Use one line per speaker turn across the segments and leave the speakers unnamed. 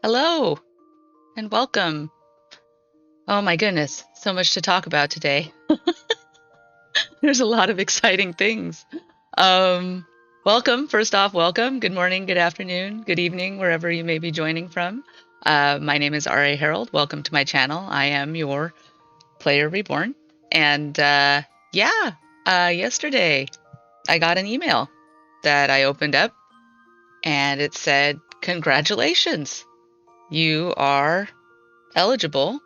Hello and welcome. Oh my goodness, so much to talk about today. There's a lot of exciting things. Um, welcome, first off, welcome. Good morning, good afternoon, good evening, wherever you may be joining from. My name is R.A. Harold. Welcome to my channel. I am your player Reborn. And yeah, yesterday I got an email that I opened up and it said, "Congratulations, you are eligible."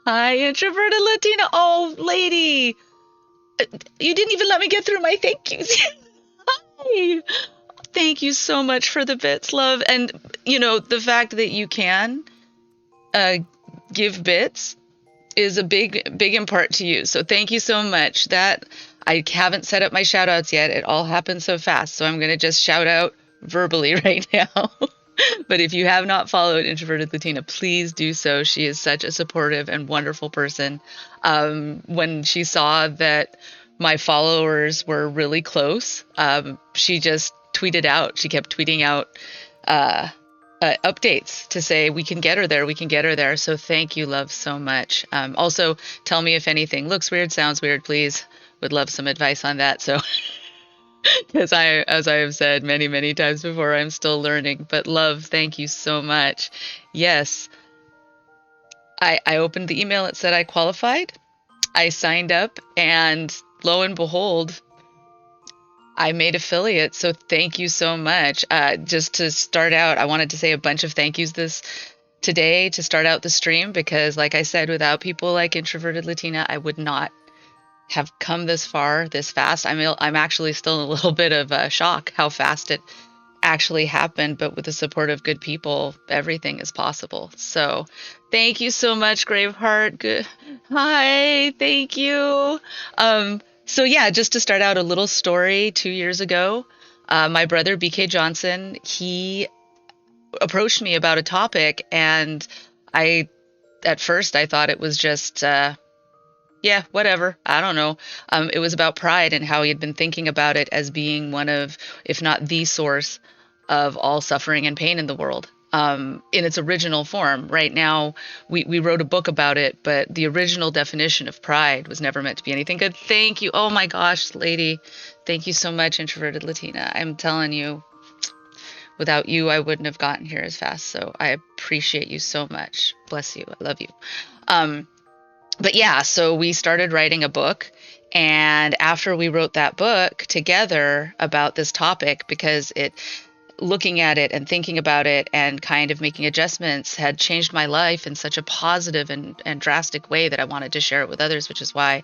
Hi, introverted Latina. Oh, lady, you didn't even let me get through my thank yous. Hi. Thank you so much for the bits, love. And, the fact that you can uh, give bits is a big in part to you. So thank you so much. That I haven't set up my shout outs yet. It all happened so fast. So I'm going to just shout out verbally right now. But if you have not followed Introverted Latina, please do so. She is such a supportive and wonderful person. When she saw that my followers were really close, she just tweeted out. She kept tweeting out uh, updates to say, we can get her there, we can get her there. So thank you, love, so much. Also, tell me if anything looks weird, sounds weird, please. Would love some advice on that. So because as I have said many times before, I'm still learning. But love, thank you so much. Yes, I opened the email. It said I qualified. I signed up, and lo and behold, I made affiliate. So thank you so much. Just to start out, I wanted to say a bunch of thank yous this today to start out the stream because, like I said, without people like Introverted Latina, I would not have come this far this fast. I'm actually still in a little bit of shock how fast it actually happened, but with the support of good people, everything is possible. So thank you so much, Graveheart. Good. Hi, thank you. So yeah, just to start out a little story, 2 years ago, my brother BK Johnson, he approached me about a topic, and at first I thought it was just yeah, whatever. I don't know. It was about pride and how he had been thinking about it as being one of, if not the source of all suffering and pain in the world. In its original form. Right now, we wrote a book about it, but the original definition of pride was never meant to be anything good. Thank you. Oh my gosh, lady. Thank you so much, Introverted Latina. I'm telling you, without you, I wouldn't have gotten here as fast. So I appreciate you so much. Bless you. I love you. Um, but yeah, so we started writing a book. And after we wrote that book together about this topic, because looking at it and thinking about it and kind of making adjustments had changed my life in such a positive and drastic way that I wanted to share it with others, which is why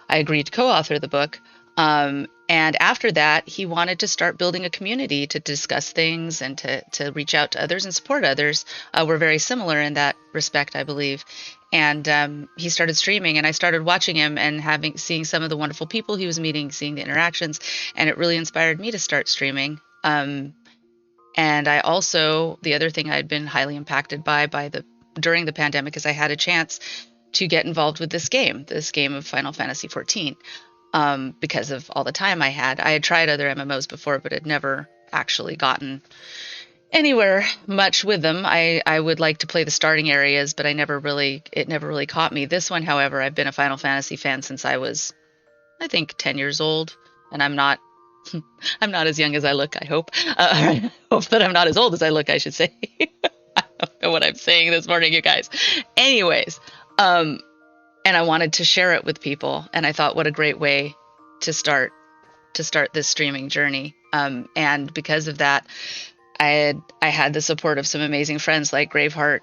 I agreed to co-author the book. And after that, he wanted to start building a community to discuss things and to reach out to others and support others. We're very similar in that respect, I believe. And he started streaming, and I started watching him and seeing some of the wonderful people he was meeting, seeing the interactions, and it really inspired me to start streaming. And I also, the other thing I'd been highly impacted by during the pandemic is I had a chance to get involved with this game of Final Fantasy XIV, because of all the time I had. I had tried other MMOs before, but had never actually gotten anywhere much with them. I would like to play the starting areas, but it never really caught me. This one, however, I've been a Final Fantasy fan since I was, I think, 10 years old, and I'm not as young as I look, I hope. I hope that I'm not as old as I look, I should say. I don't know what I'm saying this morning, you guys. Anyways, and I wanted to share it with people, and I thought, what a great way to start this streaming journey. And because of that, I had the support of some amazing friends like Graveheart,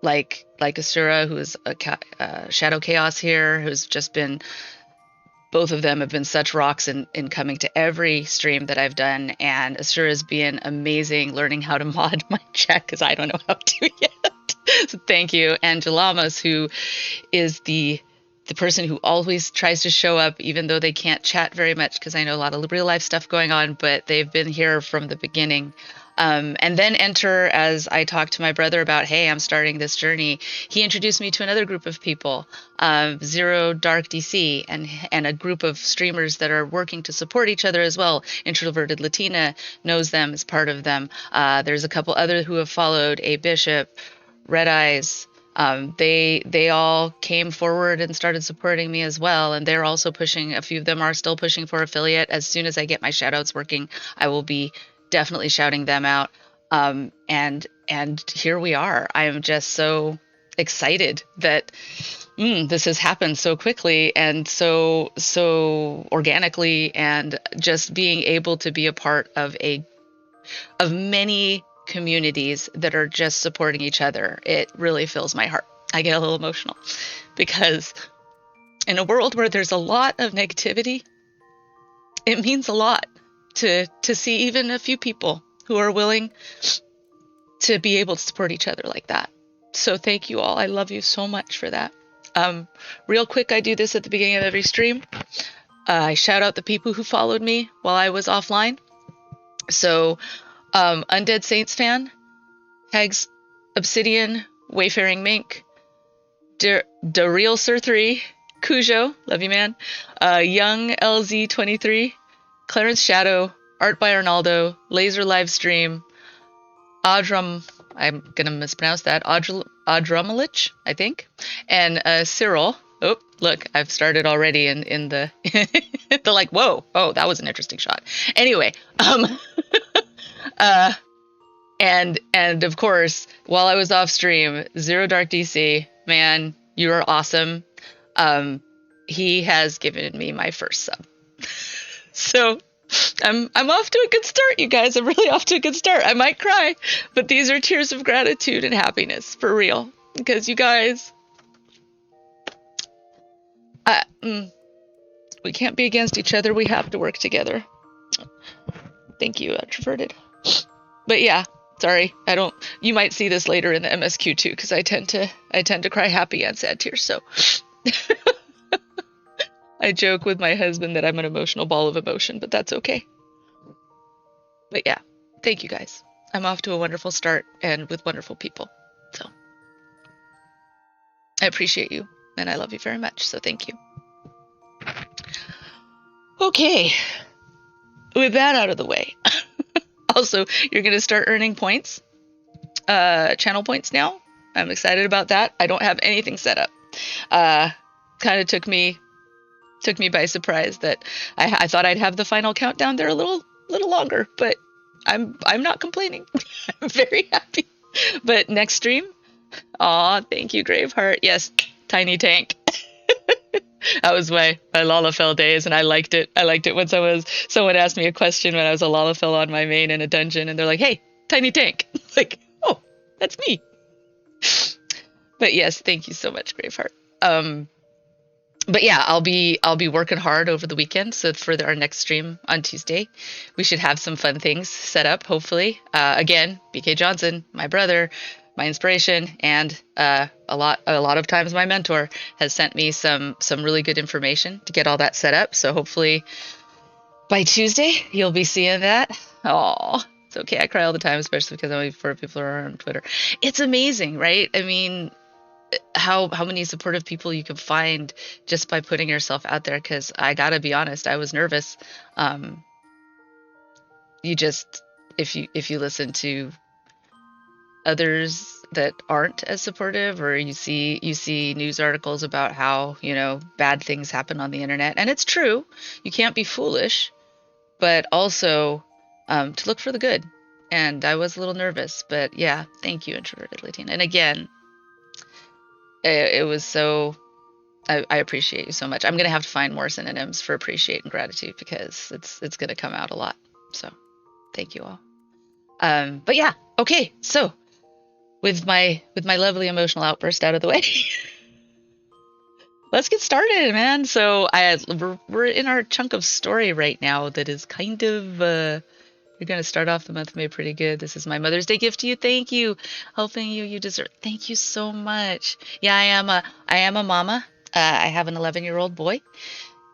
like Asura, who's a Shadow Chaos here, who's just been, both of them have been such rocks in coming to every stream that I've done. And Asura's been amazing learning how to mod my chat because I don't know how to yet. So thank you. And Jalamas, who is the person who always tries to show up, even though they can't chat very much because I know a lot of real life stuff going on, but they've been here from the beginning. And then enter, as I talked to my brother about, hey, I'm starting this journey. He introduced me to another group of people, Zero Dark DC, and a group of streamers that are working to support each other as well. Introverted Latina knows them, is part of them. There's a couple other who have followed, A Bishop, Red Eyes. They all came forward and started supporting me as well, and they're also pushing. A few of them are still pushing for affiliate. As soon as I get my shoutouts working, I will be definitely shouting them out. And here we are. I am just so excited that this has happened so quickly and so organically, and just being able to be a part of many communities that are just supporting each other. It really fills my heart. I get a little emotional because in a world where there's a lot of negativity, it means a lot to see even a few people who are willing to be able to support each other like that. So thank you all. I love you so much for that. Real quick, I do this at the beginning of every stream. I shout out the people who followed me while I was offline. So Undead Saints fan, Hags Obsidian, Wayfaring Mink, Real Sir 3, Cujo, love you man, Young LZ23, Clarence Shadow, Art by Arnaldo, Laser Livestream, Adram, I'm gonna mispronounce that, Adramalich, I think, and Cyril. Oh, look, I've started already in the the like, whoa, oh, that was an interesting shot. Anyway, and of course, while I was off stream, Zero Dark DC, man, you are awesome. He has given me my first sub. So I'm off to a good start, you guys. I'm really off to a good start. I might cry, but these are tears of gratitude and happiness for real. Because you guys, we can't be against each other. We have to work together. Thank you, Introverted. But yeah, sorry, I don't. You might see this later in the MSQ too, because I tend to cry happy and sad tears. So I joke with my husband that I'm an emotional ball of emotion, but that's okay. But yeah, thank you guys. I'm off to a wonderful start and with wonderful people. So I appreciate you and I love you very much. So thank you. Okay, with that out of the way. Also, you're going to start earning points, channel points now. I'm excited about that. I don't have anything set up. Kind of took me by surprise that I thought I'd have the final countdown there a little longer, but I'm not complaining. I'm very happy. But next stream, aw, thank you, Graveheart. Yes, Tiny Tank. That was my Lalafell days, and I liked it. I liked it when someone asked me a question when I was a Lalafell on my main in a dungeon, and they're like, "Hey, Tiny Tank." Like, oh, that's me. But yes, thank you so much, Graveheart. But yeah, I'll be working hard over the weekend. So for our next stream on Tuesday, we should have some fun things set up. Hopefully, again, BK Johnson, my brother, my inspiration, and a lot of times my mentor has sent me some really good information to get all that set up. So hopefully by Tuesday you'll be seeing that. Oh, it's okay. I cry all the time, especially because only 4 people are on Twitter. It's amazing, right? I mean, how many supportive people you can find just by putting yourself out there. Because I gotta be honest, I was nervous. You just, if you listen to others that aren't as supportive, or you see news articles about how, bad things happen on the internet, and it's true, you can't be foolish, but also to look for the good. And I was a little nervous, but yeah, thank you, Introverted Latina. And again, it was so, I appreciate you so much. I'm gonna have to find more synonyms for appreciate and gratitude, because it's gonna come out a lot. So thank you all. But yeah, okay, so with my lovely emotional outburst out of the way, let's get started, man. So we're in our chunk of story right now that is kind of you're gonna start off the month of May pretty good. This is my Mother's Day gift to you. Thank you, helping you deserve. Thank you so much. Yeah, I am a mama. I have an 11-year-old boy,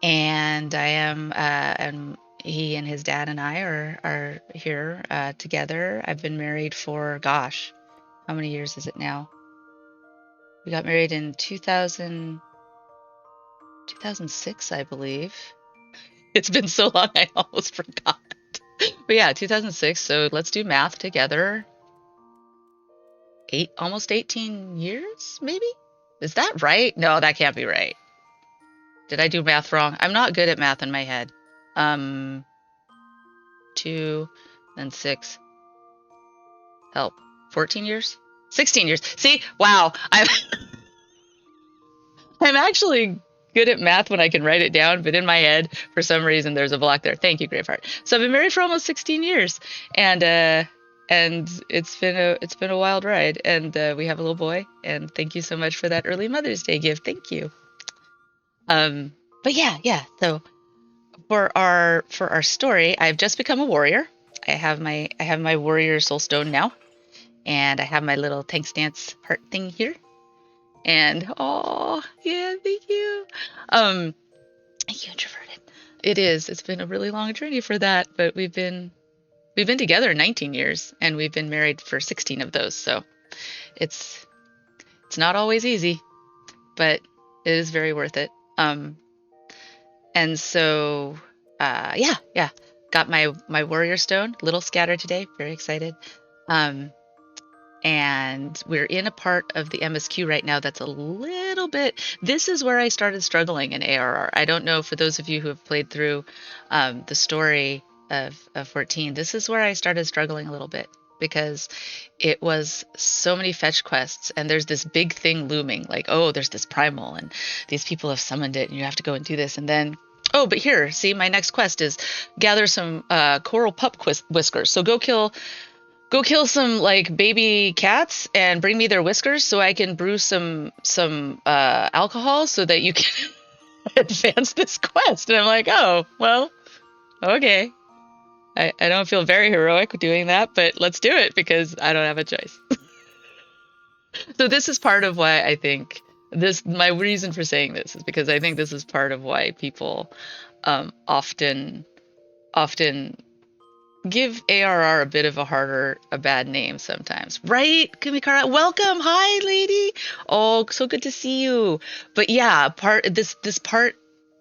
and I am he and his dad and I are here together. I've been married for, gosh, how many years is it now? We got married in 2006, I believe. It's been so long, I almost forgot. But yeah, 2006. So let's do math together. Almost 18 years, maybe? Is that right? No, that can't be right. Did I do math wrong? I'm not good at math in my head. 2, then 6. Help. 14 years? 16 years. See? Wow. I'm actually good at math when I can write it down, but in my head, for some reason, there's a block there. Thank you, Graveheart. So I've been married for almost 16 years, and it's been a wild ride, and we have a little boy, and thank you so much for that early Mother's Day gift. Thank you. But yeah. So for our story, I've just become a warrior. I have my warrior soul stone now, and I have my little tank stance heart thing here. And oh yeah, thank you. Thank you, introverted. It's been a really long journey for that, but we've been together 19 years, and we've been married for 16 of those. So it's not always easy, but it is very worth it. And so yeah, got my warrior stone, little scattered today, very excited. And we're in a part of the MSQ right now that's a little bit, this is where I started struggling in ARR. I don't know, for those of you who have played through the story of 14, this is where I started struggling a little bit, because it was so many fetch quests, and there's this big thing looming, like, oh, there's this primal, and these people have summoned it, and you have to go and do this, and then, oh, but here, see, my next quest is gather some coral pup whiskers. So go kill some like baby cats and bring me their whiskers so I can brew some alcohol so that you can advance this quest. And I'm like, oh, well, okay. I don't feel very heroic doing that, but let's do it because I don't have a choice. So this is part of why I think my reason for saying this is because I think this is part of why people often give ARR a bit of a bad name sometimes, right? Kumikara, welcome, hi, lady. Oh, so good to see you. But yeah, this part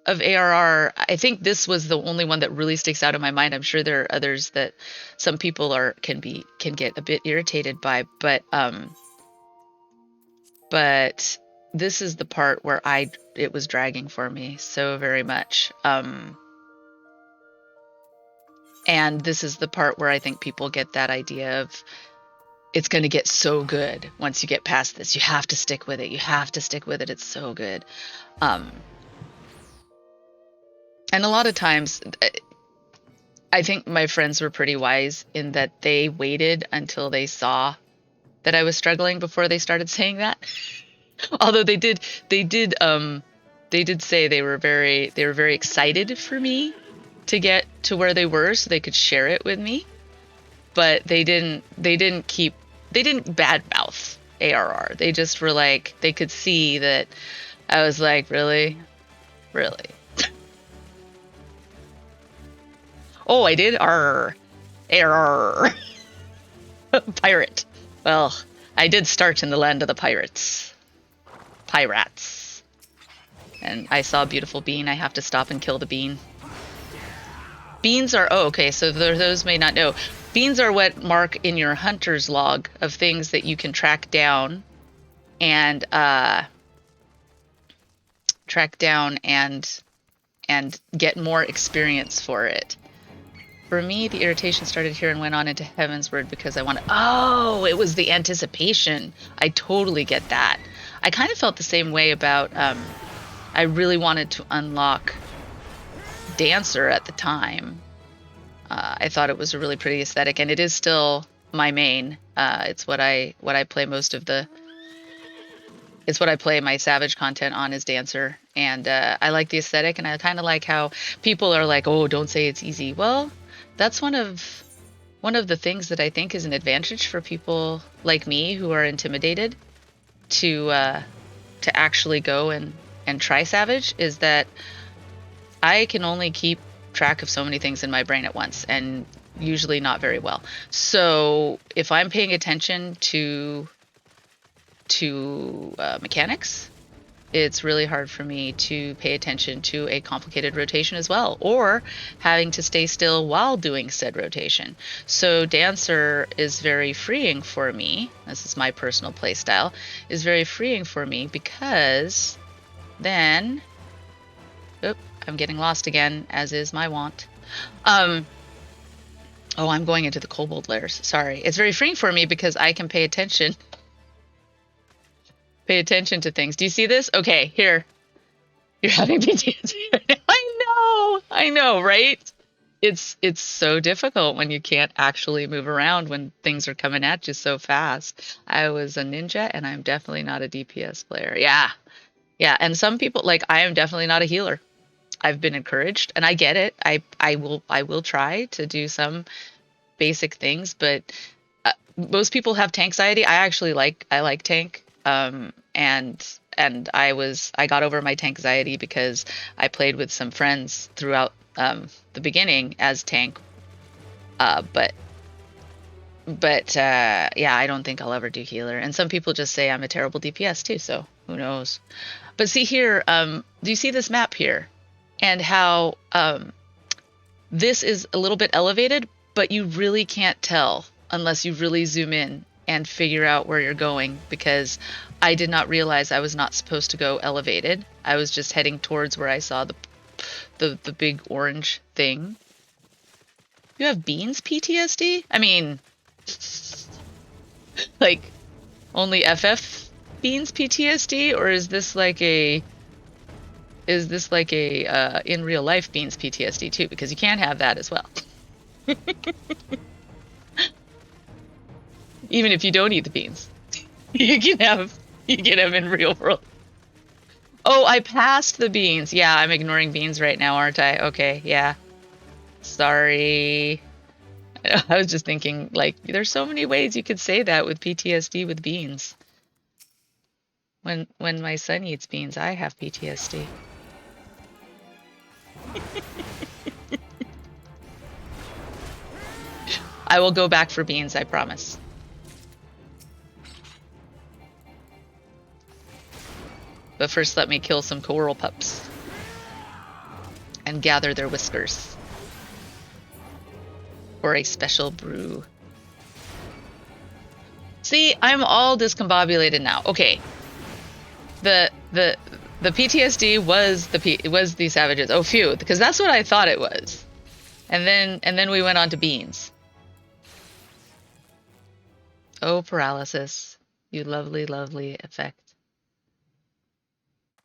of ARR, I think this was the only one that really sticks out in my mind. I'm sure there are others that some people can get a bit irritated by, but this is the part where it was dragging for me so very much. And this is the part where I think people get that idea of it's going to get so good once you get past this. You have to stick with it. You have to stick with it. It's so good. And a lot of times, I think my friends were pretty wise in that they waited until they saw that I was struggling before they started saying that. Although they did say they were very excited for me to get to where they were so they could share it with me, but they didn't badmouth ARR. They just were like, they could see that I was like, really oh, I did ARR pirate. Well, I did start in the land of the pirates, and I saw a beautiful bean. I have to stop and kill the bean. Beans are, okay, so those may not know. Beans are what mark in your hunter's log of things that you can track down and get more experience for it. For me, the irritation started here and went on into Heavensward because I wanted, oh, it was the anticipation. I totally get that. I kind of felt the same way about, I really wanted to unlock Dancer at the time. I thought it was a really pretty aesthetic, and it is still my main. It's what I play most of the. It's what I play my Savage content on is Dancer, and I like the aesthetic, and I kind of like how people are like, "Oh, don't say it's easy." Well, that's one of the things that I think is an advantage for people like me who are intimidated to actually go and try Savage, is that I can only keep track of so many things in my brain at once, and usually not very well. So if I'm paying attention to mechanics, it's really hard for me to pay attention to a complicated rotation as well, or having to stay still while doing said rotation. So Dancer is very freeing for me. This is my personal play style, is very freeing for me because then, I'm getting lost again, as is my wont. Oh, I'm going into the kobold lairs. Sorry. It's very freeing for me because I can pay attention to things. Do you see this? Okay, here. You're having PTSD right now. I know, right? It's so difficult when you can't actually move around when things are coming at you so fast. I was a ninja, and I'm definitely not a DPS player. Yeah. And some people, like, I am definitely not a healer. I've been encouraged, and I get it. I will try to do some basic things, but most people have tank anxiety. I like tank. And I got over my tank anxiety because I played with some friends throughout the beginning as tank. But yeah, I don't think I'll ever do healer. And some people just say I'm a terrible DPS too, so who knows? But see here, do you see this map here? And how this is a little bit elevated, but you really can't tell unless you really zoom in and figure out where you're going, because I did not realize I was not supposed to go elevated. I was just heading towards where I saw the big orange thing. You have beans PTSD? I mean, like, only FF beans PTSD, or is this like a in real life beans PTSD too? Because you can't have that as well. Even if you don't eat the beans, you can have in real world. Oh, I passed the beans. Yeah, I'm ignoring beans right now, aren't I? Okay, yeah. Sorry. I was just thinking, like, there's so many ways you could say that with PTSD with beans. When my son eats beans, I have PTSD. I will go back for beans, I promise. But first, let me kill some coral pups and gather their whiskers for a special brew. See, I'm all discombobulated now. Okay, the PTSD was the savages. Oh, phew, because that's what I thought it was, and then we went on to beans. Oh, paralysis, you lovely, lovely effect.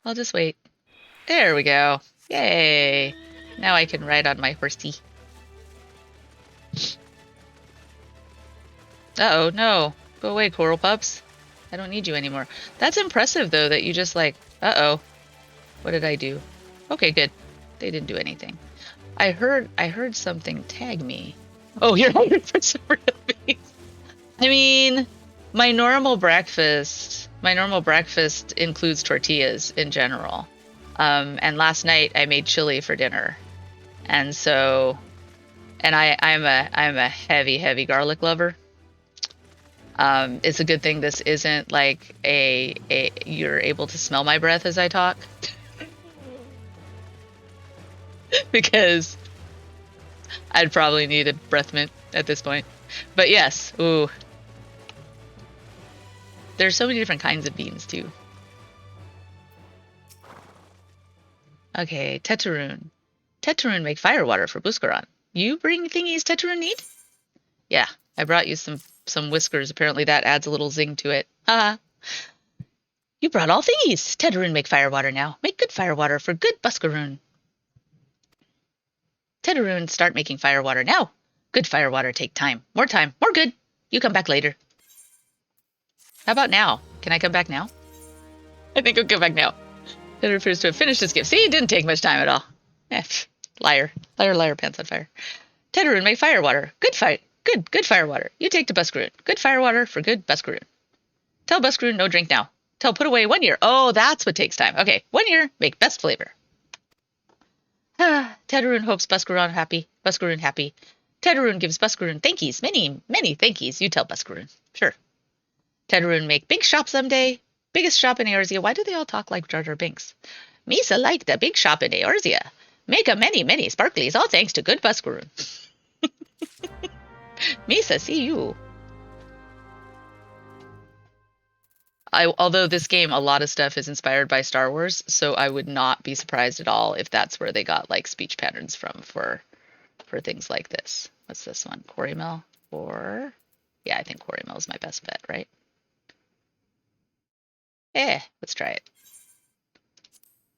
I'll just wait. There we go. Yay! Now I can ride on my horsey. Uh-oh, no. Go away, coral pups. I don't need you anymore. That's impressive, though, that you just like, uh-oh. What did I do? Okay, good. They didn't do anything. I heard something tag me. Oh, you're hungry for some real beans. I mean, my normal breakfast includes tortillas in general. And last night I made chili for dinner. And so, and I'm a heavy garlic lover. It's a good thing this isn't like you're able to smell my breath as I talk. Because I'd probably need a breath mint at this point. But yes, ooh. There's so many different kinds of beans too. Okay, Tetarune. Tetarune make firewater for Buscaron. You bring thingies Tetarune need? Yeah, I brought you some whiskers. Apparently that adds a little zing to it. Haha. You brought all thingies. Tetarune make firewater now. Make good firewater for good Buscaroon. Tetarune start making firewater now. Good firewater take time. More good. You come back later. How about now? Can I come back now? I think I'll come back now. It refers to have finished his gift. See, it didn't take much time at all. Liar, pants on fire. Tetarune make firewater. Good firewater. You take to Buscaroon. Good firewater for good Buscaroon. Tell Buscaroon no drink now. Tell put away 1 year. Oh, that's what takes time. Okay, 1 year, make best flavor. Tedderun hopes Buscarron happy. Buscarron happy. Tedderun gives Buscarron thankies. Many, many thankies. You tell Buscarron. Sure. Tedderun make big shop someday. Biggest shop in Eorzea. Why do they all talk like Jar Jar Binks? Misa like the big shop in Eorzea. Make a many, many sparklies, all thanks to good Buscarron. Misa, see you. Although this game, a lot of stuff is inspired by Star Wars, so I would not be surprised at all if that's where they got like speech patterns from for things like this. What's this one? Quarrymill? Or yeah, I think Quarrymill is my best bet, right? Let's try it.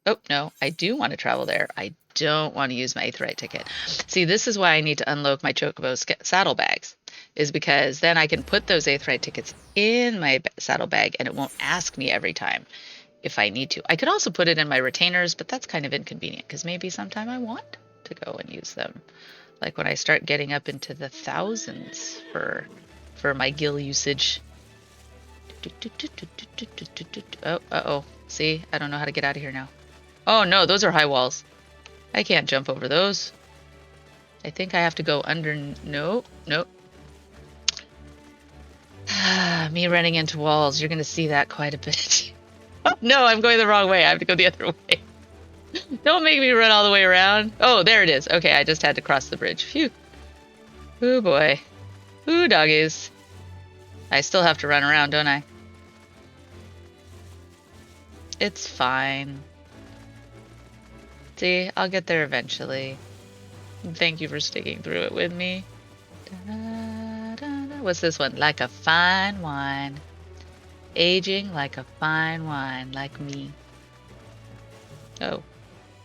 Oh, no, I do want to travel there. I don't want to use my Aetheryte ticket. See, this is why I need to unload my Chocobo saddlebags, is because then I can put those Aetheryte tickets in my saddlebag and it won't ask me every time if I need to. I could also put it in my retainers, but that's kind of inconvenient because maybe sometime I want to go and use them. Like when I start getting up into the thousands for my gil usage. Oh, uh-oh. See, I don't know how to get out of here now. Oh no, those are high walls. I can't jump over those. I think I have to go under. Nope. Me running into walls. You're going to see that quite a bit. Oh, no, I'm going the wrong way. I have to go the other way. Don't make me run all the way around. Oh, there it is. Okay, I just had to cross the bridge. Phew. Oh boy. Ooh, doggies. I still have to run around, don't I? It's fine. See, I'll get there eventually. Thank you for sticking through it with me. What's this one? Like a fine wine. Aging like a fine wine, like me. Oh.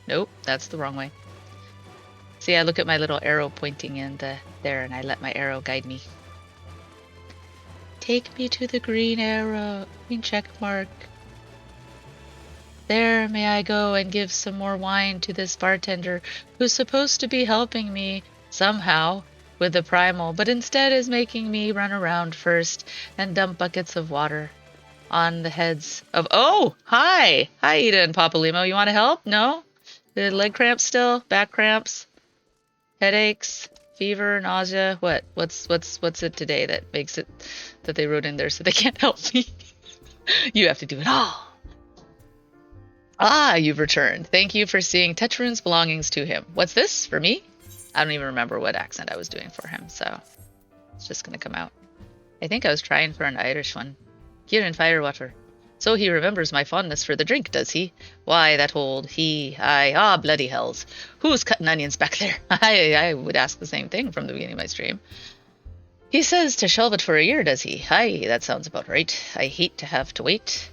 Nope, that's the wrong way. See, I look at my little arrow pointing in there and I let my arrow guide me. Take me to the green arrow, green check mark. There may I go and give some more wine to this bartender who's supposed to be helping me somehow with the primal, but instead is making me run around first and dump buckets of water on the heads of... Oh, hi! Hi, Ida and Papa Limo. You want to help? No? The leg cramps still? Back cramps? Headaches? Fever? Nausea? What? What's it today that makes it that they wrote in there so they can't help me? You have to do it all. Ah, you've returned. Thank you for seeing Tetrun's belongings to him. What's this? For me? I don't even remember what accent I was doing for him, so it's just gonna come out. I think I was trying for an Irish one. Here in Firewater. So he remembers my fondness for the drink, does he? Why, that old bloody hells. Who's cutting onions back there? I would ask the same thing from the beginning of my stream. He says to shelve it for a year, does he? Aye, that sounds about right. I hate to have to wait.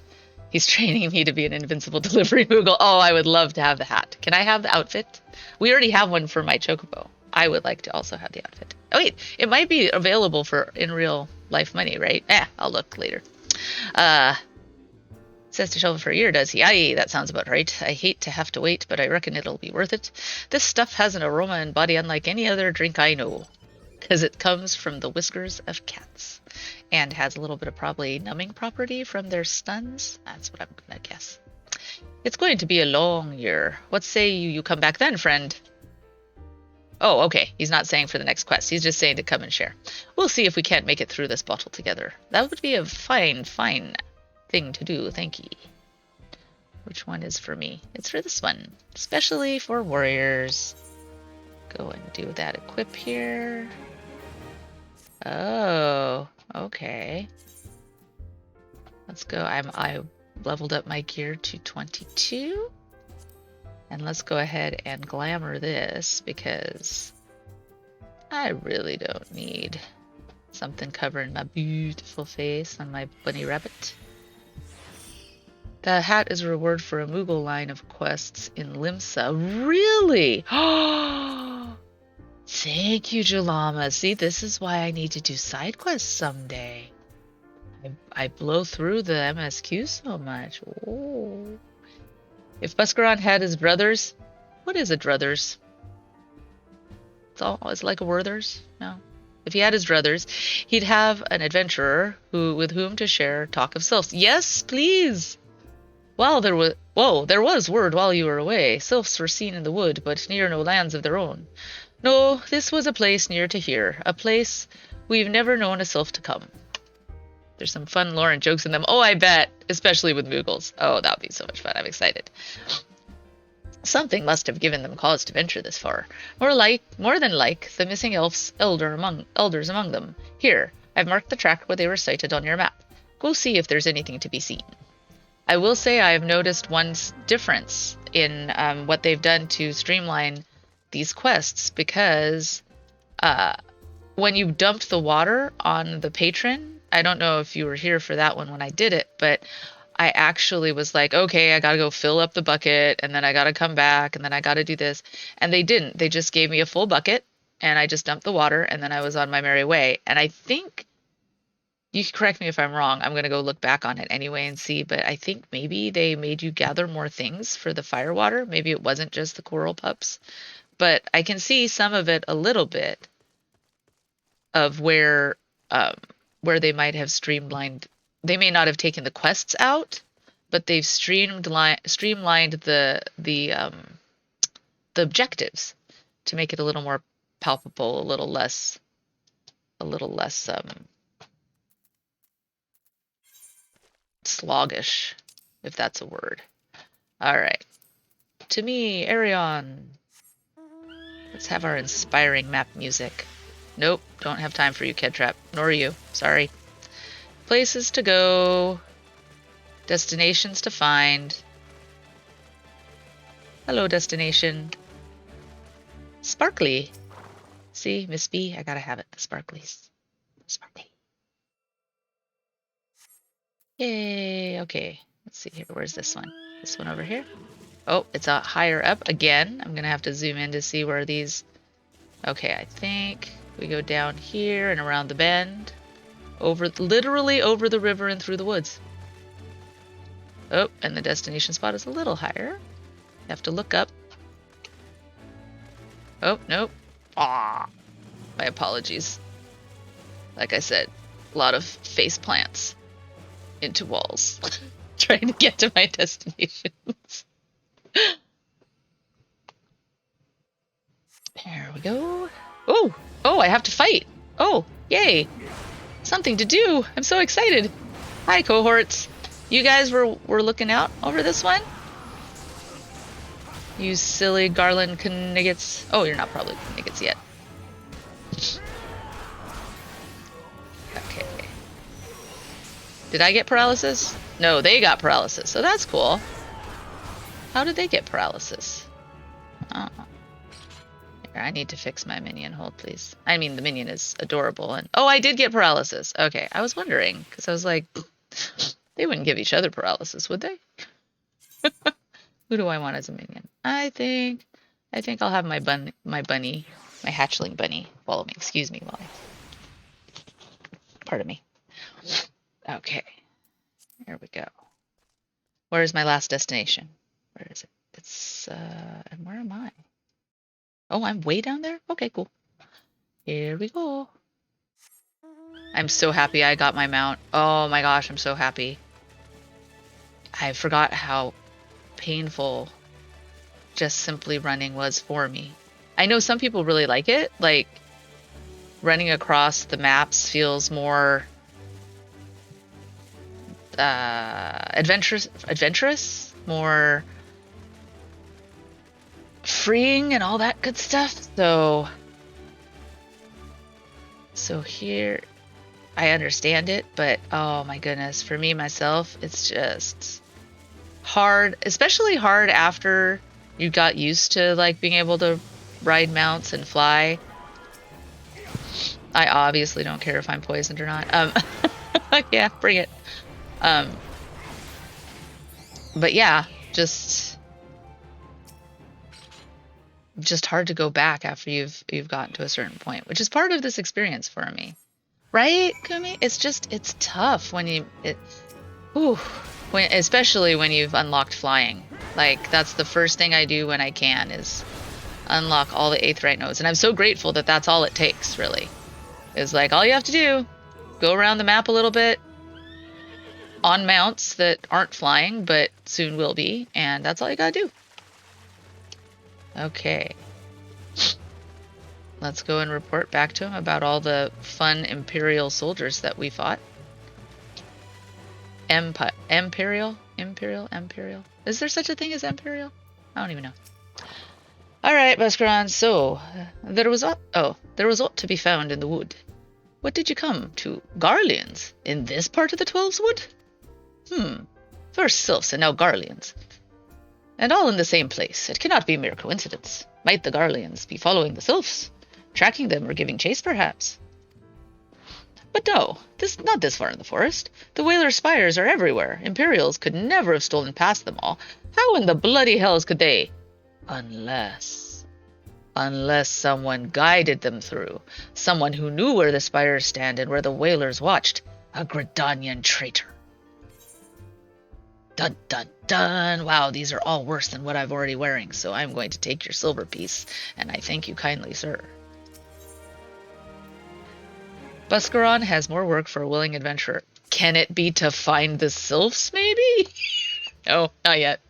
He's training me to be an invincible delivery moogle. Oh, I would love to have the hat. Can I have the outfit? We already have one for my Chocobo. I would like to also have the outfit. Oh, wait. It might be available for in real life money, right? I'll look later. Says to shelve it for a year, does he? Aye, that sounds about right. I hate to have to wait, but I reckon it'll be worth it. This stuff has an aroma and body unlike any other drink I know. Because it comes from the whiskers of cats. And has a little bit of probably numbing property from their stuns. That's what I'm gonna guess. It's going to be a long year. What say you come back then, friend? Oh, okay. He's not saying for the next quest. He's just saying to come and share. We'll see if we can't make it through this bottle together. That would be a fine thing to do. Thank you. Which one is for me? It's for this one. Especially for warriors. Go and do that equip here. Oh, okay. Let's go. I leveled up my gear to 22. And let's go ahead and glamour this because I really don't need something covering my beautiful face on my bunny rabbit. The hat is a reward for a Moogle line of quests in Limsa. Really? Thank you, Jalama. See, this is why I need to do side quests someday. I blow through the MSQ so much. Oh. If Buscarron had his brothers, what is a druthers? It's like a Werthers? No. If he had his druthers, he'd have an adventurer with whom to share talk of sylphs. Yes, please. There was word while you were away. Sylphs were seen in the wood, but near no lands of their own. No, this was a place near to here. A place we've never known a sylph to come. There's some fun lore and jokes in them. Oh, I bet. Especially with Moogles. Oh, that would be so much fun. I'm excited. Something must have given them cause to venture this far. More than like, the missing elves elders among them. Here, I've marked the track where they were sighted on your map. Go see if there's anything to be seen. I will say I have noticed one difference in what they've done to streamline these quests, because when you dumped the water on the patron, I don't know if you were here for that one when I did it, but I actually was like, okay, I gotta go fill up the bucket, and then I gotta come back, and then I gotta do this. And they didn't. They just gave me a full bucket, and I just dumped the water, and then I was on my merry way. And I think, you can correct me if I'm wrong, I'm gonna go look back on it anyway and see, but I think maybe they made you gather more things for the fire water. Maybe it wasn't just the coral pups. But I can see some of it a little bit of where they might have streamlined. They may not have taken the quests out, but they've streamlined the objectives to make it a little more palpable, a little less sluggish, if that's a word. All right, to me, Arion. Let's have our inspiring map music. Nope, don't have time for you, Kedtrap. Nor you. Sorry. Places to go. Destinations to find. Hello, destination. Sparkly. See, Miss B, I gotta have it. The sparklies. Sparkly. Yay. Okay, let's see here. Where's this one? This one over here? Oh, it's higher up again. I'm gonna have to zoom in to see where these... Okay, I think we go down here and around the bend. Literally over the river and through the woods. Oh, and the destination spot is a little higher. You have to look up. Oh, nope. Ah, my apologies. Like I said, a lot of face plants into walls. Trying to get to my destinations. There we go. Oh, I have to fight. Oh, yay. Something to do. I'm so excited. Hi, cohorts. You guys were looking out over this one? You silly garland kniggets. Oh, you're not probably kniggets yet. Okay. Did I get paralysis? No, they got paralysis, so that's cool. How did they get paralysis? Oh. Here, I need to fix my minion. Hold, please. I mean, the minion is adorable. And oh, I did get paralysis. Okay, I was wondering, because I was like, they wouldn't give each other paralysis, would they? Who do I want as a minion? I think I'll have my bunny, my hatchling bunny follow me. Excuse me, Wally. Pardon me. Okay, here we go. Where is my last destination? Where is it? It's and where am I? Oh, I'm way down there? Okay, cool. Here we go. I'm so happy I got my mount. Oh my gosh, I'm so happy. I forgot how painful just simply running was for me. I know some people really like it. Like, running across the maps feels more adventurous, more freeing and all that good stuff. So here, I understand it, but oh my goodness, for me myself, it's just hard, especially hard after you got used to like being able to ride mounts and fly. I obviously don't care if I'm poisoned or not. Yeah, bring it. But yeah, just hard to go back after you've gotten to a certain point, which is part of this experience for me, right, Kumi? It's tough when especially when you've unlocked flying. Like, that's the first thing I do when I can, is unlock all the Aetheryte nodes, and I'm so grateful that that's all it takes, really. Is like, all you have to do, go around the map a little bit, on mounts that aren't flying, but soon will be, and that's all you gotta do. Okay. Let's go and report back to him about all the fun Imperial soldiers that we fought. Imperial? Is there such a thing as Imperial? I don't even know. Alright, Buscaron, so, there was aught to be found in the wood. What did you come to? Garleans? In this part of the Twelves Wood? First sylphs and now Garleans. And all in the same place. It cannot be mere coincidence. Might the Garleans be following the sylphs? Tracking them or giving chase, perhaps? But no, not this far in the forest. The Whaler spires are everywhere. Imperials could never have stolen past them all. How in the bloody hells could they? Unless someone guided them through. Someone who knew where the spires stand and where the Whalers watched. A Gridanian traitor. Dun dun dun! Wow, these are all worse than what I'm already wearing, so I'm going to take your silver piece, and I thank you kindly, sir. Buscaron has more work for a willing adventurer. Can it be to find the sylphs, maybe? No, not yet.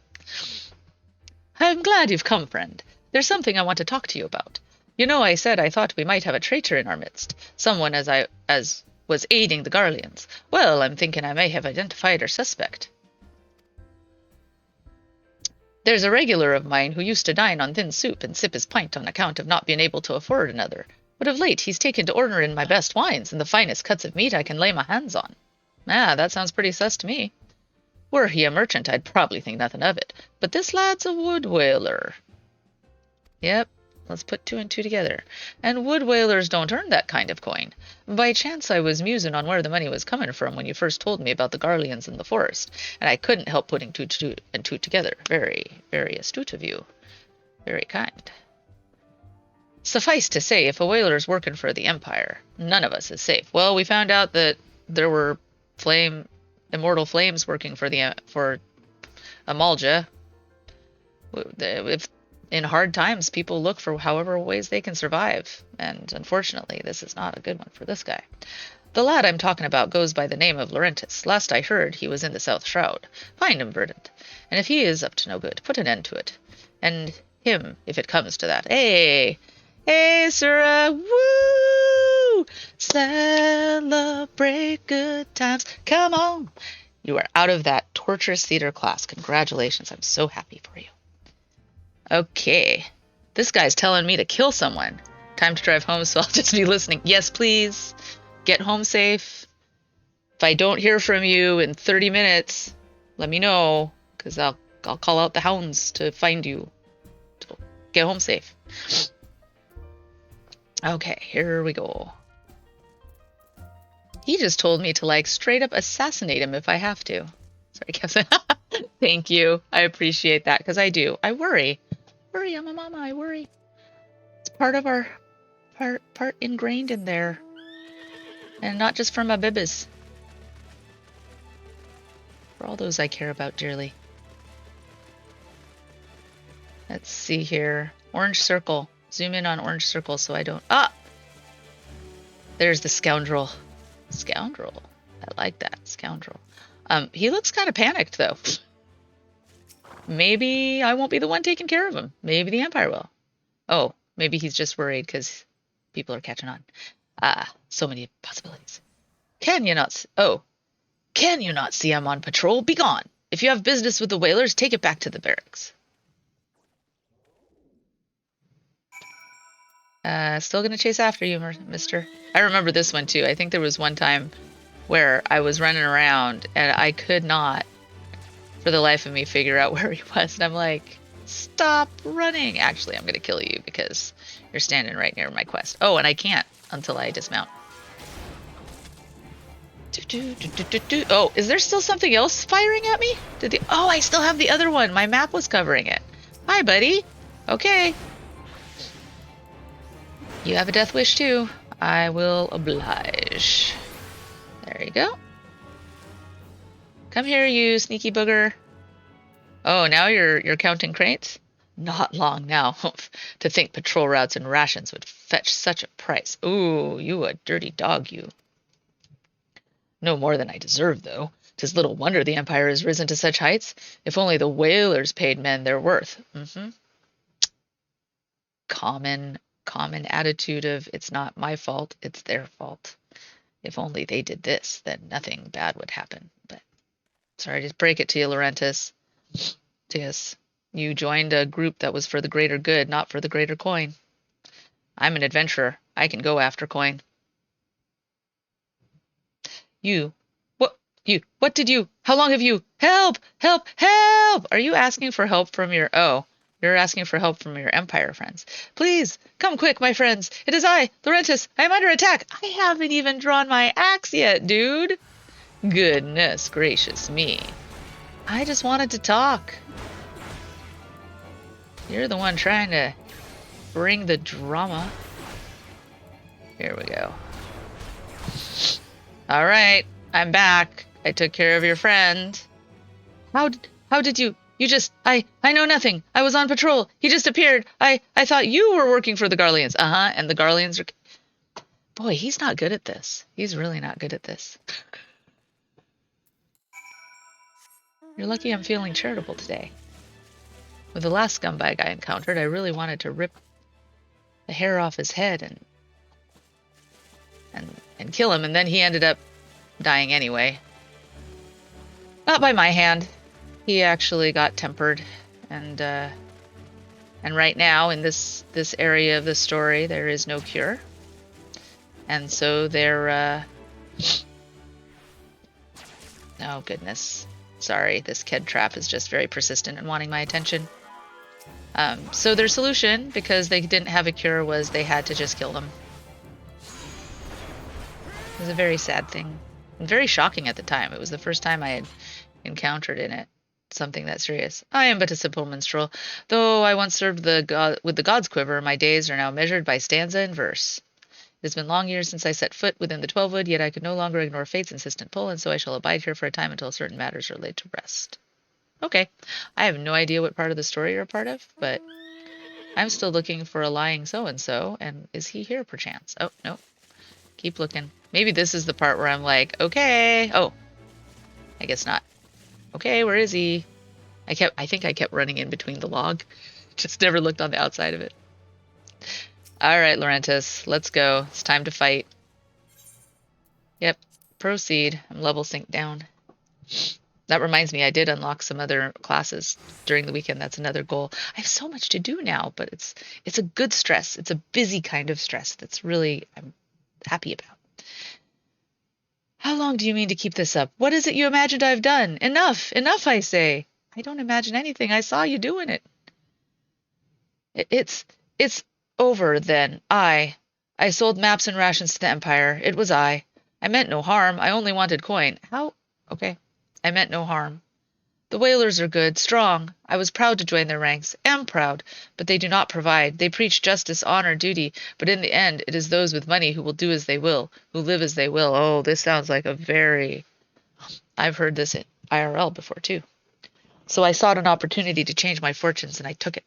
I'm glad you've come, friend. There's something I want to talk to you about. You know, I said I thought we might have a traitor in our midst. Someone as was aiding the Garleans. Well, I'm thinking I may have identified our suspect. There's a regular of mine who used to dine on thin soup and sip his pint on account of not being able to afford another. But of late he's taken to ordering my best wines and the finest cuts of meat I can lay my hands on. Ah, that sounds pretty sus to me. Were he a merchant, I'd probably think nothing of it. But this lad's a wood whaler. Yep, let's put two and two together. And wood whalers don't earn that kind of coin. By chance I was musing on where the money was coming from when you first told me about the Garleans in the forest, and I couldn't help putting two and two together. Very, very astute of you. Very kind. Suffice to say, if a whaler's working for the Empire, none of us is safe. Well, we found out that there were immortal flames working for Amalja. If in hard times, people look for however ways they can survive, and unfortunately, this is not a good one for this guy. The lad I'm talking about goes by the name of Laurentus. Last I heard, he was in the South Shroud. Find him, Verdant, and if he is up to no good, put an end to it. And him, if it comes to that. Hey, Sarah, woo! Celebrate good times. Come on. You are out of that torturous theater class. Congratulations. I'm so happy for you. Okay. This guy's telling me to kill someone. Time to drive home, so I'll just be listening. Yes, please. Get home safe. If I don't hear from you in 30 minutes, let me know, because I'll call out the hounds to find you. So get home safe. Okay, here we go. He just told me to, like, straight up assassinate him if I have to. Sorry, Kevin. Thank you. I appreciate that, because I do. I worry. I'm a mama. I worry. It's part of our... part ingrained in there. And not just for my bibis. For all those I care about dearly. Let's see here. Orange circle. Zoom in on orange circle so I don't... Ah! There's the scoundrel. Scoundrel. I like that. Scoundrel. He looks kind of panicked, though. Maybe I won't be the one taking care of him. Maybe the Empire will. Oh, maybe he's just worried because people are catching on. So many possibilities. Can you not see I'm on patrol? Be gone. If you have business with the whalers, take it back to the barracks. Still gonna chase after you, mister. I remember this one too. I think there was one time where I was running around and I could not, for the life of me, figure out where he was. And I'm like, stop running. Actually, I'm gonna kill you because you're standing right near my quest. Oh, and I can't until I dismount. Oh, is there still something else firing at me? Oh, I still have the other one. My map was covering it. Hi, buddy. Okay. You have a death wish too. I will oblige. There you go. Come here, you sneaky booger. Oh, now you're counting crates? Not long now. To think patrol routes and rations would fetch such a price. Ooh, you a dirty dog, you. No more than I deserve, though. 'Tis little wonder the Empire has risen to such heights. If only the whalers paid men their worth. Common attitude of it's not my fault, it's their fault. If only they did this, then nothing bad would happen. But sorry to break it to you, Laurentis. Yes, you joined a group that was for the greater good, not for the greater coin. I'm an adventurer. I can go after coin. You. What did you? How long have you? Help! Help! Help! Are you asking for help from your... Oh, you're asking for help from your Empire friends. Please, come quick, my friends. It is I, Laurentis. I am under attack. I haven't even drawn my axe yet, dude. Goodness gracious me. I just wanted to talk. You're the one trying to bring the drama. Here we go. All right, I'm back. I took care of your friend. How did you I know nothing. I was on patrol. He just appeared. I thought you were working for the Garleans. And the Garleans are... Boy, he's not good at this. He's really not good at this. You're lucky I'm feeling charitable today. With the last scumbag I encountered, I really wanted to rip the hair off his head and kill him, and then he ended up dying anyway. Not by my hand. He actually got tempered, and right now in this area of the story there is no cure, and so they're oh goodness, sorry, this kid trap is just very persistent and wanting my attention. So their solution, because they didn't have a cure, was they had to just kill them. It was a very sad thing, and very shocking at the time. It was the first time I had encountered in it something that serious. I am but a simple minstrel, though I once served with the god's quiver. My days are now measured by stanza and verse. It has been long years since I set foot within the 12-wood, yet I could no longer ignore fate's insistent pull, and so I shall abide here for a time until certain matters are laid to rest. Okay, I have no idea what part of the story you're a part of, but I'm still looking for a lying so-and-so, and is he here perchance? Oh, no. Keep looking. Maybe this is the part where I'm like, okay. Oh, I guess not. Okay, where is he? I think I kept running in between the log. Just never looked on the outside of it. All right, Laurentis, let's go. It's time to fight. Yep, proceed. I'm level synced down. That reminds me, I did unlock some other classes during the weekend. That's another goal. I have so much to do now, but it's a good stress. It's a busy kind of stress that's really I'm happy about. How long do you mean to keep this up? What is it you imagined I've done? Enough! Enough, I say! I don't imagine anything. I saw you doing it. It's over, then. I sold maps and rations to the Empire. It was I. I meant no harm. I only wanted coin. How? Okay. I meant no harm. The whalers are good, strong. I was proud to join their ranks. Am proud. But they do not provide. They preach justice, honor, duty. But in the end, it is those with money who will do as they will, who live as they will. Oh, this sounds like a very... I've heard this in IRL before, too. So I sought an opportunity to change my fortunes, and I took it.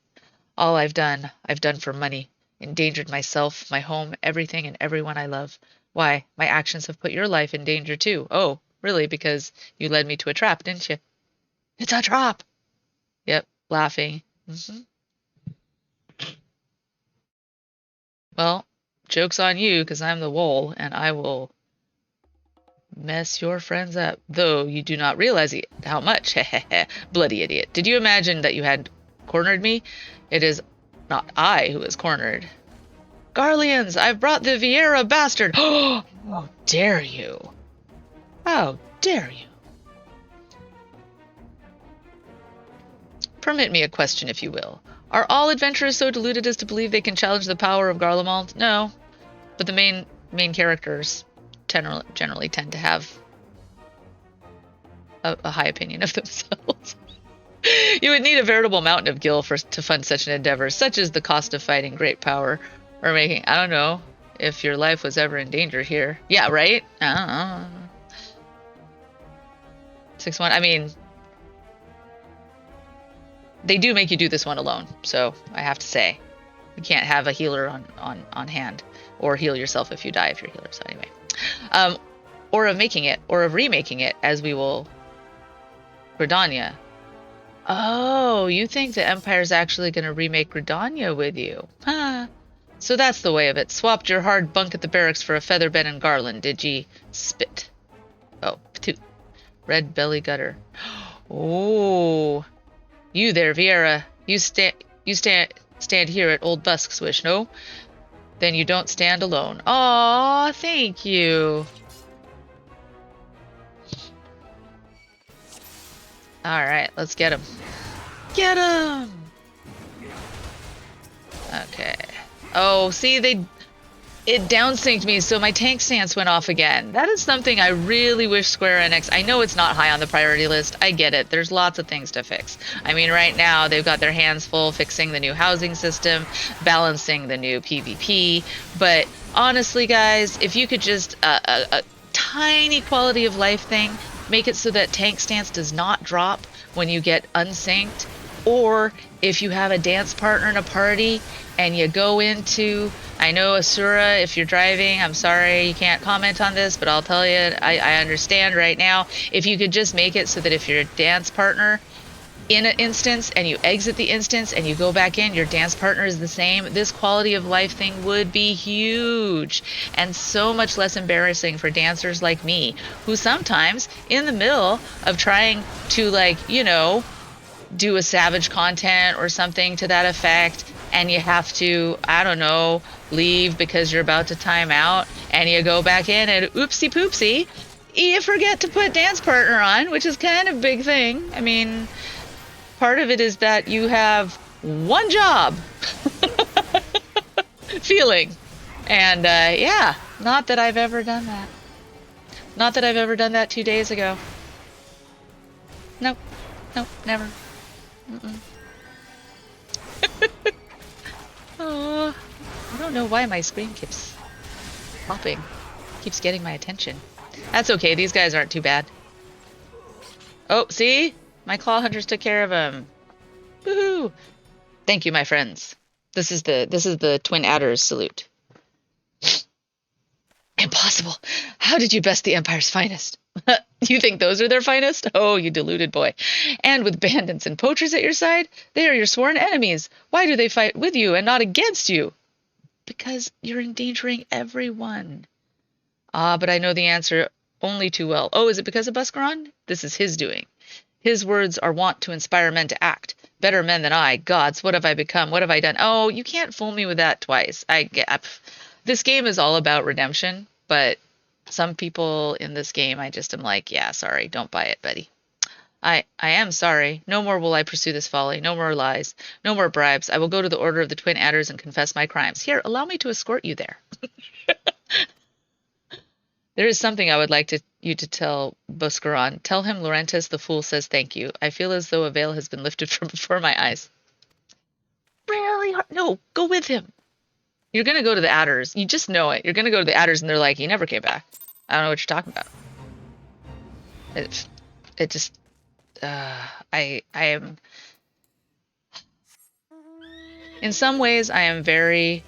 All I've done for money. Endangered myself, my home, everything and everyone I love. Why, my actions have put your life in danger, too. Oh, really? Because you led me to a trap, didn't you? It's a trap! Yep, laughing. Well, joke's on you, because I'm the Wole, and I will mess your friends up. Though you do not realize how much. Bloody idiot. Did you imagine that you had cornered me? It is not I who is cornered. Garleans, I've brought the Vieira bastard! Oh, how dare you! How dare you! Permit me a question, if you will. Are all adventurers so deluded as to believe they can challenge the power of Garlemald? No. But the main characters generally tend to have a high opinion of themselves. You would need a veritable mountain of gil to fund such an endeavor. Such is the cost of fighting great power. Or making, I don't know, if your life was ever in danger here. Yeah, right? 6-1, I mean... They do make you do this one alone, so I have to say. You can't have a healer on hand. Or heal yourself if you die if you're a healer, so anyway. Or of making it, or of remaking it, as we will Gridania. Oh, you think the Empire's actually going to remake Gridania with you? Huh. So that's the way of it. Swapped your hard bunk at the barracks for a feather bed and garland, did ye? Spit. Oh, patoot. Red belly gutter. Oh. You there, Vieira. You stand here at Old Busk Swish, no? Then you don't stand alone. Aw, thank you. Alright, let's get him. Get him! Okay. Oh, see, it downsynced me, so my tank stance went off again. That is something I really wish Square Enix... I know it's not high on the priority list. I get it. There's lots of things to fix. I mean, right now, they've got their hands full fixing the new housing system, balancing the new PvP. But honestly, guys, if you could just... a tiny quality of life thing, make it so that tank stance does not drop when you get unsynced. Or if you have a dance partner in a party and you go into... I know, Asura, if you're driving, I'm sorry you can't comment on this, but I'll tell you, I understand right now. If you could just make it so that if you're a dance partner in an instance and you exit the instance and you go back in, your dance partner is the same, this quality of life thing would be huge and so much less embarrassing for dancers like me, who sometimes, in the middle of trying to, like, you know, do a savage content or something to that effect, and you have to, I don't know, leave because you're about to time out, and you go back in and oopsie poopsie, you forget to put dance partner on, which is kind of a big thing. I mean, part of it is that you have one job feeling. And yeah, not that I've ever done that. Not that I've ever done that 2 days ago. Nope. Nope, never. Mm-mm. Oh, I don't know why my screen keeps popping. Keeps getting my attention. That's okay, these guys aren't too bad. Oh, see? My claw hunters took care of him. Woohoo! Thank you, my friends. This is the Twin Adders salute. Impossible. How did you best the Empire's finest? You think those are their finest? Oh, you deluded boy. And with bandits and poachers at your side, they are your sworn enemies. Why do they fight with you and not against you? Because you're endangering everyone. Ah, but I know the answer only too well. Oh, is it because of Buscaron? This is his doing. His words are wont to inspire men to act. Better men than I. Gods, what have I become? What have I done? Oh, you can't fool me with that twice. This game is all about redemption, but some people in this game, I just am like, yeah, sorry, don't buy it, buddy. I am sorry. No more will I pursue this folly. No more lies. No more bribes. I will go to the Order of the Twin Adders and confess my crimes. Here, allow me to escort you there. There is something I would like you to tell Buscaron. Tell him Laurentis the Fool says thank you. I feel as though a veil has been lifted from before my eyes. Really hard. No, go with him. You're going to go to the Adders. You just know it. You're going to go to the Adders and they're like, he never came back. I don't know what you're talking about. It just, I am, in some ways, I am very,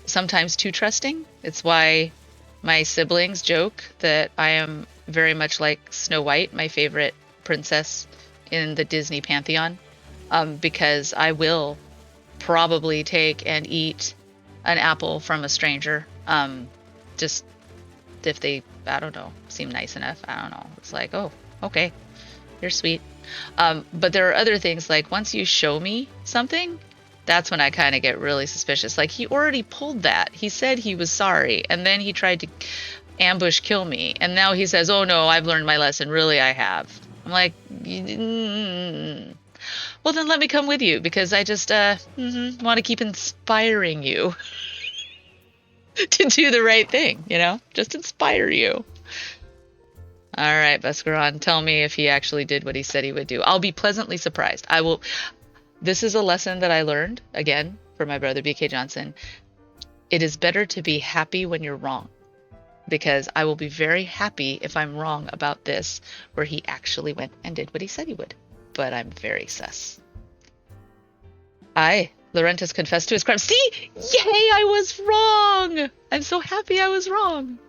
sometimes too trusting. It's why my siblings joke that I am very much like Snow White, my favorite princess in the Disney pantheon, because I will probably take and eat an apple from a stranger, just if they, I don't know, seem nice enough. I don't know. It's like, oh, okay, you're sweet. But there are other things, like once you show me something, that's when I kind of get really suspicious. Like, he already pulled that. He said he was sorry, and then he tried to ambush kill me, and now he says, oh no, I've learned my lesson. Really, I have. I'm like, well, then let me come with you, because I just want to keep inspiring you to do the right thing, you know? Just inspire you. All right, Buscaron, tell me if he actually did what he said he would do. I'll be pleasantly surprised. I will. This is a lesson that I learned, again, from my brother BK Johnson. It is better to be happy when you're wrong, because I will be very happy if I'm wrong about this, where he actually went and did what he said he would. But I'm very sus. Laurentis confessed to his crime. See? Yay, I was wrong! I'm so happy I was wrong.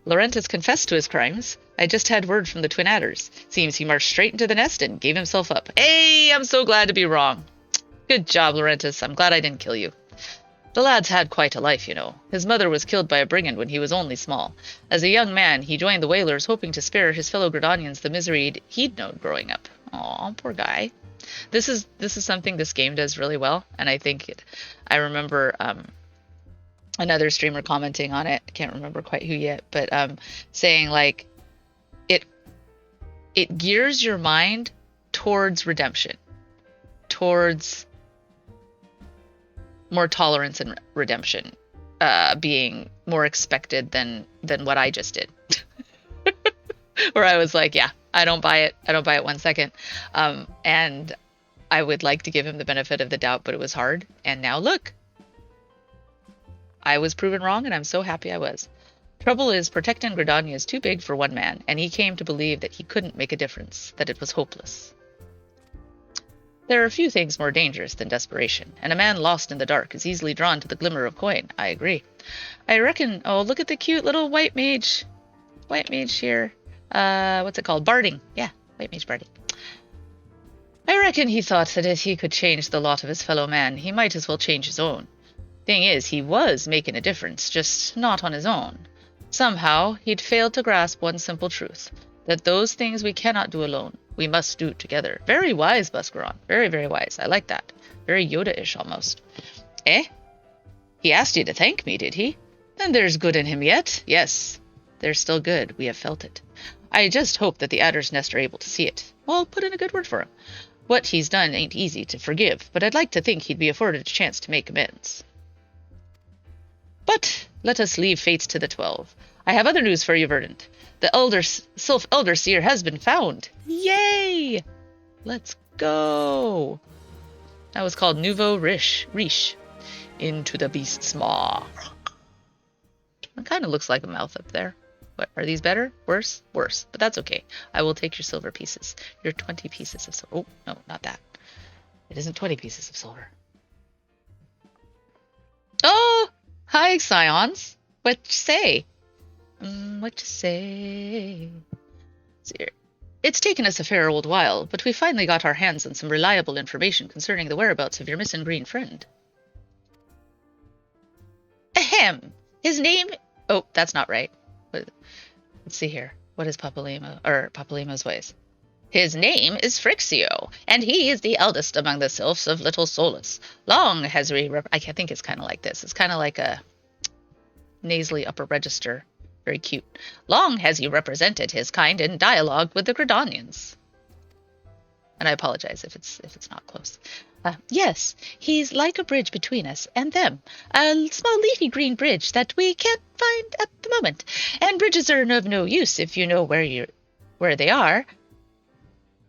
Laurentis confessed to his crimes. I just had word from the twin adders. Seems he marched straight into the nest and gave himself up. Hey, I'm so glad to be wrong. Good job, Laurentis. I'm glad I didn't kill you. The lad's had quite a life, you know. His mother was killed by a brigand when he was only small. As a young man, he joined the whalers, hoping to spare his fellow Gridanians the misery he'd known growing up. Aw, poor guy. This is something this game does really well, and I think I remember another streamer commenting on it. I can't remember quite who yet, but saying like it gears your mind towards redemption, towards more tolerance and redemption, being more expected than what I just did. Where I was like, yeah, I don't buy it. I don't buy it 1 second. And I would like to give him the benefit of the doubt, but it was hard. And now look, I was proven wrong, and I'm so happy I was. Trouble is, protecting Gridania is too big for one man, and he came to believe that he couldn't make a difference, that it was hopeless. There are few things more dangerous than desperation, and a man lost in the dark is easily drawn to the glimmer of coin. I agree. I reckon... Oh, look at the cute little white mage. White mage here. What's it called? Barding. Yeah, white mage barding. I reckon he thought that if he could change the lot of his fellow man, he might as well change his own. Thing is, he was making a difference, just not on his own. Somehow, he'd failed to grasp one simple truth, that those things we cannot do alone, we must do together. Very wise, Buscaron. Very, very wise. I like that. Very Yoda-ish, almost. Eh? He asked you to thank me, did he? Then there's good in him yet. Yes, there's still good. We have felt it. I just hope that the Adder's Nest are able to see it. Well, put in a good word for him. What he's done ain't easy to forgive, but I'd like to think he'd be afforded a chance to make amends. But let us leave fates to the 12. I have other news for you, Verdant. The Sylph Elder Seer has been found. Yay! Let's go! That was called Nouveau Riche. Into the beast's maw. It kind of looks like a mouth up there. What, are these better? Worse? Worse. But that's okay. I will take your silver pieces. Your 20 pieces of silver. Oh, no, not that. It isn't 20 pieces of silver. Oh! Hi, Scions. What you say? What you say? It's taken us a fair old while, but we finally got our hands on some reliable information concerning the whereabouts of your missing green friend. Ahem! His name... Oh, that's not right. Let's see here. What is Papalimo's ways? His name is Frixio, and he is the eldest among the sylphs of Little Solus. Long has I think it's kind of like this. It's kind of like a nasally upper register. Very cute. Long has he represented his kind in dialogue with the Gridanians. And I apologize if it's not close. Yes, he's like a bridge between us and them. A small leafy green bridge that we can't find at the moment. And bridges are of no use if you know where they are.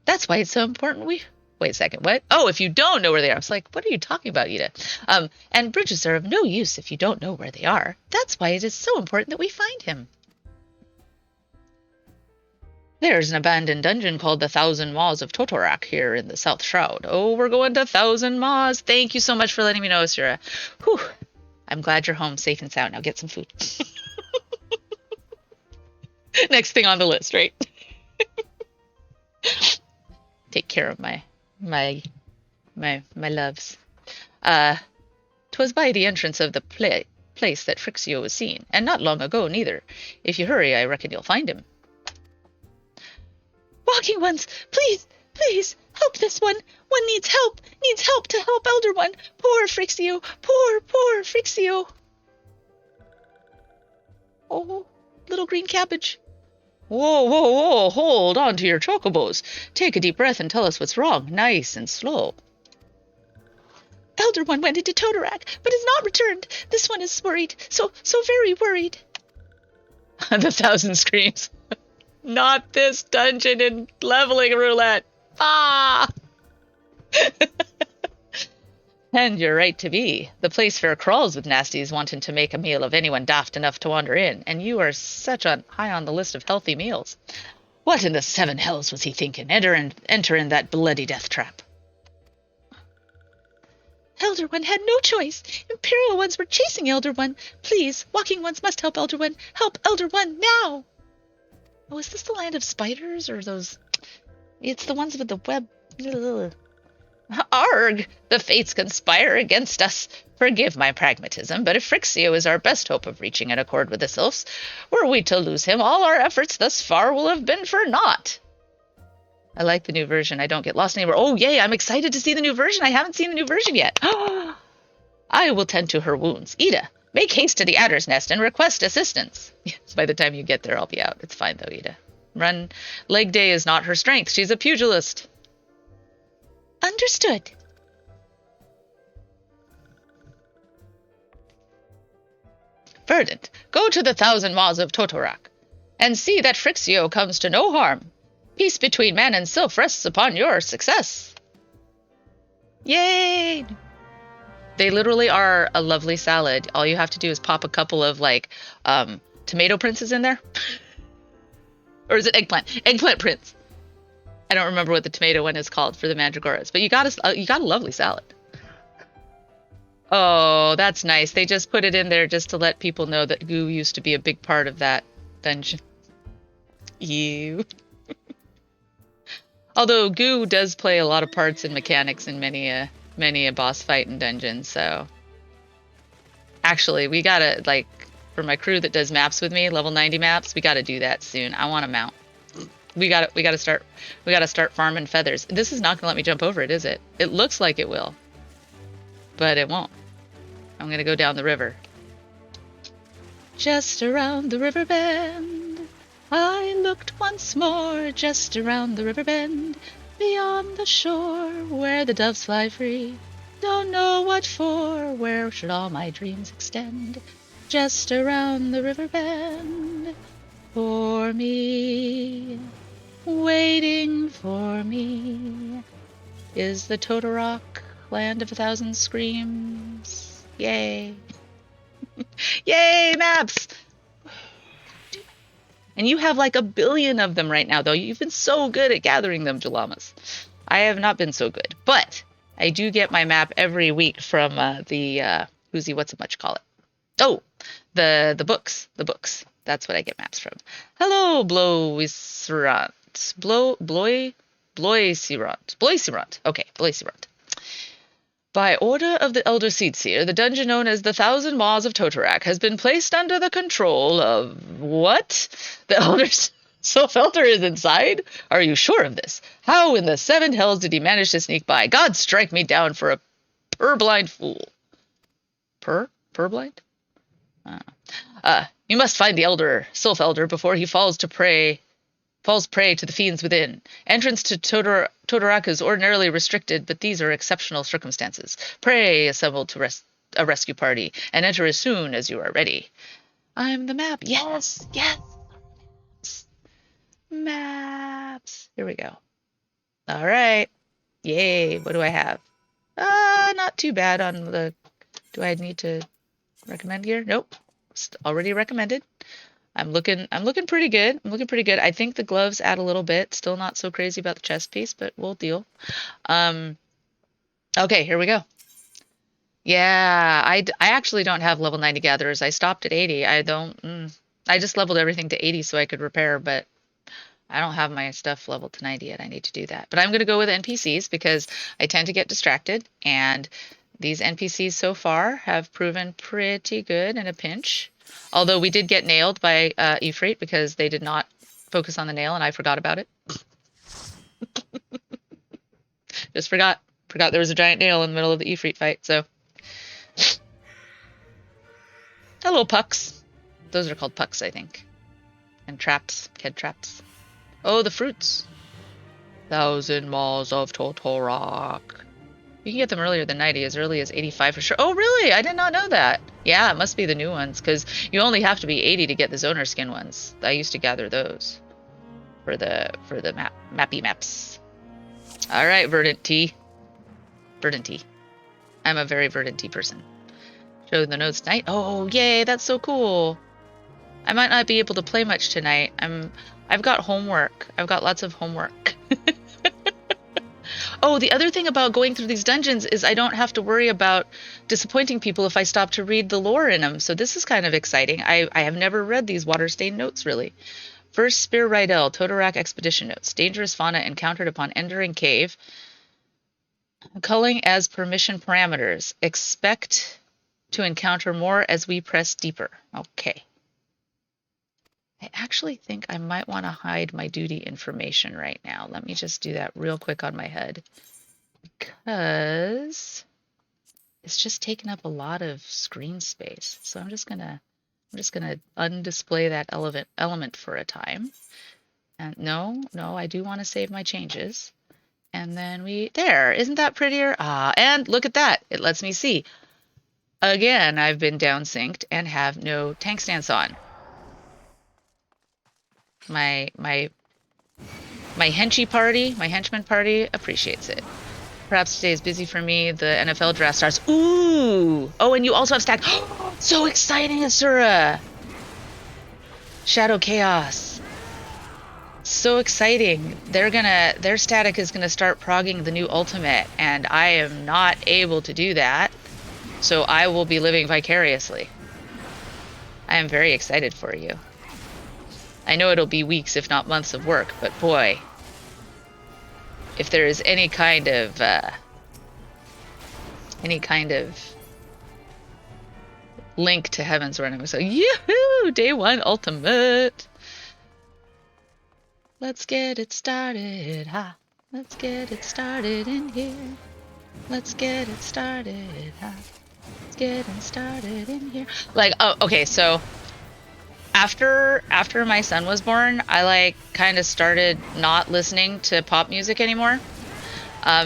That's why it's so important Wait a second, what? Oh, if you don't know where they are. I was like, what are you talking about, Ida? And bridges are of no use if you don't know where they are. That's why it is so important that we find him. There's an abandoned dungeon called the Thousand Maws of Totorak here in the South Shroud. Oh, we're going to Thousand Maws. Thank you so much for letting me know, Sura. Whew. I'm glad you're home safe and sound. Now get some food. Next thing on the list, right? Take care of my loves. 'Twas by the entrance of the place that Frixio was seen, and not long ago neither. If you hurry, I reckon you'll find him. Walking ones, please, help this one. One needs help to help Elder One. Poor Frixio, poor Frixio. Oh, little green cabbage. Whoa, hold on to your chocobos. Take a deep breath and tell us what's wrong, nice and slow. Elder One went into Totorak, but has not returned. This one is worried, so very worried. The Thousand Screams. Not this dungeon in leveling roulette. Ah! And you're right to be. The place fair crawls with nasties wanting to make a meal of anyone daft enough to wander in, and you are such a high on the list of healthy meals. What in the seven hells was he thinking? Enter in that bloody death trap. Elder One had no choice. Imperial ones were chasing Elder One. Please, walking ones must help Elder One. Help Elder One now! Oh, is this the land of spiders or those... It's the ones with the web... Ugh. Arg! The fates conspire against us. Forgive my pragmatism, but if Frixio is our best hope of reaching an accord with the sylphs, were we to lose him, all our efforts thus far will have been for naught. I like the new version. I don't get lost anywhere. Oh, yay! I'm excited to see the new version. I haven't seen the new version yet. I will tend to her wounds. Ida, make haste to the adder's nest and request assistance. By the time you get there, I'll be out. It's fine, though, Ida. Leg day is not her strength. She's a pugilist. Understood. Verdant, go to the 1,000 maws of Totorak, and see that Frixio comes to no harm. Peace between man and sylph rests upon your success. Yay! They literally are a lovely salad. All you have to do is pop a couple of, like, tomato princes in there. Or is it eggplant? Eggplant prince. I don't remember what the tomato one is called for the mandragoras, but you got a lovely salad. Oh, that's nice. They just put it in there just to let people know that goo used to be a big part of that dungeon. Ew. Although goo does play a lot of parts in mechanics in many a boss fight in dungeons, so... Actually, we gotta, like, for my crew that does maps with me, level 90 maps, we gotta do that soon. I want a mount. We gotta start farming feathers. This is not gonna let me jump over it, is it? It looks like it will. But it won't. I'm gonna go down the river. Just around the river bend, I looked once more, just around the river bend, beyond the shore, where the doves fly free. Don't know what for, where should all my dreams extend? Just around the river bend, for me, waiting for me, is the Totorak, land of 1,000 screams. Yay. Yay, maps! And you have like 1 billion of them right now, though. You've been so good at gathering them, Jalamas. I have not been so good. But I do get my map every week from whatchamacallit? Oh, the books. The books. That's what I get maps from. Hello, Bloisirant. Bloisirant. Okay, Bloisirant. By order of the Elder Seedseer, the dungeon known as the 1,000 Maws of Totorak has been placed under the control of... What? The Elder Sylph-Elder is inside? Are you sure of this? How in the 7 hells did he manage to sneak by? God strike me down for a purblind fool. Purblind? You must find the Elder Sylph-Elder before he falls prey to the fiends within. Entrance to Totorak is ordinarily restricted, but these are exceptional circumstances. Pray assemble to a rescue party, and enter as soon as you are ready. I'm the map. Yes, yes. Maps. Here we go. All right. Yay. What do I have? Not too bad on the... Do I need to recommend here? Nope. Already recommended. I'm looking pretty good. I think the gloves add a little bit. Still not so crazy about the chest piece, but we'll deal. Okay, here we go. Yeah, I actually don't have level 90 gatherers. I stopped at 80. I just leveled everything to 80 so I could repair, but I don't have my stuff leveled to 90 yet. I need to do that. But I'm going to go with NPCs because I tend to get distracted, and these NPCs so far have proven pretty good in a pinch. Although we did get nailed by Ifrit because they did not focus on the nail and I forgot about it. Just forgot there was a giant nail in the middle of the Ifrit fight, so. Hello, pucks. Those are called pucks, I think. And traps, head traps. Oh, the fruits. 1,000 Maws of Totorak. You can get them earlier than 90, as early as 85 for sure. Oh, really? I did not know that. Yeah, it must be the new ones, because you only have to be 80 to get the Zoner skin ones. I used to gather those for the mappy maps. All right, Verdant Tea. Verdant Tea. I'm a very Verdant Tea person. Show the notes tonight. Oh, yay, that's so cool. I might not be able to play much tonight. I've got homework. I've got lots of homework. Oh, the other thing about going through these dungeons is I don't have to worry about disappointing people if I stop to read the lore in them. So this is kind of exciting. I have never read these water-stained notes, really. First, Spear Rydell, Totorak Expedition Notes. Dangerous fauna encountered upon entering cave. Culling as permission parameters. Expect to encounter more as we press deeper. Okay. I actually think I might want to hide my duty information right now. Let me just do that real quick on my head. Because it's just taking up a lot of screen space. So I'm just gonna undisplay that element for a time. And no, I do want to save my changes. And then there, isn't that prettier? And look at that. It lets me see. Again, I've been down synced and have no tank stance on. My henchman party appreciates it. Perhaps today is busy for me. The NFL draft starts. Ooh! Oh, and you also have stack. So exciting, Asura! Shadow Chaos. So exciting. Their static is gonna start progging the new ultimate, and I am not able to do that. So I will be living vicariously. I am very excited for you. I know it'll be weeks, if not months of work, but boy, if there is any kind of link to Heaven's Run, I'm so yoo-hoo! Day 1 ultimate. Let's get it started, ha. Let's get it started in here. Let's get it started, ha. Let's get it started in here. Like, oh, okay, so after my son was born, I like kind of started not listening to pop music anymore.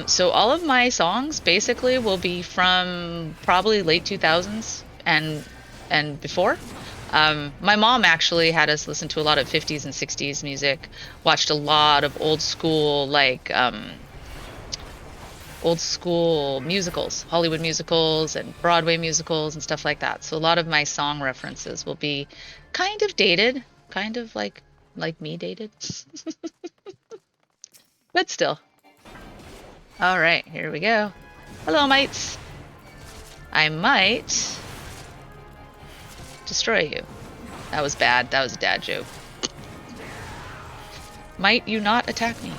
So all of my songs basically will be from probably late 2000s and before. My mom actually had us listen to a lot of 50s and 60s music, watched a lot of old school musicals, Hollywood musicals and Broadway musicals and stuff like that. So a lot of my song references will be kind of dated, kind of like me dated. But still. All right, here we go. Hello, mates. I might destroy you. That was bad. That was a dad joke. Might you not attack me?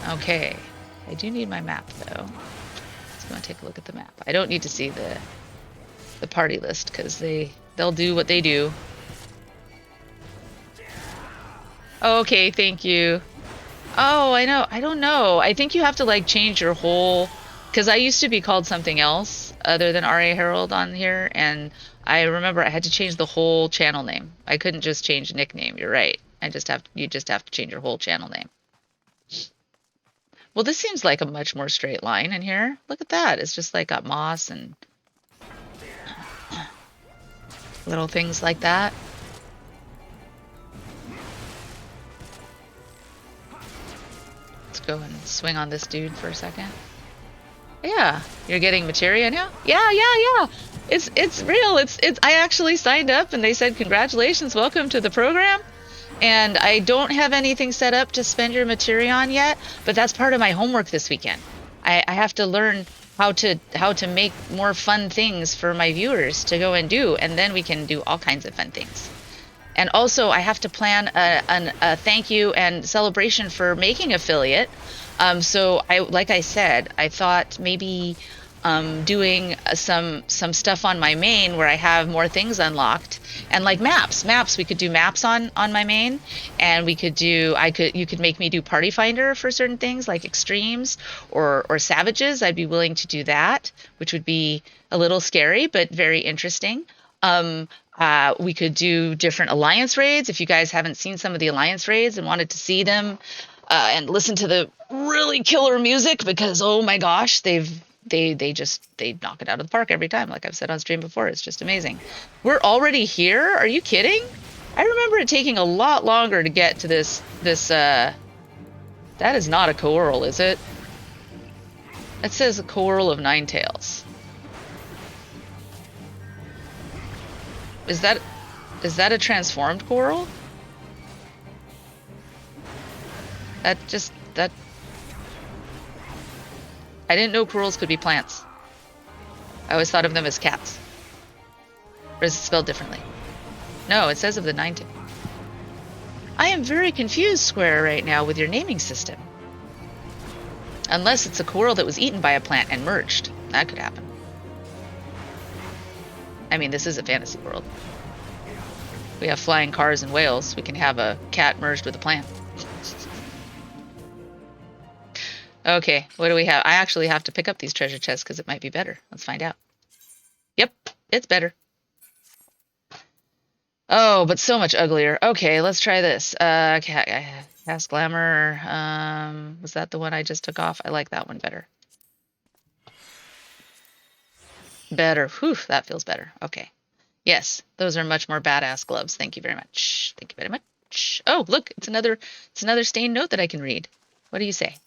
Okay. I do need my map, though. Let's go and take a look at the map. I don't need to see the party list, because they'll do what they do. Okay, thank you. Oh, I know. I don't know. I think you have to, like, change your whole... Because I used to be called something else other than R.A. Herald on here, and I remember I had to change the whole channel name. I couldn't just change nickname. You're right. You just have to change your whole channel name. Well, this seems like a much more straight line in here. Look at that. It's just like got moss and little things like that. Let's go and swing on this dude for a second. Yeah, you're getting materia now? Yeah. It's real. I actually signed up and they said, congratulations, welcome to the program. And I don't have anything set up to spend your materia on yet, but that's part of my homework this weekend. I have to learn how to make more fun things for my viewers to go and do, and then we can do all kinds of fun things. And also, I have to plan a thank you and celebration for making affiliate. So like I said, I thought maybe doing some stuff on my main where I have more things unlocked, and like maps. We could do maps on my main, and you could make me do Party Finder for certain things like extremes or savages. I'd be willing to do that, which would be a little scary but very interesting. We could do different alliance raids. If you guys haven't seen some of the alliance raids and wanted to see them and listen to the really killer music, because oh my gosh, they knock it out of the park every time. Like I've said on stream before, it's just amazing. We're already here? Are you kidding? I remember it taking a lot longer to get to this that is not a coral, is it? It says a coral of 9 tails. Is that a transformed coral? That I didn't know corals could be plants. I always thought of them as cats. Or is it spelled differently? No, it says of the 9 I am very confused, Square, right now with your naming system. Unless it's a coral that was eaten by a plant and merged. That could happen. I mean, this is a fantasy world. We have flying cars and whales. We can have a cat merged with a plant. Okay, what do we have? I actually have to pick up these treasure chests because it might be better. Let's find out. Yep, it's better. Oh, but so much uglier. Okay, let's try this. Cast Glamour. Was that the one I just took off? I like that one better. Better. Whew, that feels better. Okay. Yes, those are much more badass gloves. Thank you very much. Thank you very much. Oh, look, it's another stained note that I can read. What do you say?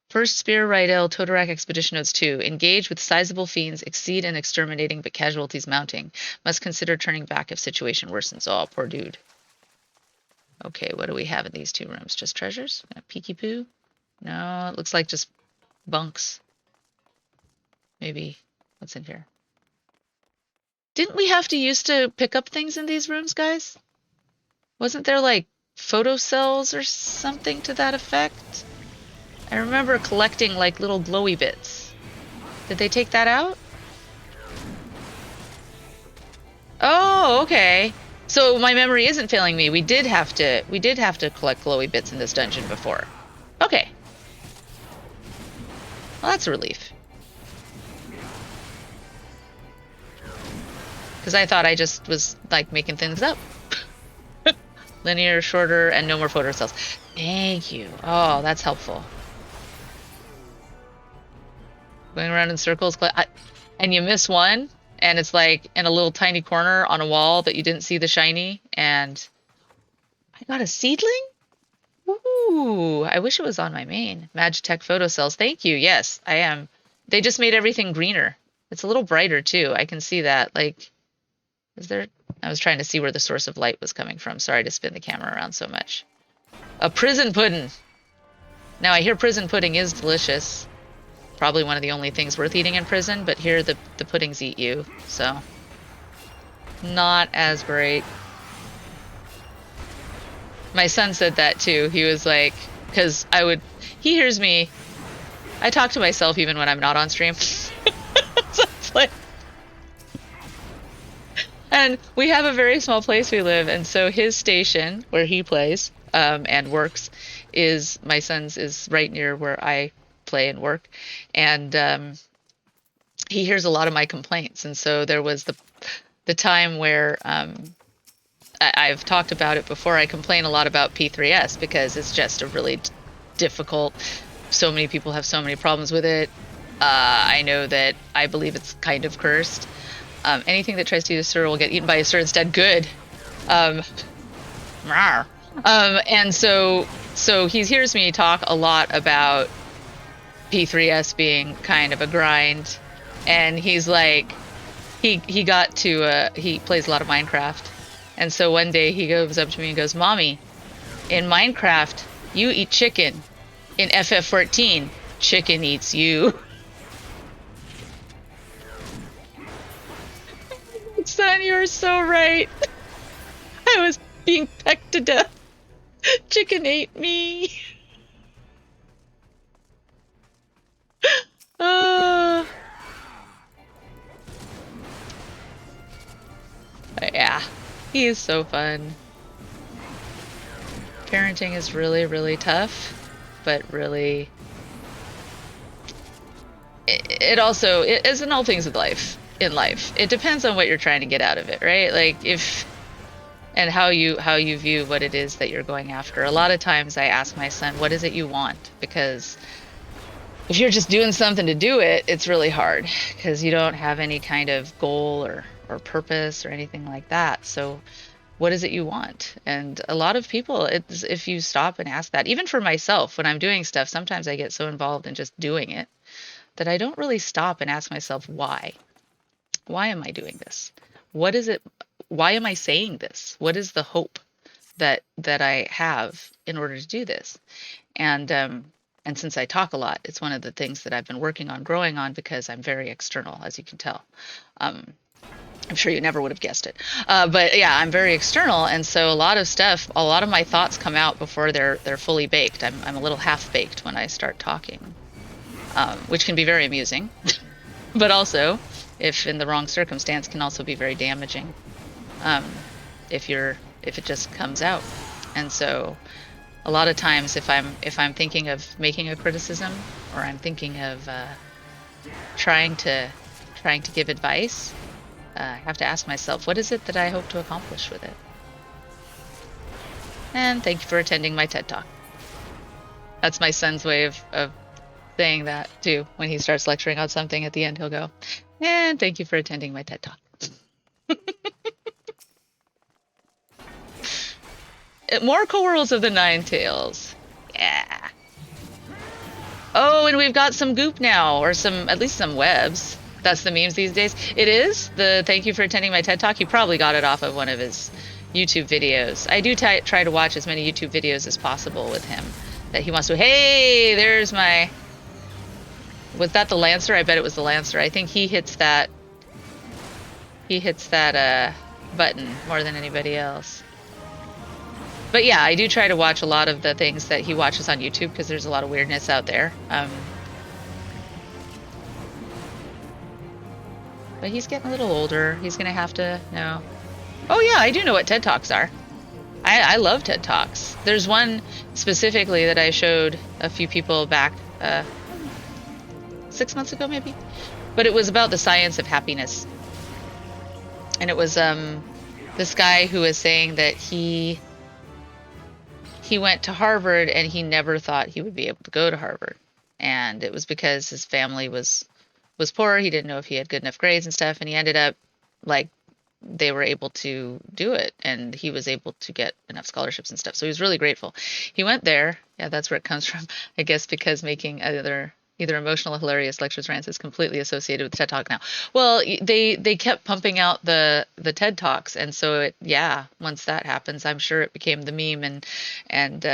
First Spear Rydell Totorak Expedition Notes 2. Engage with sizable fiends, exceed in exterminating but casualties mounting. Must consider turning back if situation worsens. Oh, poor dude. Okay, what do we have in these 2 rooms? Just treasures? Peeky poo? No, it looks like just bunks. Maybe. What's in here? Didn't we have to used to pick up things in these rooms, guys? Wasn't there like photo cells or something to that effect? I remember collecting like little glowy bits. Did they take that out? Oh, okay. So my memory isn't failing me. We did have to collect glowy bits in this dungeon before. Okay. Well, that's a relief. Because I thought I just was like making things up. Linear, shorter, and no more photo cells. Thank you. Oh, that's helpful. Going around in circles, and you miss one, and it's like in a little tiny corner on a wall that you didn't see the shiny, and I got a seedling? Ooh, I wish it was on my main. Magitech photo cells. Thank you. Yes, I am. They just made everything greener. It's a little brighter too. I can see that. Like, is there... I was trying to see where the source of light was coming from. Sorry to spin the camera around so much. A prison pudding. Now, I hear prison pudding is delicious. Probably one of the only things worth eating in prison, but here the puddings eat you, so not as great. My son said that too. He was like, because he hears me, I talk to myself even when I'm not on stream. So it's like, and we have a very small place we live, and so his station where he plays and works is, my son's is right near where I play and work, and he hears a lot of my complaints. And so there was the time where I've talked about it before. I complain a lot about P3S because it's just a really difficult. So many people have so many problems with it. I know that I believe it's kind of cursed. Anything that tries to eat a Sur will get eaten by a Sur instead. Good. And so he hears me talk a lot about P3S being kind of a grind, and he's like, he plays a lot of Minecraft, and so one day he goes up to me and goes, "Mommy, in Minecraft you eat chicken. In FF14, chicken eats you." Son, you're so right. I was being pecked to death. Chicken ate me. Yeah, he is so fun. Parenting is really, really tough, but really, it also, as in all things in life, it depends on what you're trying to get out of it, right? Like and how you view what it is that you're going after. A lot of times I ask my son, what is it you want? Because if you're just doing something to do it, it's really hard because you don't have any kind of goal or purpose or anything like that. So what is it you want? And a lot of people, if you stop and ask that, even for myself, when I'm doing stuff, sometimes I get so involved in just doing it that I don't really stop and ask myself, why? Why am I doing this? What is it? Why am I saying this? What is the hope that I have in order to do this? And And since I talk a lot, it's one of the things that I've been working on growing on because I'm very external, as you can tell. Um, I'm sure you never would have guessed it. But yeah, I'm very external, and so a lot of my thoughts come out before they're fully baked. I'm a little half baked when I start talking, which can be very amusing, but also, if in the wrong circumstance, can also be very damaging. If it just comes out, and so a lot of times if I'm thinking of making a criticism or I'm thinking of trying to trying to give advice, I have to ask myself, what is it that I hope to accomplish with it? And thank you for attending my TED Talk. That's my son's way of saying that too. When he starts lecturing on something at the end, he'll go, and thank you for attending my TED Talk. More Corals of the Nine Tails. Yeah. Oh, and we've got some goop now, or at least some webs. That's the memes these days. It is the thank you for attending my TED Talk. You probably got it off of one of his YouTube videos. I do try to watch as many YouTube videos as possible with him that he wants to. Hey, there's my. Was that the Lancer? I bet it was the Lancer. I think he hits that. He hits that button more than anybody else. But yeah, I do try to watch a lot of the things that he watches on YouTube because there's a lot of weirdness out there. But he's getting a little older. He's going to have to know. Oh yeah, I do know what TED Talks are. I love TED Talks. There's one specifically that I showed a few people back 6 months ago maybe. But it was about the science of happiness. And it was this guy who was saying that he went to Harvard and he never thought he would be able to go to Harvard. And it was because his family was poor. He didn't know if he had good enough grades and stuff. And he ended up like they were able to do it. And he was able to get enough scholarships and stuff. So he was really grateful. He went there. Yeah, that's where it comes from. I guess because making either emotional, hilarious lectures rants is completely associated with TED Talk now. Well, they kept pumping out the TED Talks, and so once that happens, I'm sure it became the meme, and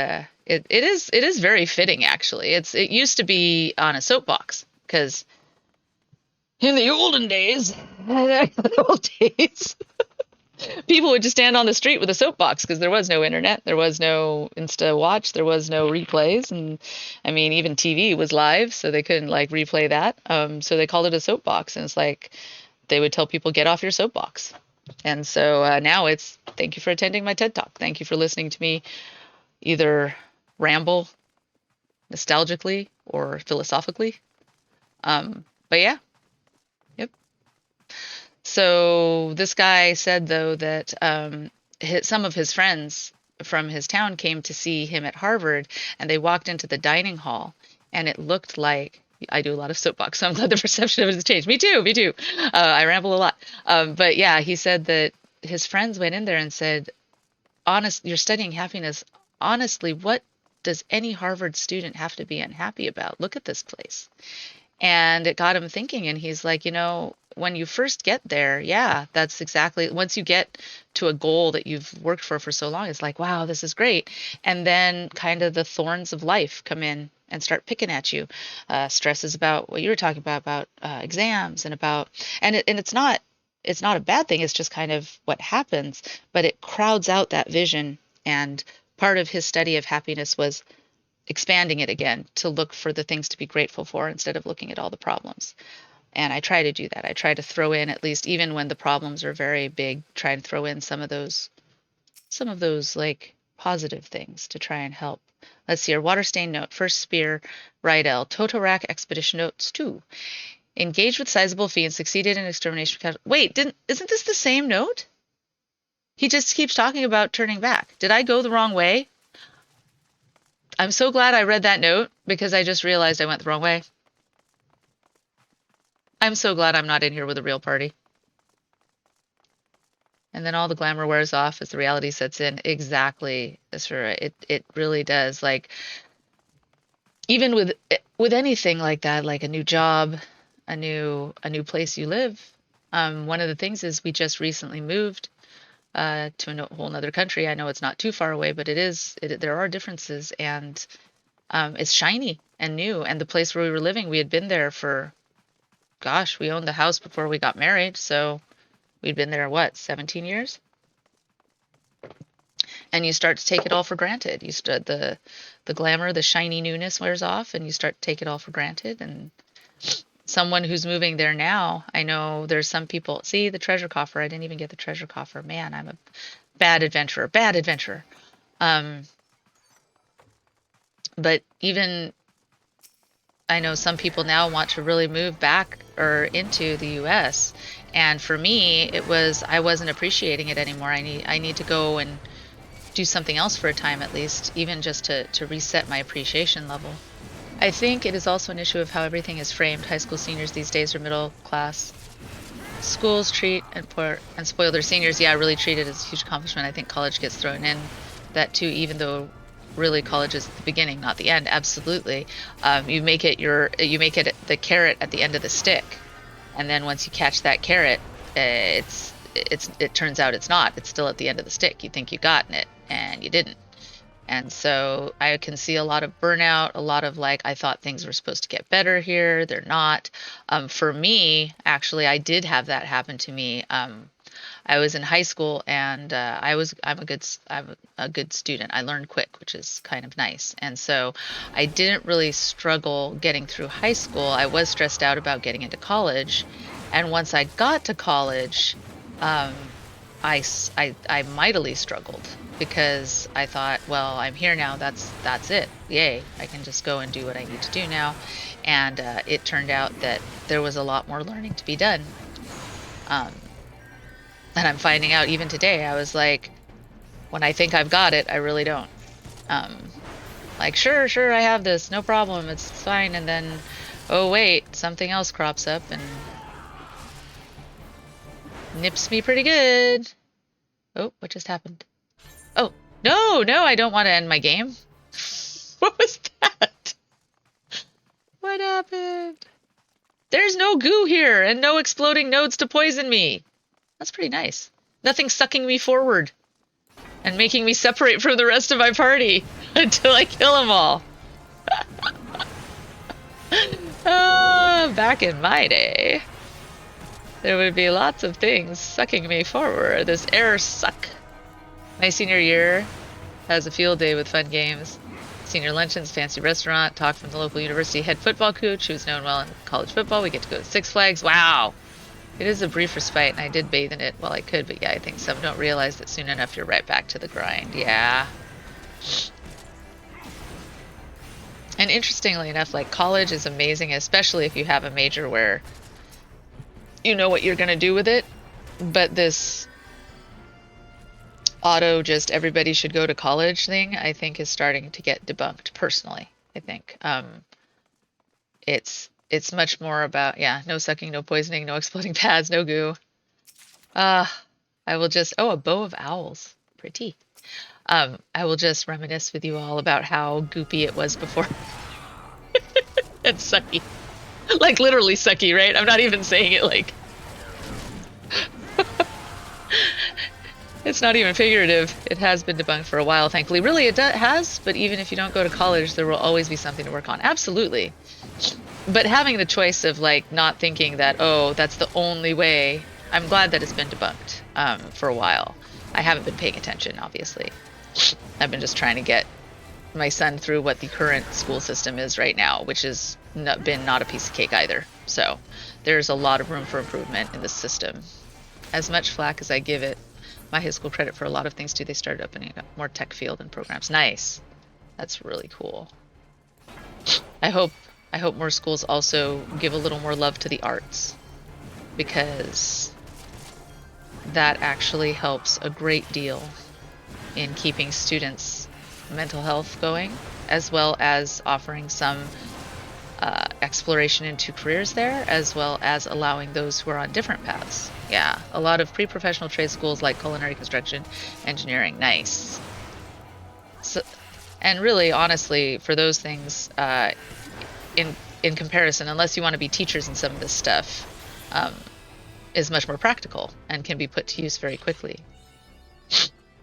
it is very fitting actually. It used to be on a soapbox because in the olden days, people would just stand on the street with a soapbox because there was no internet, there was no Insta Watch, there was no replays, and I mean even TV was live, so they couldn't like replay that. So they called it a soapbox, and it's like they would tell people get off your soapbox. And so now it's thank you for attending my TED Talk. Thank you for listening to me either ramble nostalgically or philosophically. But yeah. So this guy said, though, that some of his friends from his town came to see him at Harvard, and they walked into the dining hall, and it looked like I do a lot of soapbox, so I'm glad the perception of it has changed. Me too. I ramble a lot. But yeah, he said that his friends went in there and said, "Honest, you're studying happiness. Honestly, what does any Harvard student have to be unhappy about? Look at this place." And it got him thinking, and he's like, when you first get there, yeah, that's exactly, once you get to a goal that you've worked for so long, it's like, wow, this is great. And then kind of the thorns of life come in and start picking at you. Stresses about what you were talking about exams and it's not a bad thing. It's just kind of what happens, but it crowds out that vision. And part of his study of happiness was expanding it again to look for the things to be grateful for instead of looking at all the problems. And I try to do that. I try to throw in, at least even when the problems are very big, try to throw in some of those like positive things to try and help. Let's see here. Waterstain note. First spear, Rydell. Totorak expedition notes 2. Engaged with sizable fee and succeeded in extermination. Wait, isn't this the same note? He just keeps talking about turning back. Did I go the wrong way? I'm so glad I read that note because I just realized I went the wrong way. I'm so glad I'm not in here with a real party. And then all the glamour wears off as the reality sets in. Exactly. That's right. It really does. Like even with anything like that, like a new job, a new place you live. One of the things is we just recently moved to a whole nother country. I know it's not too far away, but there are differences. And It's shiny and new. And the place where we were living, we had been there for, gosh, we owned the house before we got married. So we'd been there, what, 17 years? And you start to take it all for granted. The glamour, the shiny newness wears off, and you start to take it all for granted. And someone who's moving there now, I know there's some people. See the treasure coffer. I didn't even get the treasure coffer. Man, I'm a bad adventurer. Bad adventurer. Um, but even I know some people now want to really move back or into the US. And for me, it was I wasn't appreciating it anymore. I need to go and do something else for a time at least, even just to reset my appreciation level. I think it is also an issue of how everything is framed. High school seniors these days are middle class. Schools treat and spoil their seniors. Yeah, really treat it as a huge accomplishment. I think college gets thrown in that too, even though really college is the beginning, not the end. Absolutely, you make it the carrot at the end of the stick, and then once you catch that carrot, it turns out it's not. It's still at the end of the stick. You think you gotten it, and you didn't. And so I can see a lot of burnout, a lot of like, I thought things were supposed to get better here. They're not. For me, actually, I did have that happen to me. I was in high school and I'm a good student. I learned quick, which is kind of nice. And so I didn't really struggle getting through high school. I was stressed out about getting into college. And once I got to college, um, I mightily struggled because I thought, well, I'm here now. That's it. Yay. I can just go and do what I need to do now. And it turned out that there was a lot more learning to be done. Um, and I'm finding out even today, I was like, when I think I've got it, I really don't. Um, like, sure, I have this. No problem. It's fine. And then, oh, wait, something else crops up and nips me pretty good. Oh, what just happened? Oh, no, I don't want to end my game. What was that? What happened? There's no goo here and no exploding nodes to poison me. That's pretty nice. Nothing sucking me forward and making me separate from the rest of my party until I kill them all. Back in my day, there would be lots of things sucking me forward. This air suck. My senior year has a field day with fun games. Senior luncheons, fancy restaurant, talk from the local university head football coach who's known well in college football. We get to go to Six Flags. Wow. It is a brief respite, and I did bathe in it while I could, but yeah, I think some don't realize that soon enough you're right back to the grind. Yeah. And interestingly enough, like college is amazing, especially if you have a major where you know what you're going to do with it, but this auto just everybody should go to college thing, I think is starting to get debunked personally. I think it's much more about, yeah, no sucking, no poisoning, no exploding pads, no goo. I will just, oh, a bow of owls. Pretty. I will just reminisce with you all about how goopy it was before. And sucky. Like literally sucky, right? I'm not even saying it like... It's not even figurative. It has been debunked for a while, thankfully. Really, it has, but even if you don't go to college, there will always be something to work on. Absolutely. But having the choice of like not thinking that, oh, that's the only way, I'm glad that it's been debunked for a while. I haven't been paying attention, obviously. I've been just trying to get my son through what the current school system is right now, which has been not a piece of cake either. So there's a lot of room for improvement in the system. As much flack as I give it, my high school credit for a lot of things too, they started opening up more tech field and programs. Nice. That's really cool. I hope more schools also give a little more love to the arts, because that actually helps a great deal in keeping students' mental health going, as well as offering some exploration into careers there, as well as allowing those who are on different paths. Yeah, a lot of pre-professional trade schools like culinary, construction, engineering. Nice. So, and really, honestly, for those things, in comparison, unless you want to be teachers in some of this stuff, is much more practical and can be put to use very quickly.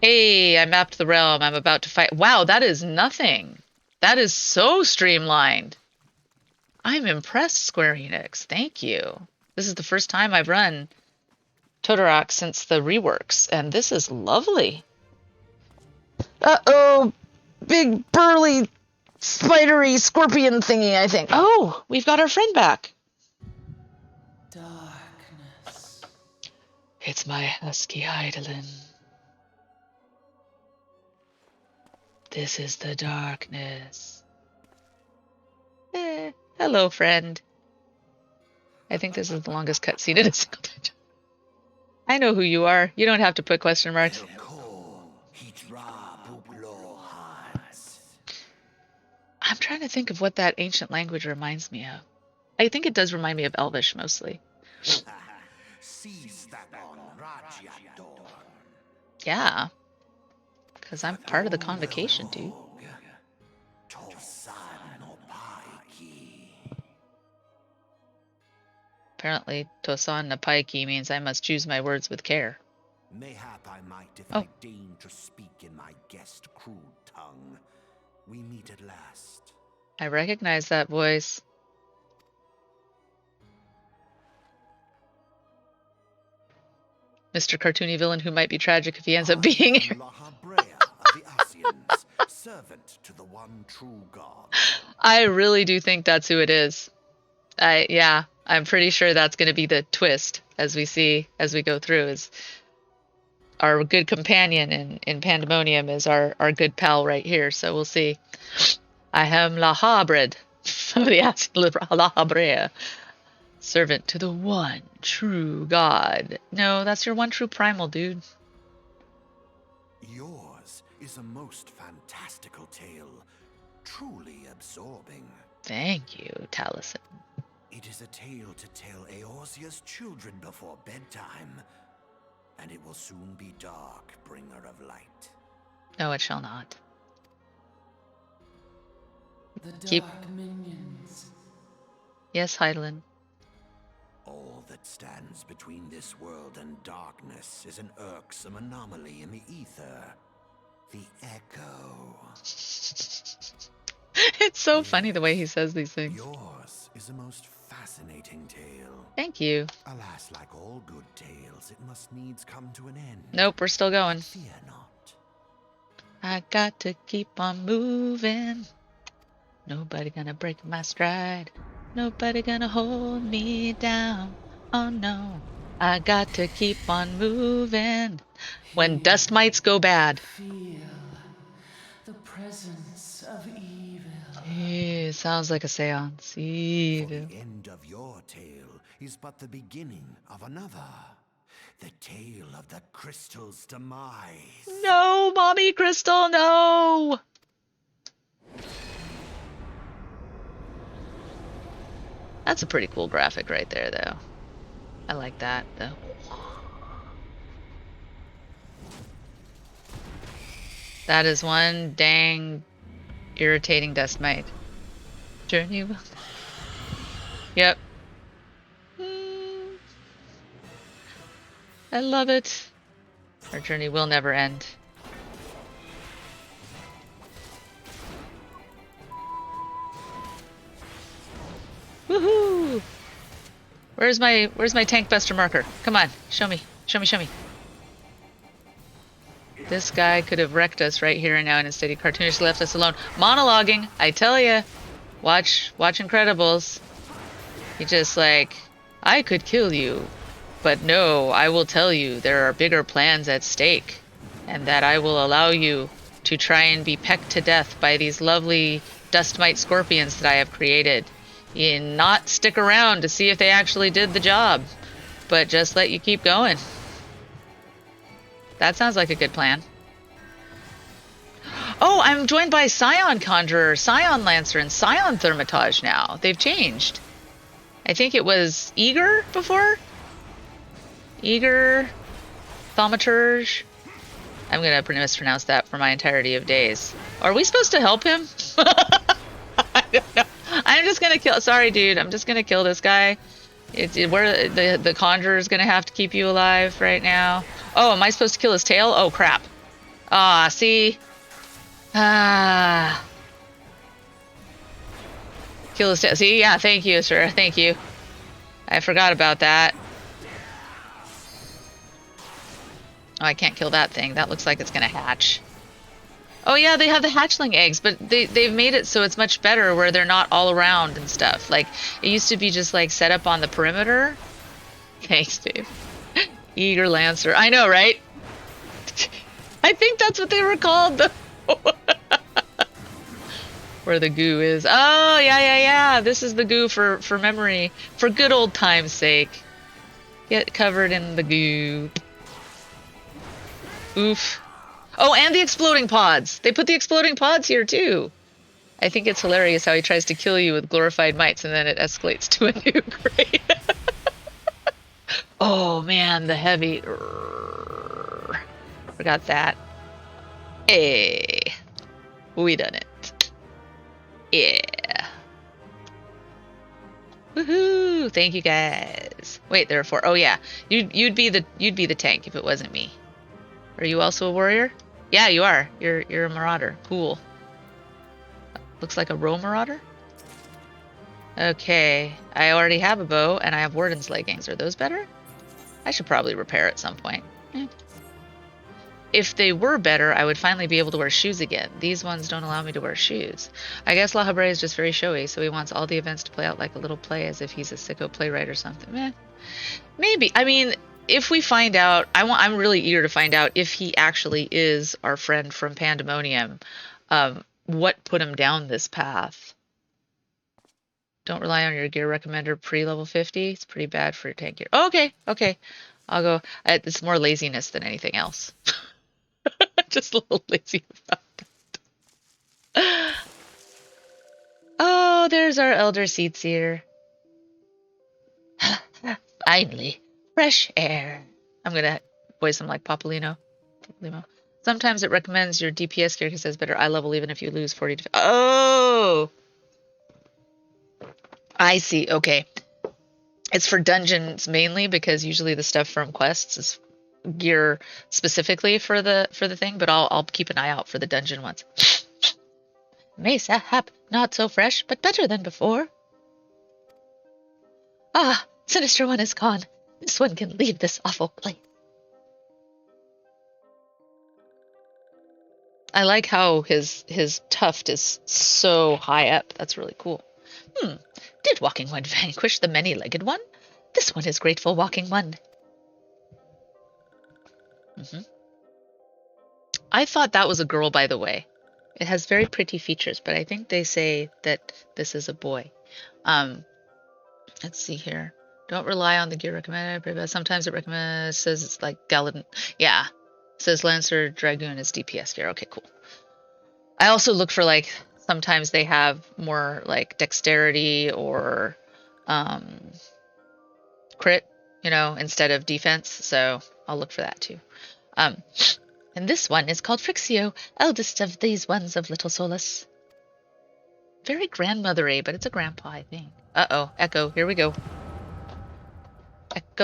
Hey, I mapped the realm. I'm about to fight. Wow, that is nothing. That is so streamlined. I'm impressed, Square Enix. Thank you. This is the first time I've run Totoroc since the reworks, and this is lovely. Uh-oh! Big, burly, spidery scorpion thingy, I think. Oh, we've got our friend back.
Darkness.
It's my husky Eidolon. This is the darkness. Hello, friend. I think this is the longest cutscene in a single dungeon. I know who you are. You don't have to put question marks. I'm trying to think of what that ancient language reminds me of. I think it does remind me of Elvish mostly. Yeah. Because I'm part of the convocation, dude. Apparently, Tosan Napaiki means I must choose my words with care.
Mayhap I might if I deign to speak in my guest crude tongue. We meet at last.
I recognize that voice. Mr. Cartoony villain who might be tragic if he ends up being here.
Servant to the one true God.
I really do think that's who it is. Yeah, I'm pretty sure that's going to be the twist as we go through. Is our good companion in Pandemonium is our good pal right here. So we'll see. I am La Habred of the La Habrea, servant to the one true God. No, that's your one true primal, dude.
Yours is a most fantastical tale, truly absorbing.
Thank you, Taliesin.
It is a tale to tell Eorzea's children before bedtime, and it will soon be dark, bringer of light.
No, it shall not.
The dark minions.
Yes, Heidelin.
All that stands between this world and darkness is an irksome anomaly in the ether. The echo.
It's so funny the way he says these things.
Yours is a most fascinating tale.
Thank you.
Alas, like all good tales, it must needs come to an end.
Nope, we're still going.
Fear not.
I got to keep on moving. Nobody gonna break my stride. Nobody gonna hold me down. Oh no. I got to keep on moving. When dust mites go bad.
Feel the presence of evil.
It sounds like a seance. Evil.
For the end of your tale is but the beginning of another. The tale of the crystal's demise.
No, Mommy Crystal, no! That's a pretty cool graphic right there, though. I like that, though. That is one dang irritating dust mite. Journey will... Yep. I love it. Our journey will never end. Woohoo! Where's my tank buster marker? Come on, show me. Show me, show me. This guy could have wrecked us right here and now, and instead he cartoonishly left us alone. Monologuing, I tell ya. Watch Incredibles. He just like, I could kill you. But no, I will tell you there are bigger plans at stake. And that I will allow you to try and be pecked to death by these lovely dust mite scorpions that I have created. And not stick around to see if they actually did the job. But just let you keep going. That sounds like a good plan. Oh, I'm joined by Scion Conjurer, Scion Lancer, and Scion Thermitage now. They've changed. I think it was Eager before? Eager, Thaumaturge. I'm gonna mispronounce that for my entirety of days. Are we supposed to help him? I don't know. I'm just gonna kill. Sorry, dude. I'm just gonna kill this guy. Where the conjurer is gonna have to keep you alive right now. Oh, am I supposed to kill his tail? Oh crap. Ah, see. Ah. Kill his tail. See, yeah, thank you, sir. Thank you. I forgot about that. Oh, I can't kill that thing. That looks like it's gonna hatch. Oh yeah, they have the hatchling eggs, but they've made it so it's much better where they're not all around and stuff. Like it used to be just like set up on the perimeter. Thanks, Dave. Eager Lancer. I know, right? I think that's what they were called though. Where the goo is. Oh, yeah. This is the goo for memory. For good old time's sake. Get covered in the goo. Oof. Oh, and the exploding pods. They put the exploding pods here too. I think it's hilarious how he tries to kill you with glorified mites and then it escalates to a new grade. Oh man, the heavy. Forgot that. Hey. We done it. Yeah. Woohoo! Thank you guys. Wait, there are 4. Oh yeah. You'd be the tank if it wasn't me. Are you also a warrior? Yeah, you are. You're a marauder. Cool. Looks like a row marauder. Okay. I already have a bow and I have warden's leggings. Are those better? I should probably repair at some point. If they were better, I would finally be able to wear shoes again. These ones don't allow me to wear shoes. I guess La Habre is just very showy, so he wants all the events to play out like a little play as if he's a sicko playwright or something. Maybe. I mean, if we find out, I'm really eager to find out if he actually is our friend from Pandemonium. What put him down this path? Don't rely on your gear recommender pre-level 50. It's pretty bad for your tank gear. Oh, okay. I'll go. It's more laziness than anything else. Just a little lazy about that. Oh, there's our elder seats here. Finally, fresh air. I'm gonna voice him like Papolino. Sometimes it recommends your DPS gear because it says better eye level even if you lose 40 to... Oh! I see. Okay. It's for dungeons mainly because usually the stuff from quests is gear specifically for the thing, but I'll keep an eye out for the dungeon ones. Mesa hap, not so fresh, but better than before. Ah, Sinister One is gone. This one can leave this awful place. I like how his tuft is so high up. That's really cool. Did Walking One vanquish the many-legged one? This one is grateful, Walking One. I thought that was a girl, by the way. It has very pretty features, but I think they say that this is a boy. Let's see here. Don't rely on the gear recommended. Sometimes it recommends, says it's like Galadin. Yeah. It says Lancer Dragoon is DPS gear. Okay, cool. I also look for like, sometimes they have more like dexterity or crit, instead of defense. So I'll look for that too. And this one is called Frixio, eldest of these ones of Little Solus. Very grandmothery, but it's a grandpa, I think. Uh-oh, echo, here we go.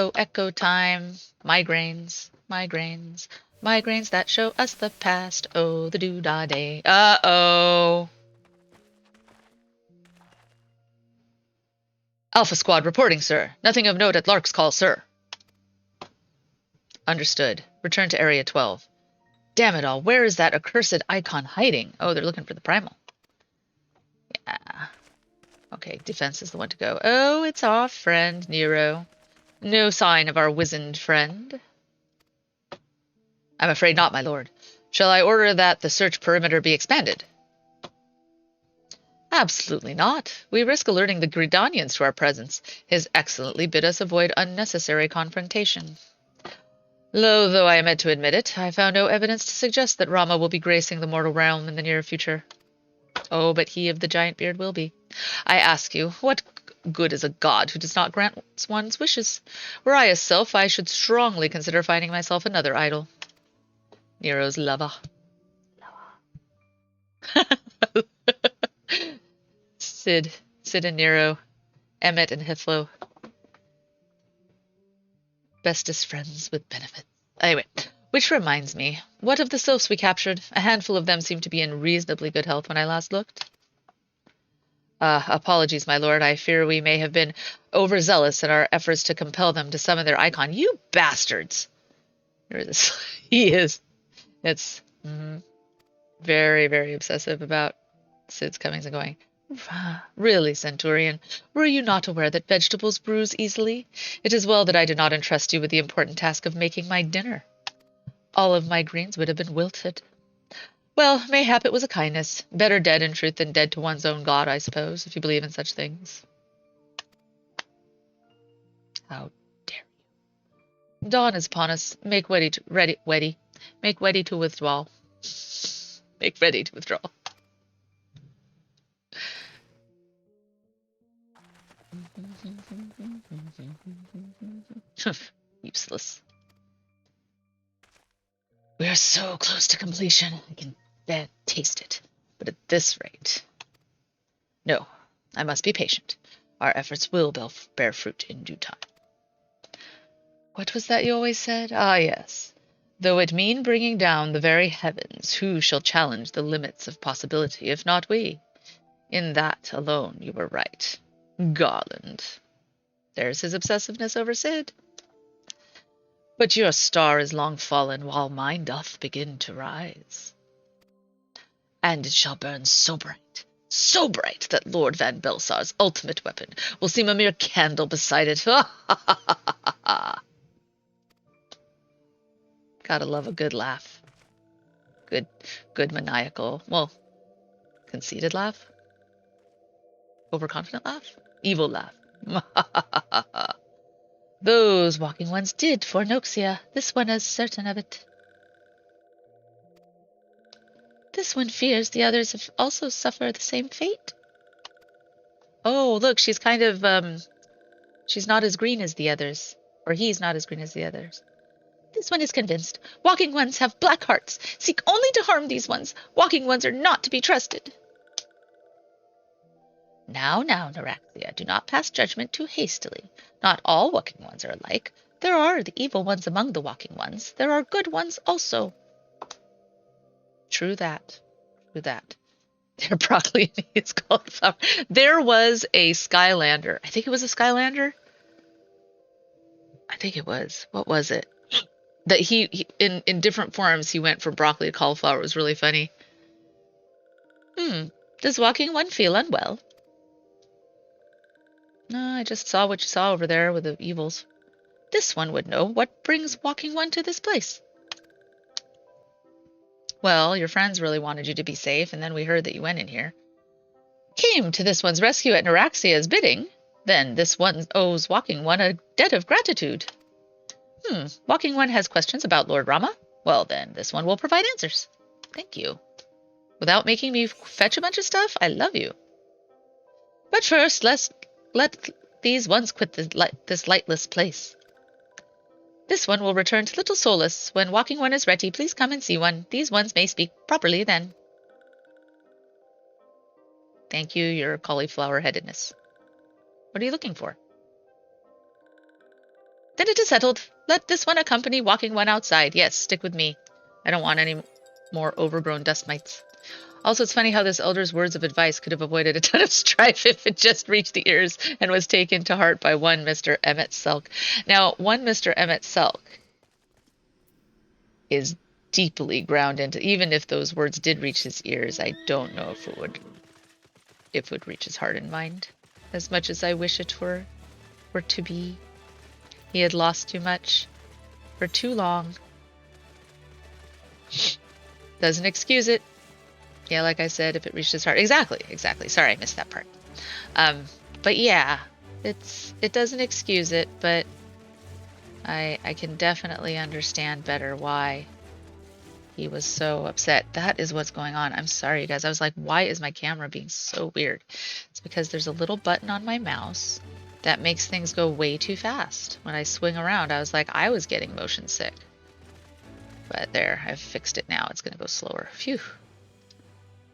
Echo time. Migraines that show us the past. Oh, the doo-dah day. Uh-oh. Alpha Squad reporting, sir. Nothing of note at Lark's call, sir. Understood. Return to Area 12. Damn it all, where is that accursed icon hiding? Oh, they're looking for the primal. Yeah. Okay, defense is the one to go. Oh, it's our friend, Nero. No sign of our wizened friend. I'm afraid not, my lord. Shall I order that the search perimeter be expanded? Absolutely not. We risk alerting the Gridanians to our presence. His Excellency bid us avoid unnecessary confrontation. Low though I am to admit it, I found no evidence to suggest that Rama will be gracing the mortal realm in the near future. Oh, but he of the giant beard will be. I ask you, what good is a god who does not grant one's wishes? Were I a sylph, I should strongly consider finding myself another idol. Nero's lover. Sid and Nero, Emmet and Hithlo. Bestest friends with benefits. Anyway, which reminds me, what of the sylphs we captured? A handful of them seemed to be in reasonably good health when I last looked. Apologies, my lord. I fear we may have been overzealous in our efforts to compel them to summon their icon. You bastards! He is. It's very, very obsessive about Sid's comings and going. Really, Centurion, were you not aware that vegetables bruise easily? It is well that I did not entrust you with the important task of making my dinner. All of my greens would have been wilted. Well, mayhap it was a kindness. Better dead in truth than dead to one's own God, I suppose, if you believe in such things. How dare you. Dawn is upon us. Make ready to withdraw. Make ready to withdraw. Useless. We are so close to completion. I can taste it. But at this rate... No, I must be patient. Our efforts will bear fruit in due time. What was that you always said? Ah, yes. Though it mean bringing down the very heavens, who shall challenge the limits of possibility, if not we? In that alone you were right. Garland. There's his obsessiveness over Sid. But your star is long fallen, while mine doth begin to rise. And it shall burn so bright that Lord Van Belsar's ultimate weapon will seem a mere candle beside it. Ha ha ha ha ha ha! Gotta love a good laugh. Good maniacal, well, conceited laugh? Overconfident laugh? Evil laugh. Those walking ones did for Noxia. This one is certain of it. This one fears the others have also suffered the same fate. Oh, look, she's kind of, she's not as green as the others. Or he's not as green as the others. This one is convinced. Walking ones have black hearts. Seek only to harm these ones. Walking ones are not to be trusted. Now, Neuraxia, do not pass judgment too hastily. Not all walking ones are alike. There are the evil ones among the walking ones. There are good ones also. True that. Their broccoli is cauliflower. There was a Skylander. I think it was a Skylander. I think it was. What was it? That he in different forms he went from broccoli to cauliflower. It was really funny. Does walking one feel unwell? No, I just saw what you saw over there with the evils. This one would know what brings walking one to this place. Well, your friends really wanted you to be safe, and then we heard that you went in here. Came to this one's rescue at Neuraxia's bidding. Then this one owes walking one a debt of gratitude. Walking one has questions about Lord Rama? Well, then this one will provide answers. Thank you. Without making me fetch a bunch of stuff, I love you. But first, let these ones quit this lightless place. This one will return to Little Solus. When walking one is ready, please come and see one. These ones may speak properly then. Thank you, your cauliflower-headedness. What are you looking for? Then it is settled. Let this one accompany walking one outside. Yes, stick with me. I don't want any more overgrown dust mites. Also, it's funny how this elder's words of advice could have avoided a ton of strife if it just reached the ears and was taken to heart by one Mr. Emmett Selk. Now, one Mr. Emmett Selk is deeply ground into, even if those words did reach his ears, I don't know if it would reach his heart and mind as much as I wish it were to be. He had lost too much for too long. Doesn't excuse it. Yeah, like I said, if it reached his heart. Exactly. Sorry, I missed that part. But yeah, it doesn't excuse it, but I can definitely understand better why he was so upset. That is what's going on. I'm sorry, you guys. I was like, why is my camera being so weird? It's because there's a little button on my mouse that makes things go way too fast. When I swing around, I was like, I was getting motion sick. But there, I've fixed it now. It's going to go slower. Phew.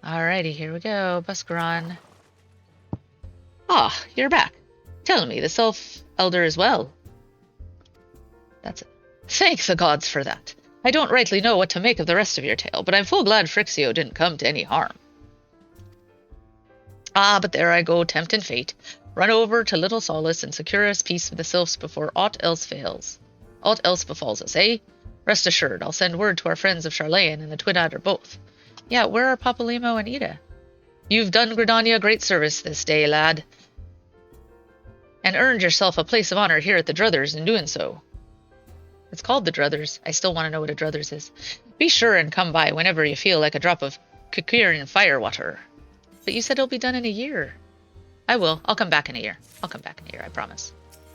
Alrighty, here we go. Buscaron. Ah, you're back. Tell me, the Elf Elder is well. That's it. Thank the gods for that. I don't rightly know what to make of the rest of your tale, but I'm full glad Frixio didn't come to any harm. Ah, but there I go, tempting fate. Run over to Little Solace and secure us peace with the sylphs before aught else fails. Aught else befalls us, eh? Rest assured, I'll send word to our friends of Charlayan and the Twin Adder both. Yeah, where are Papalymo and Ida? You've done Gridania great service this day, lad, and earned yourself a place of honor here at the Druthers in doing so. It's called the Druthers. I still want to know what a Druthers is. Be sure and come by whenever you feel like a drop of Kikirian firewater. But you said it'll be done in a year. I will. I'll come back in a year. I'll come back in a year, I promise.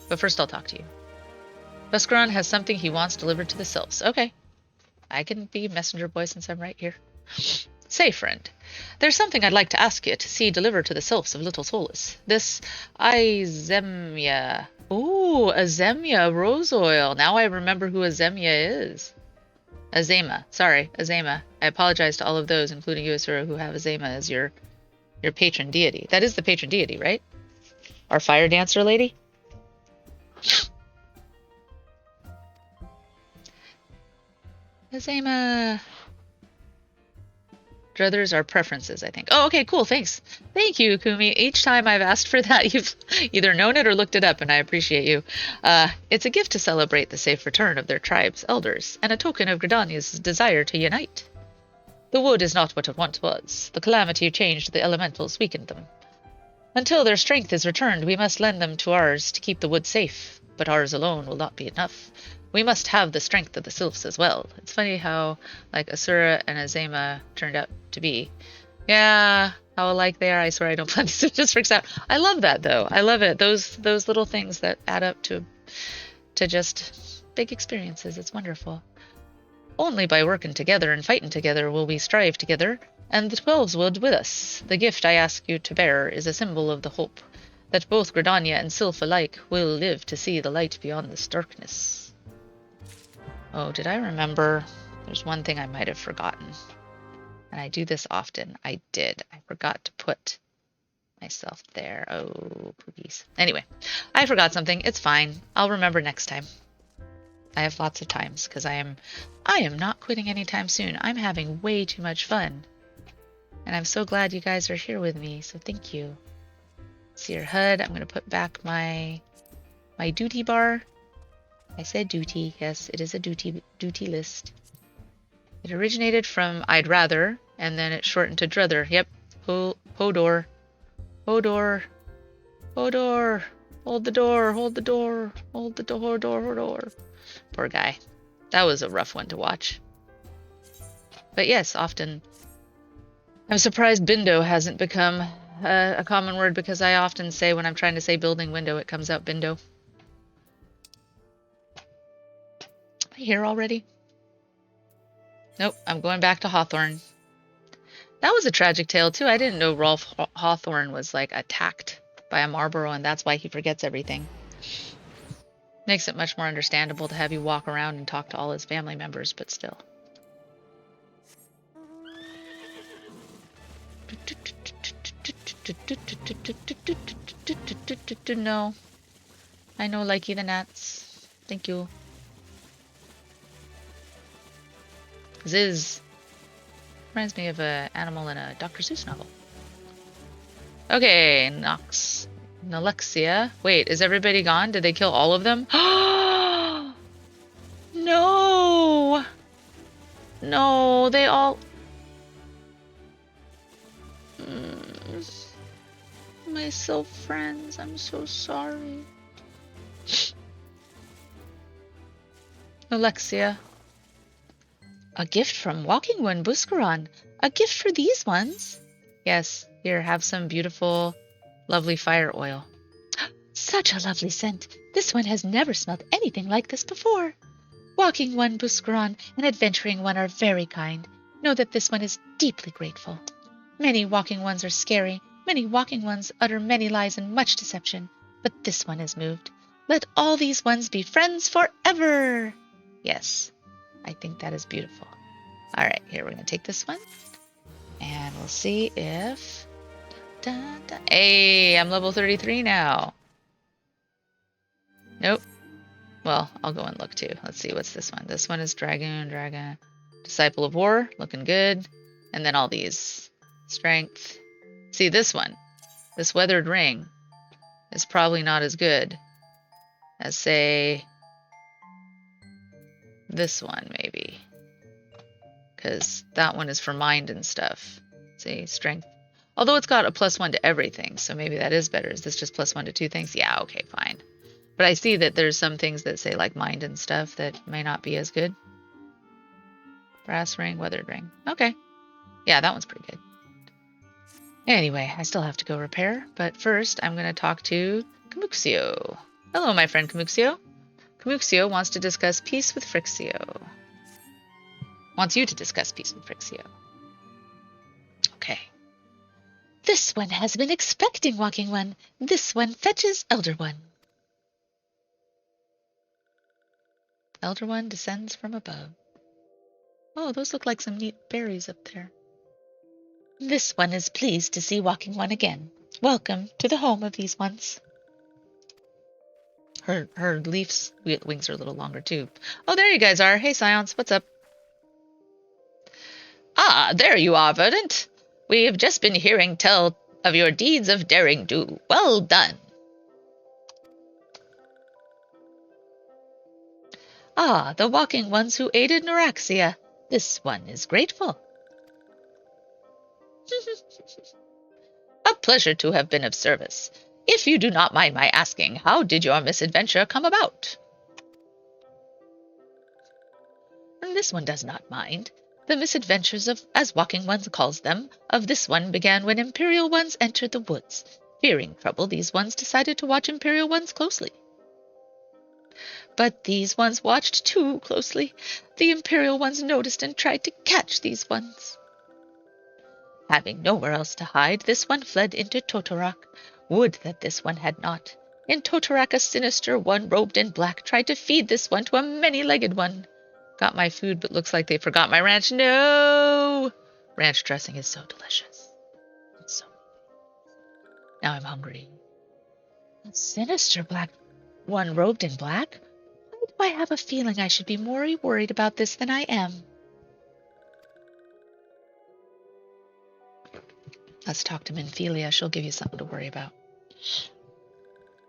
But first I'll talk to you. Buscaron has something he wants delivered to the sylphs. Okay. I can be messenger boy since I'm right here. Say, friend, there's something I'd like to ask you to see delivered to the sylphs of Little Solace. This Azemia. Ooh, Azemia rose oil. Now I remember who Azemia is. Azema. Sorry, Azema. I apologize to all of those, including you, Asura, who have Azema as your patron deity. That is the patron deity, right? Our fire dancer lady? Azema. Druthers are preferences, I think. Oh, okay, cool, thanks. Thank you, Kumi. Each time I've asked for that, you've either known it or looked it up, and I appreciate you. It's a gift to celebrate the safe return of their tribe's elders, and a token of Gridania's desire to unite. The wood is not what it once was. The calamity changed the elementals, weakened them. Until their strength is returned, we must lend them to ours to keep the wood safe, but ours alone will not be enough. We must have the strength of the sylphs as well. It's funny how, like, Asura and Azema turned out to be. Yeah, how alike they are. I swear I don't plan this. It just freaks out. I love that, though. I love it. Those little things that add up to just big experiences. It's wonderful. Only by working together and fighting together will we strive together, and the 12s would with us. The gift I ask you to bear is a symbol of the hope that both Gridania and Sylph alike will live to see the light beyond this darkness. Oh, did I remember? There's one thing I might have forgotten. And I do this often. I did. I forgot to put myself there. Oh, please. Anyway, I forgot something. It's fine. I'll remember next time. I have lots of times because I am not quitting anytime soon. I'm having way too much fun. And I'm so glad you guys are here with me, so thank you. See your HUD. I'm going to put back my duty bar. I said duty. Yes, it is a duty list. It originated from I'd rather, and then it shortened to druther. Yep. Hodor. Hodor. Hodor. Hold the door. Hold the door. Hold the door. Poor guy. That was a rough one to watch. But yes, often. I'm surprised bindo hasn't become a common word because I often say when I'm trying to say building window, it comes out bindo. Am I here already? Nope, I'm going back to Hawthorne. That was a tragic tale too. I didn't know Rolf Hawthorne was like attacked by a Marlborough and that's why he forgets everything. Makes it much more understandable to have you walk around and talk to all his family members, but still. No. I know likey the gnats. Thank you. Ziz. Reminds me of an animal in a Dr. Seuss novel. Okay, Nalexia. Wait, is everybody gone? Did they kill all of them? No! No, they all... My sylph friends, I'm so sorry. Alexia. A gift from Walking One Buscaron. A gift for these ones. Yes, here, have some beautiful, lovely fire oil. Such a lovely scent. This one has never smelled anything like this before. Walking One Buscaron and Adventuring One are very kind. Know that this one is deeply grateful. Many Walking Ones are scary. Many Walking Ones utter many lies and much deception. But this one is moved. Let all these ones be friends forever. Yes, I think that is beautiful. All right, here we're going to take this one. And we'll see if... Hey, I'm level 33 now. Nope. Well, I'll go and look too. Let's see, what's this one? This one is Dragoon. Disciple of War, looking good. And then all these. Strength. See, this one. This weathered ring is probably not as good as, say, this one, maybe. Because that one is for mind and stuff. See, strength. Although it's got a +1 to everything, so maybe that is better. Is this just +1 to 2 things? Yeah, okay, fine. But I see that there's some things that say like mind and stuff that may not be as good. Brass ring, weathered ring. Okay. Yeah, that one's pretty good. Anyway, I still have to go repair, but first I'm going to talk to Camuxio. Hello, my friend Camuxio. Camuxio wants to discuss peace with Frixio. Wants you to discuss peace with Frixio. Okay. This one has been expecting Walking One. This one fetches Elder One. Elder One descends from above. Oh, those look like some neat berries up there. This one is pleased to see Walking One again. Welcome to the home of these ones. Her leaf's wings are a little longer too. Oh, there you guys are. Hey, Scions, what's up? Ah, there you are, Verdant. We've just been hearing tell of your deeds of daring do. Well done. Ah, the Walking Ones who aided Neuraxia. This one is grateful. A pleasure to have been of service. If you do not mind my asking, how did your misadventure come about? This one does not mind. The misadventures of, as Walking Ones calls them, of this one began when Imperial Ones entered the woods. Fearing trouble, these ones decided to watch Imperial Ones closely. But these ones watched too closely. The Imperial Ones noticed and tried to catch these ones. Having nowhere else to hide, this one fled into Totorak. Would that this one had not. In Totorak, a sinister one robed in black tried to feed this one to a many-legged one. Got my food, but looks like they forgot my ranch. No! Ranch dressing is so delicious. It's so... Now I'm hungry. A sinister black one robed in black? Why do I have a feeling I should be more worried about this than I am? Let's talk to Minphelia. She'll give you something to worry about.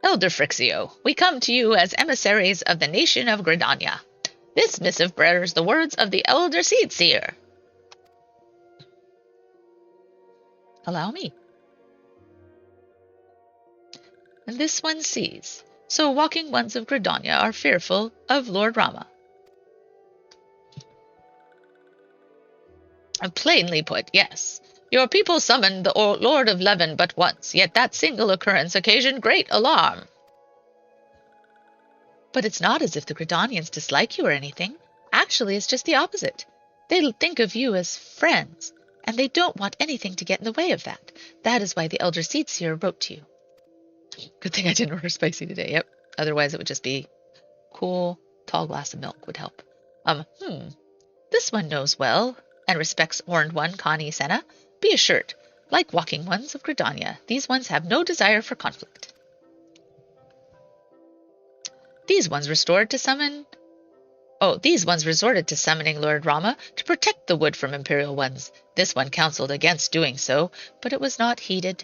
Elder Frixio, we come to you as emissaries of the nation of Gridania. This missive bears the words of the Elder Seedseer. Allow me. And this one sees. So Walking Ones of Gridania are fearful of Lord Rama. Plainly put, yes. Your people summoned the Lord of Leven but once, yet that single occurrence occasioned great alarm. But it's not as if the Gridanians dislike you or anything. Actually, it's just the opposite. They think of you as friends, and they don't want anything to get in the way of that. That is why the Elder Seedseer wrote to you. Good thing I didn't order spicy today. Yep. Otherwise, it would just be cool, tall glass of milk would help. This one knows well and respects Horned One, Connie Senna. Be assured, like Walking Ones of Gridania, these ones have no desire for conflict. These ones resorted to summoning Lord Rama to protect the wood from Imperial Ones. This one counseled against doing so, but it was not heeded.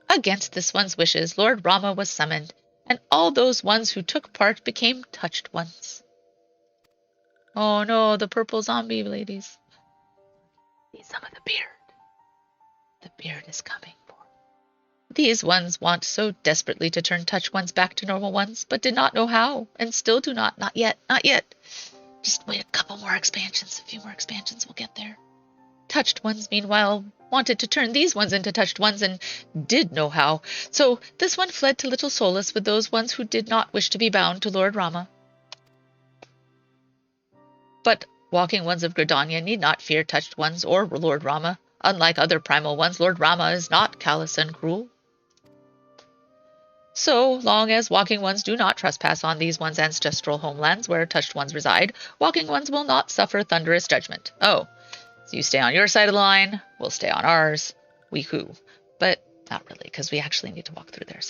Against this one's wishes, Lord Rama was summoned, and all those ones who took part became touched ones. Oh no, the purple zombie ladies. Need some of the beard. The beard is coming. These ones want so desperately to turn touched ones back to normal ones, but did not know how, and still do not. Not yet. Just wait a couple more expansions. A few more expansions, we'll get there. Touched ones, meanwhile, wanted to turn these ones into touched ones, and did know how. So this one fled to Little Solace with those ones who did not wish to be bound to Lord Rama. But Walking Ones of Gridania need not fear touched ones or Lord Rama. Unlike other primal ones, Lord Rama is not callous and cruel. So long as Walking Ones do not trespass on these ones' ancestral homelands where touched ones reside, Walking Ones will not suffer thunderous judgment. Oh, so you stay on your side of the line, we'll stay on ours. We-hoo. But not really, because we actually need to walk through there.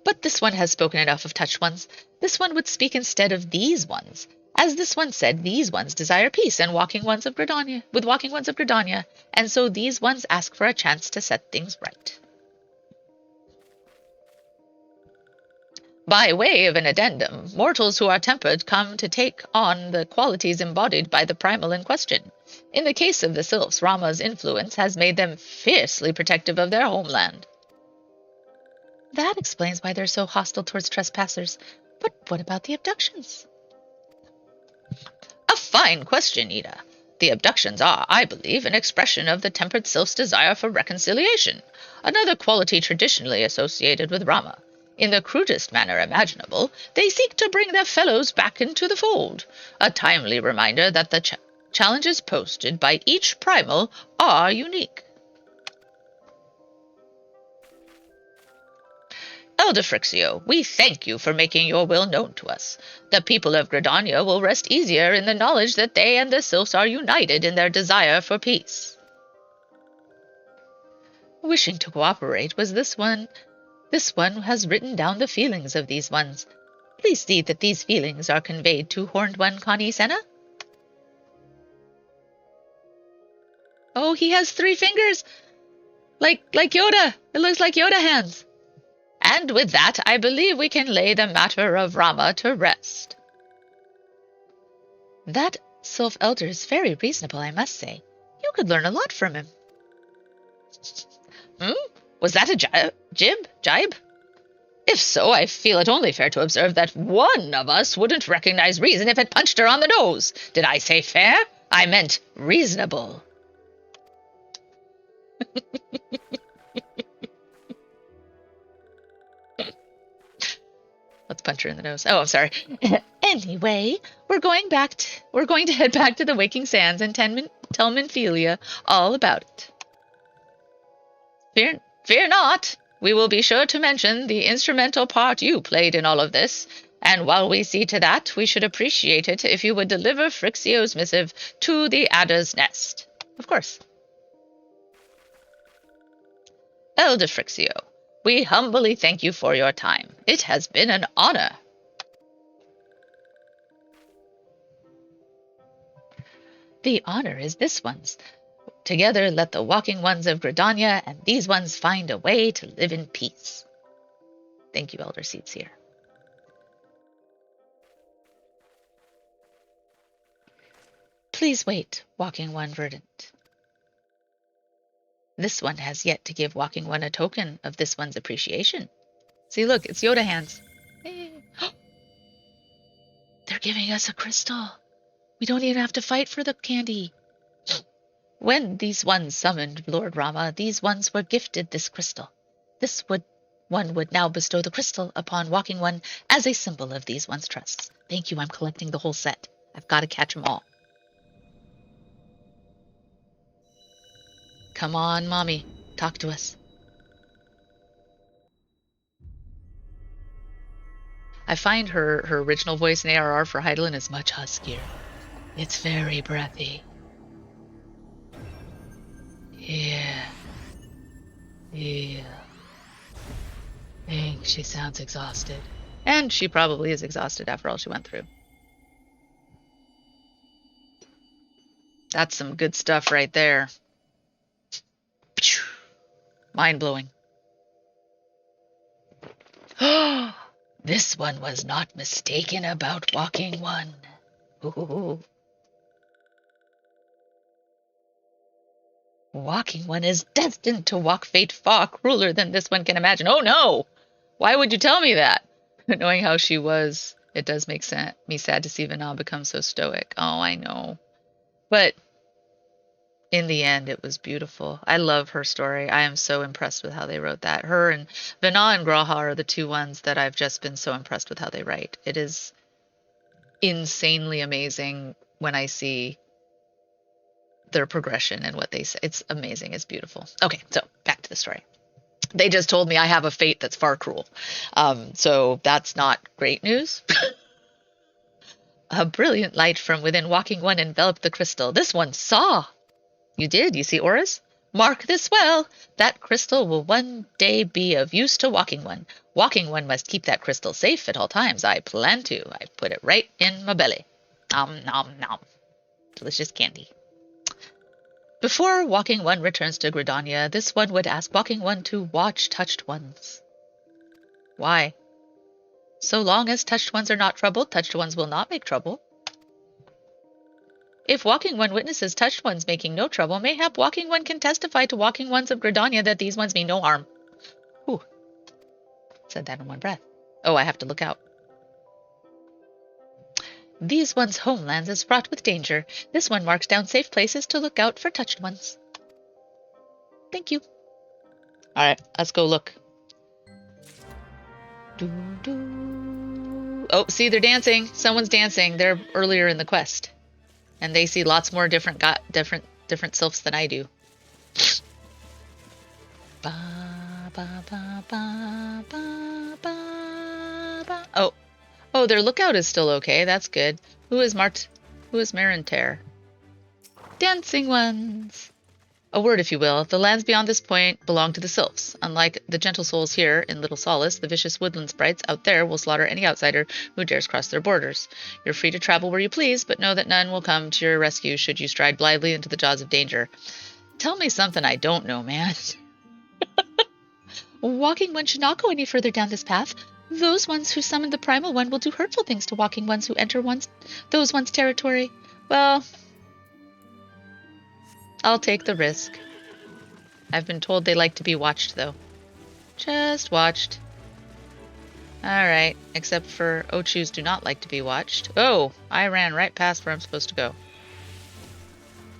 But this one has spoken enough of touched ones. This one would speak instead of these ones. As this one said, these ones desire peace and walking ones of Gridania, and so these ones ask for a chance to set things right. By way of an addendum, mortals who are tempered come to take on the qualities embodied by the primal in question. In the case of the sylphs, Rama's influence has made them fiercely protective of their homeland. That explains why they're so hostile towards trespassers. But what about the abductions? A fine question, Ida. The abductions are, I believe, an expression of the tempered sylph's desire for reconciliation, another quality traditionally associated with Rama. In the crudest manner imaginable, they seek to bring their fellows back into the fold, a timely reminder that the challenges posted by each primal are unique. Elder Frixio, we thank you for making your will known to us. The people of Gridania will rest easier in the knowledge that they and the sylphs are united in their desire for peace. Wishing to cooperate was this one. This one has written down the feelings of these ones. Please see that these feelings are conveyed to Horned One Connie Senna. Oh, he has 3 fingers! Like Yoda! It looks like Yoda hands. And with that, I believe we can lay the matter of Rama to rest. That Sylph Elder is very reasonable, I must say. You could learn a lot from him. Was that a jibe? If so, I feel it only fair to observe that one of us wouldn't recognize reason if it punched her on the nose. Did I say fair? I meant reasonable. Let's punch her in the nose. Oh, I'm sorry. Anyway, we're going to head back to the Waking Sands and tell Minfilia all about it. Fear not. We will be sure to mention the instrumental part you played in all of this, and while we see to that, we should appreciate it if you would deliver Frixio's missive to the Adder's Nest. Of course. Elder Frixio, we humbly thank you for your time. It has been an honor. The honor is this one's. Together let the walking ones of Gridania and these ones find a way to live in peace. Thank you, Elder Seedseer. Please wait, Walking One Verdant. This one has yet to give Walking One a token of this one's appreciation. See, look, it's Yoda hands. Hey. They're giving us a crystal. We don't even have to fight for the candy. When these ones summoned Lord Rama, these ones were gifted this crystal. One would now bestow the crystal upon Walking One as a symbol of these ones' trusts. Thank you, I'm collecting the whole set. I've got to catch them all. Come on, Mommy. Talk to us. I find her original voice in ARR for Heidelin is much huskier. It's very breathy. Yeah. I think she sounds exhausted. And she probably is exhausted after all she went through. That's some good stuff right there. Mind-blowing. This one was not mistaken about Walking One. Ooh. Walking One is destined to walk fate far crueler than this one can imagine. Oh no! Why would you tell me that? Knowing how she was, it does make me sad to see Vana become so stoic. Oh, I know. But in the end, it was beautiful. I love her story. I am so impressed with how they wrote that. Her and Vana and Graha are the two ones that I've just been so impressed with how they write. It is insanely amazing when I see their progression and what they say. It's amazing. It's beautiful. Okay, so back to the story. They just told me I have a fate that's far cruel. So that's not great news. A brilliant light from within Walking One enveloped the crystal. This one saw. You did? You see auras? Mark this well. That crystal will one day be of use to Walking One. Walking One must keep that crystal safe at all times. I plan to. I put it right in my belly. Nom nom nom. Delicious candy. Before Walking One returns to Gridania, this one would ask Walking One to watch touched ones. Why? So long as touched ones are not troubled, touched ones will not make trouble. If Walking One witnesses touched ones making no trouble, mayhap Walking One can testify to Walking Ones of Gridania that these ones mean no harm. Whew. Said that in one breath. Oh, I have to look out. These ones' homelands is fraught with danger. This one marks down safe places to look out for touched ones. Thank you. Alright, let's go look. Oh, see, they're dancing. Someone's dancing. They're earlier in the quest. And they see lots more different sylphs than I do. Ba, ba, ba, ba, ba, ba, ba. Oh, their lookout is still okay. That's good. Who is Marinter? Dancing ones. A word, if you will. The lands beyond this point belong to the sylphs. Unlike the gentle souls here in Little Solace, the vicious woodland sprites out there will slaughter any outsider who dares cross their borders. You're free to travel where you please, but know that none will come to your rescue should you stride blithely into the jaws of danger. Tell me something I don't know, man. Walking One should not go any further down this path. Those ones who summon the Primal One will do hurtful things to Walking Ones who enter those ones' territory. Well, I'll take the risk. I've been told they like to be watched, though. Just watched. Alright, except for Ochus do not like to be watched. Oh, I ran right past where I'm supposed to go.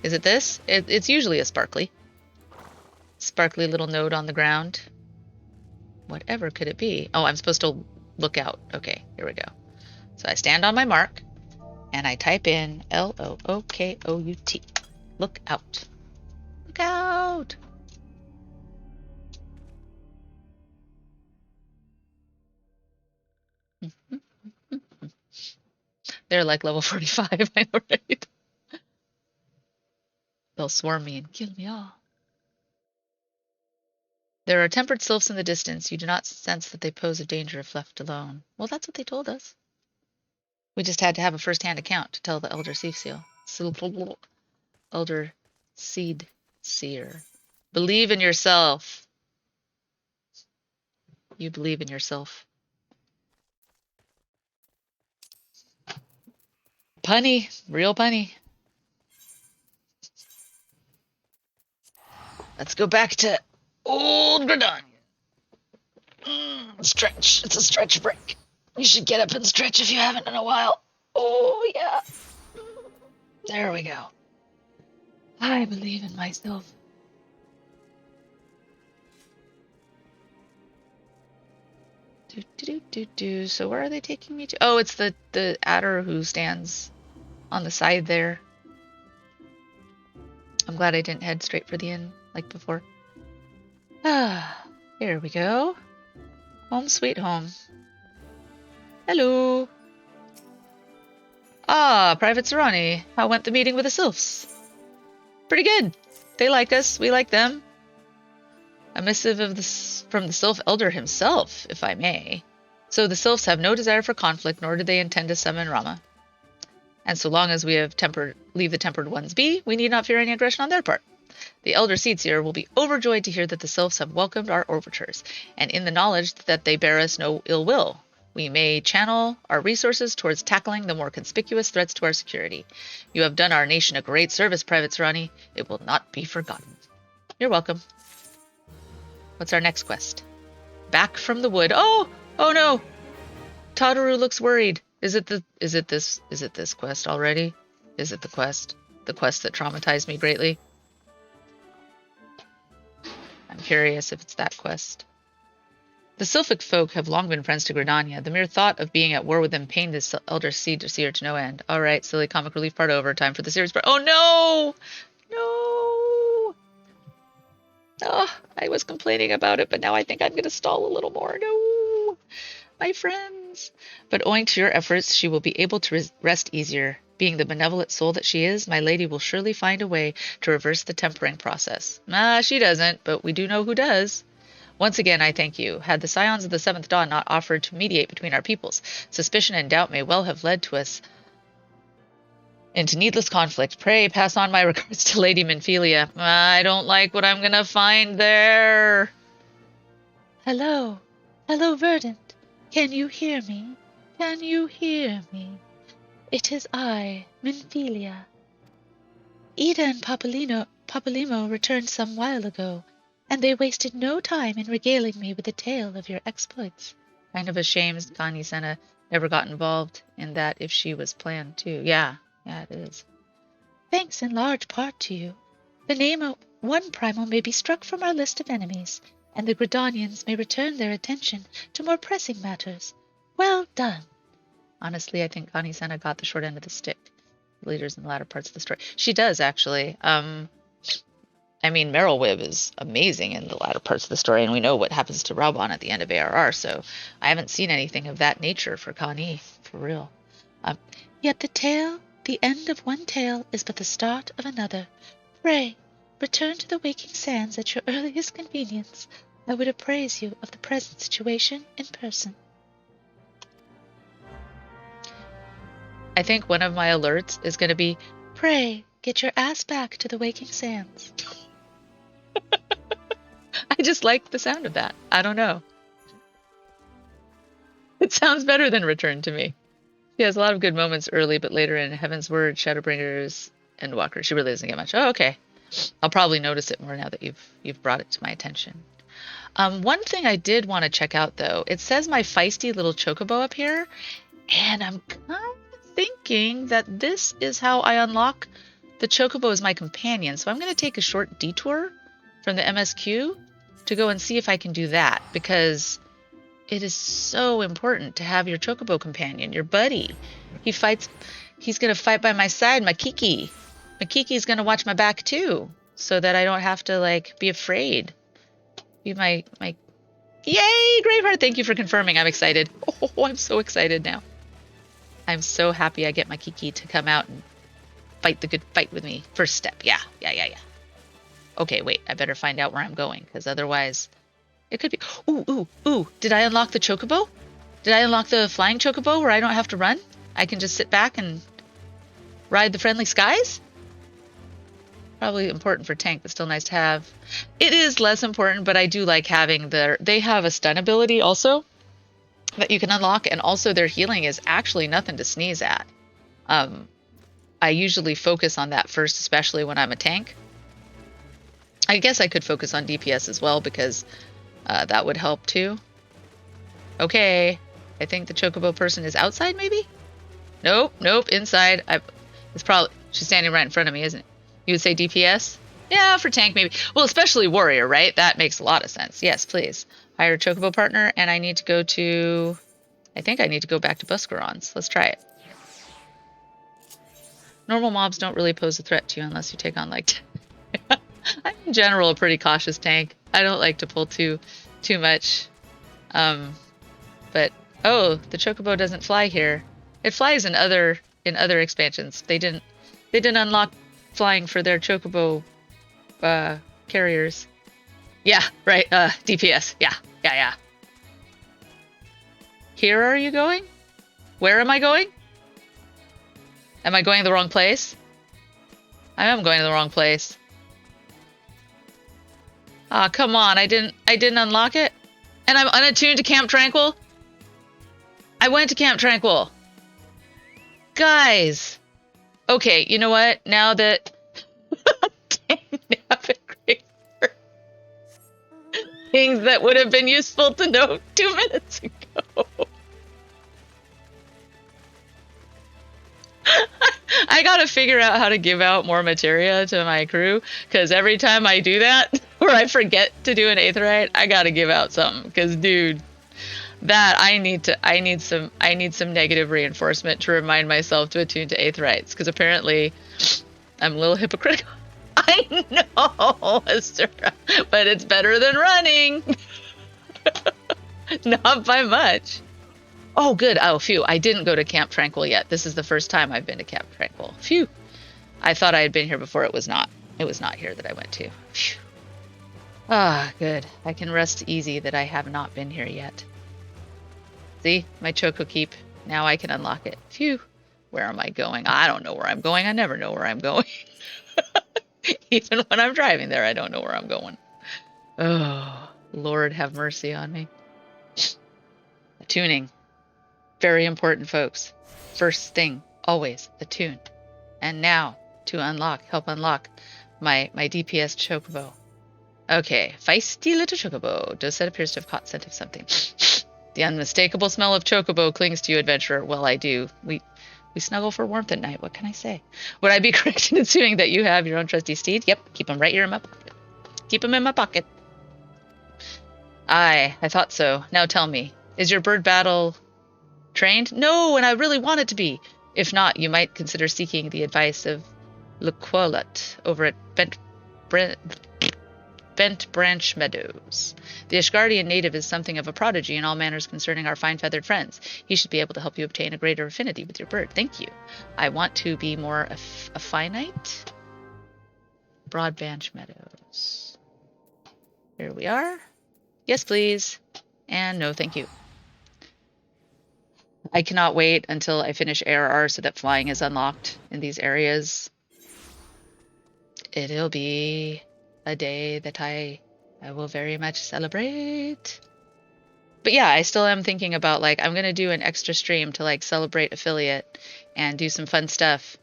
Is it this? It's usually a sparkly. Sparkly little node on the ground. Whatever could it be? Oh, I'm supposed to look out. Okay, here we go. So I stand on my mark, and I type in L-O-O-K-O-U-T. Look out. Look out! They're like level 45, I know, right? They'll swarm me and kill me all. There are tempered sylphs in the distance. You do not sense that they pose a danger if left alone. Well, that's what they told us. We just had to have a first-hand account to tell the Elder Seed Seal. Elder Seed Seer. Believe in yourself. You believe in yourself. Punny. Real punny. Let's go back to old Gridania. Stretch. It's a stretch break. You should get up and stretch if you haven't in a while. Oh, yeah. There we go. I believe in myself. So where are they taking me to? Oh, it's the adder who stands on the side there. I'm glad I didn't head straight for the inn like before. Ah, here we go. Home sweet home. Hello. Ah, Private Serrani. How went the meeting with the sylphs? Pretty good. They like us. We like them. A missive from the Sylph Elder himself, if I may. So the Sylphs have no desire for conflict, nor do they intend to summon Rama. And so long as we have leave the tempered ones be, we need not fear any aggression on their part. The Elder Seedseer will be overjoyed to hear that the Sylphs have welcomed our overtures, and in the knowledge that they bear us no ill will, we may channel our resources towards tackling the more conspicuous threats to our security. You have done our nation a great service, Private Serrani. It will not be forgotten. You're welcome. What's our next quest? Back from the wood. Oh no! Tadaru looks worried. Is it this quest already? Is it the quest? The quest that traumatized me greatly? I'm curious if it's that quest. The Sylphic folk have long been friends to Gridania. The mere thought of being at war with them pained this Elder Seer to no end. Alright, silly comic relief part over. Time for the series part. Oh no! No! Oh, I was complaining about it, but now I think I'm going to stall a little more. No! My friends! But owing to your efforts, she will be able to rest easier. Being the benevolent soul that she is, my lady will surely find a way to reverse the tempering process. She doesn't, but we do know who does. Once again, I thank you. Had the Scions of the Seventh Dawn not offered to mediate between our peoples, suspicion and doubt may well have led to us into needless conflict. Pray pass on my regards to Lady Minfilia. I don't like what I'm gonna find there. Hello. Hello, Verdant. Can you hear me? Can you hear me? It is I, Minfilia. Ida and Papolimo returned some while ago, and they wasted no time in regaling me with a tale of your exploits. Kind of a shame Connie Senna never got involved in that if she was planned too. Yeah, it is. Thanks in large part to you. The name of one primal may be struck from our list of enemies, and the Gridanians may return their attention to more pressing matters. Well done. Honestly, I think Connie Senna got the short end of the stick. Leaders in the latter parts of the story. She does, actually. I mean, Meryl Wibb is amazing in the latter parts of the story, and we know what happens to Raubon at the end of ARR, so I haven't seen anything of that nature for Connie, for real. Yet the end of one tale is but the start of another. Pray, return to the waking sands at your earliest convenience. I would appraise you of the present situation in person. I think one of my alerts is going to be, pray, get your ass back to the waking sands. I just like the sound of that. I don't know. It sounds better than return to me. She has a lot of good moments early, but later in Heaven's Word, Shadowbringers, and Walker, she really doesn't get much. Oh, okay. I'll probably notice it more now that you've brought it to my attention. One thing I did want to check out, though, it says my feisty little chocobo up here, and I'm kind of thinking that this is how I unlock the chocobo as my companion. So I'm going to take a short detour from the MSQ to go and see if I can do that, because it is so important to have your chocobo companion, your buddy. He's going to fight by my side, my Kiki. My Kiki's going to watch my back too, so that I don't have to like be afraid. Be my Yay, Graveheart, thank you for confirming. I'm excited. Oh, I'm so excited now. I'm so happy I get my Kiki to come out and fight the good fight with me. First step. Yeah. Okay, wait. I better find out where I'm going, because otherwise it could be... Ooh. Did I unlock the chocobo? Did I unlock the flying chocobo where I don't have to run? I can just sit back and ride the friendly skies? Probably important for tank, but still nice to have. It is less important, but I do like having they have a stun ability also that you can unlock, and also their healing is actually nothing to sneeze at. I usually focus on that first, especially when I'm a tank. I guess I could focus on DPS as well, because that would help too. Okay, I think the chocobo person is outside, maybe? Nope, inside. She's standing right in front of me, isn't it? You would say DPS? Yeah, for tank maybe. Well, especially warrior, right? That makes a lot of sense. Yes, please. Hire chocobo partner, and I need to go to... I think I need to go back to Buscarons. Let's try it. Normal mobs don't really pose a threat to you unless you take on like... I'm in general a pretty cautious tank. I don't like to pull too much. But oh, the chocobo doesn't fly here. It flies in other expansions. They didn't unlock flying for their chocobo carriers. Yeah, right. DPS. Yeah. Here are you going? Where am I going? Am I going the wrong place? I am going to the wrong place. Ah, come on. I didn't unlock it. And I'm unattuned to Camp Tranquil. I went to Camp Tranquil. Guys. Okay, you know what? Now that... Things that would have been useful to know 2 minutes ago. I gotta figure out how to give out more materia to my crew, because every time I do that, or I forget to do an aetheryte, I gotta give out something. Because, dude, that I need some negative reinforcement to remind myself to attune to aetherytes, because apparently I'm a little hypocritical. I know, Asura, but it's better than running. Not by much. Oh, good. Oh, phew. I didn't go to Camp Tranquil yet. This is the first time I've been to Camp Tranquil. Phew. I thought I had been here before. It was not. It was not here that I went to. Phew. Ah, good. I can rest easy that I have not been here yet. See? My Choco Keep. Now I can unlock it. Phew. Where am I going? I don't know where I'm going. I never know where I'm going. Even when I'm driving there, I don't know where I'm going. Oh, Lord have mercy on me. Attuning. Very important, folks. First thing, always, attune. And now, to help unlock my DPS chocobo. Okay, feisty little chocobo. Dosette appears to have caught scent of something. The unmistakable smell of chocobo clings to you, adventurer. Well, I do. We snuggle for warmth at night. What can I say? Would I be correct in assuming that you have your own trusty steed? Yep, keep him right here in my pocket. Keep him in my pocket. Aye, I thought so. Now tell me, is your bird battle trained? No, and I really want it to be. If not, you might consider seeking the advice of Lequolat over at Bent Branch Meadows. The Ashgardian native is something of a prodigy in all manners concerning our fine-feathered friends. He should be able to help you obtain a greater affinity with your bird. Thank you. I want to be more affinite. Broad Branch Meadows. Here we are. Yes, please. And no, thank you. I cannot wait until I finish ARR so that flying is unlocked in these areas. It'll be a day that I will very much celebrate. But yeah, I still am thinking about, like, I'm gonna do an extra stream to, like, celebrate affiliate and do some fun stuff.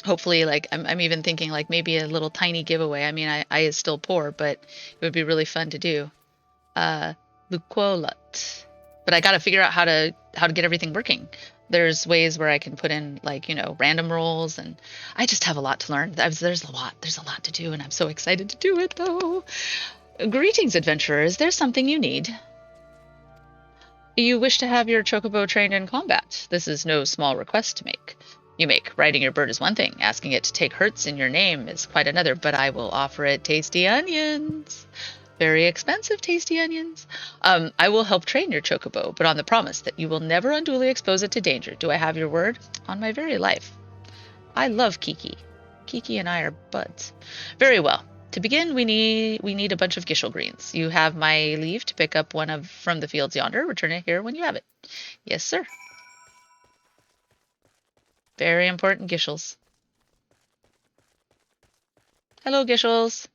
Hopefully, like, I'm even thinking, like, maybe a little tiny giveaway. I mean, I is still poor, but it would be really fun to do. Luquolat. But I gotta figure out how to get everything working. There's ways where I can put in, like, you know, random rolls, and I just have a lot to learn. There's a lot to do, and I'm so excited to do it, though. Greetings, adventurer. Is there something you need? You wish to have your chocobo trained in combat. This is no small request to make. Riding your bird is one thing. Asking it to take hurts in your name is quite another, but I will offer it tasty onions. Very expensive tasty onions. I will help train your chocobo, but on the promise that you will never unduly expose it to danger. Do I have your word? On my very life. I love Kiki. Kiki and I are buds. Very well. To begin, we need a bunch of gishel greens. You have my leave to pick up one from the fields yonder. Return it here when you have it. Yes, sir. Very important gishels. Hello, gishels.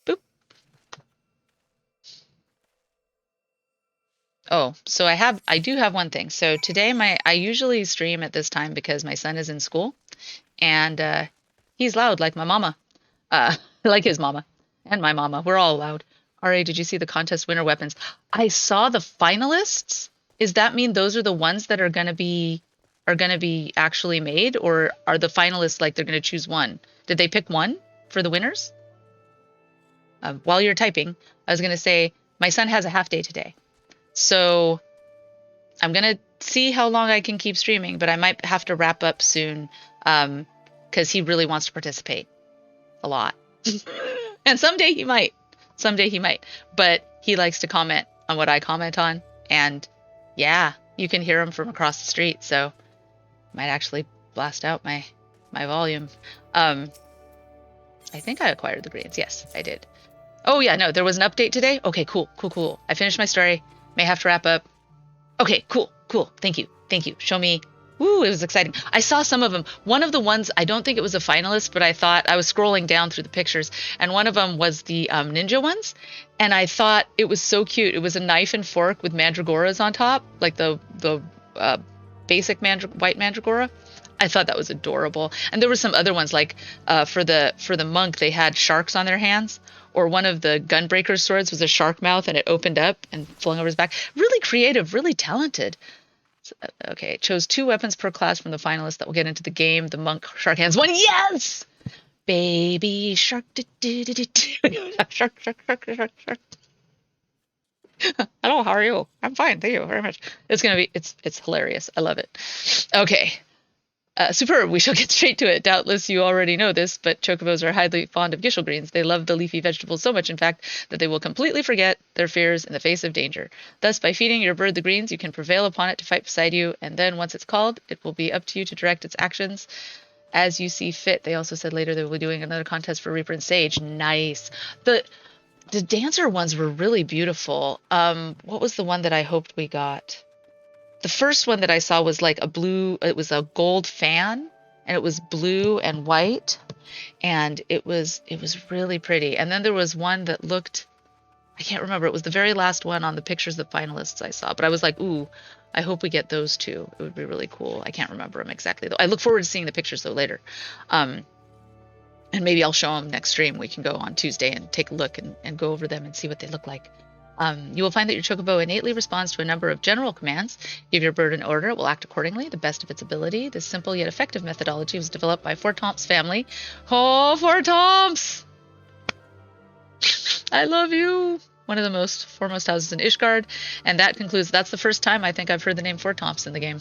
Boop. Oh, so I do have one thing. So today I usually stream at this time because my son is in school, and he's loud like my mama. Like his mama and my mama. We're all loud. RA, did you see the contest winner weapons? I saw the finalists. Does that mean those are the ones that are gonna be actually made, or are the finalists, like, they're gonna choose one? Did they pick one for the winners? While you're typing, I was gonna say my son has a half day today, so I'm gonna see how long I can keep streaming, but I might have to wrap up soon, because he really wants to participate a lot. And someday he might. But he likes to comment on what I comment on, and yeah, you can hear him from across the street, so might actually blast out my volume. I think I acquired the greens. Yes, I did. Oh yeah, no, there was an update today. Okay, cool. I finished my story. May have to wrap up. Okay, cool. Thank you. Show me. Woo, it was exciting. I saw some of them. One of the ones, I don't think it was a finalist, but I thought, I was scrolling down through the pictures, and one of them was the ninja ones, and I thought it was so cute. It was a knife and fork with mandragoras on top, like the basic white mandragora. I thought that was adorable. And there were some other ones, like for the monk, they had sharks on their hands, or one of the gunbreaker's swords was a shark mouth, and it opened up and flung over his back. Really creative, really talented. Okay, chose 2 weapons per class from the finalists that will get into the game. The monk shark hands one. Yes, baby shark. Shark. Hello, how are you? I'm fine, thank you very much. It's hilarious. I love it. Okay. Superb. We shall get straight to it. Doubtless you already know this, but chocobos are highly fond of gishel greens. They love the leafy vegetables so much, in fact, that they will completely forget their fears in the face of danger. Thus, by feeding your bird the greens, you can prevail upon it to fight beside you, and then once it's called, it will be up to you to direct its actions as you see fit. They also said later they will be doing another contest for Reaper and Sage. Nice. the dancer ones were really beautiful. What was the one that I hoped we got? The first one that I saw was like it was a gold fan, and it was blue and white, and it was really pretty. And then there was one that looked, I can't remember. It was the very last one on the pictures of finalists I saw, but I was like, ooh, I hope we get those two. It would be really cool. I can't remember them exactly though. I look forward to seeing the pictures though later. Um, and maybe I'll show them next stream. We can go on Tuesday and take a look and go over them and see what they look like. You will find that your chocobo innately responds to a number of general commands. Give your bird an order, it will act accordingly, to the best of its ability. This simple yet effective methodology was developed by Four Tomps family. Oh, Four Tomps! I love you! One of the most foremost houses in Ishgard. And that concludes, that's the first time I think I've heard the name Four Tomps in the game,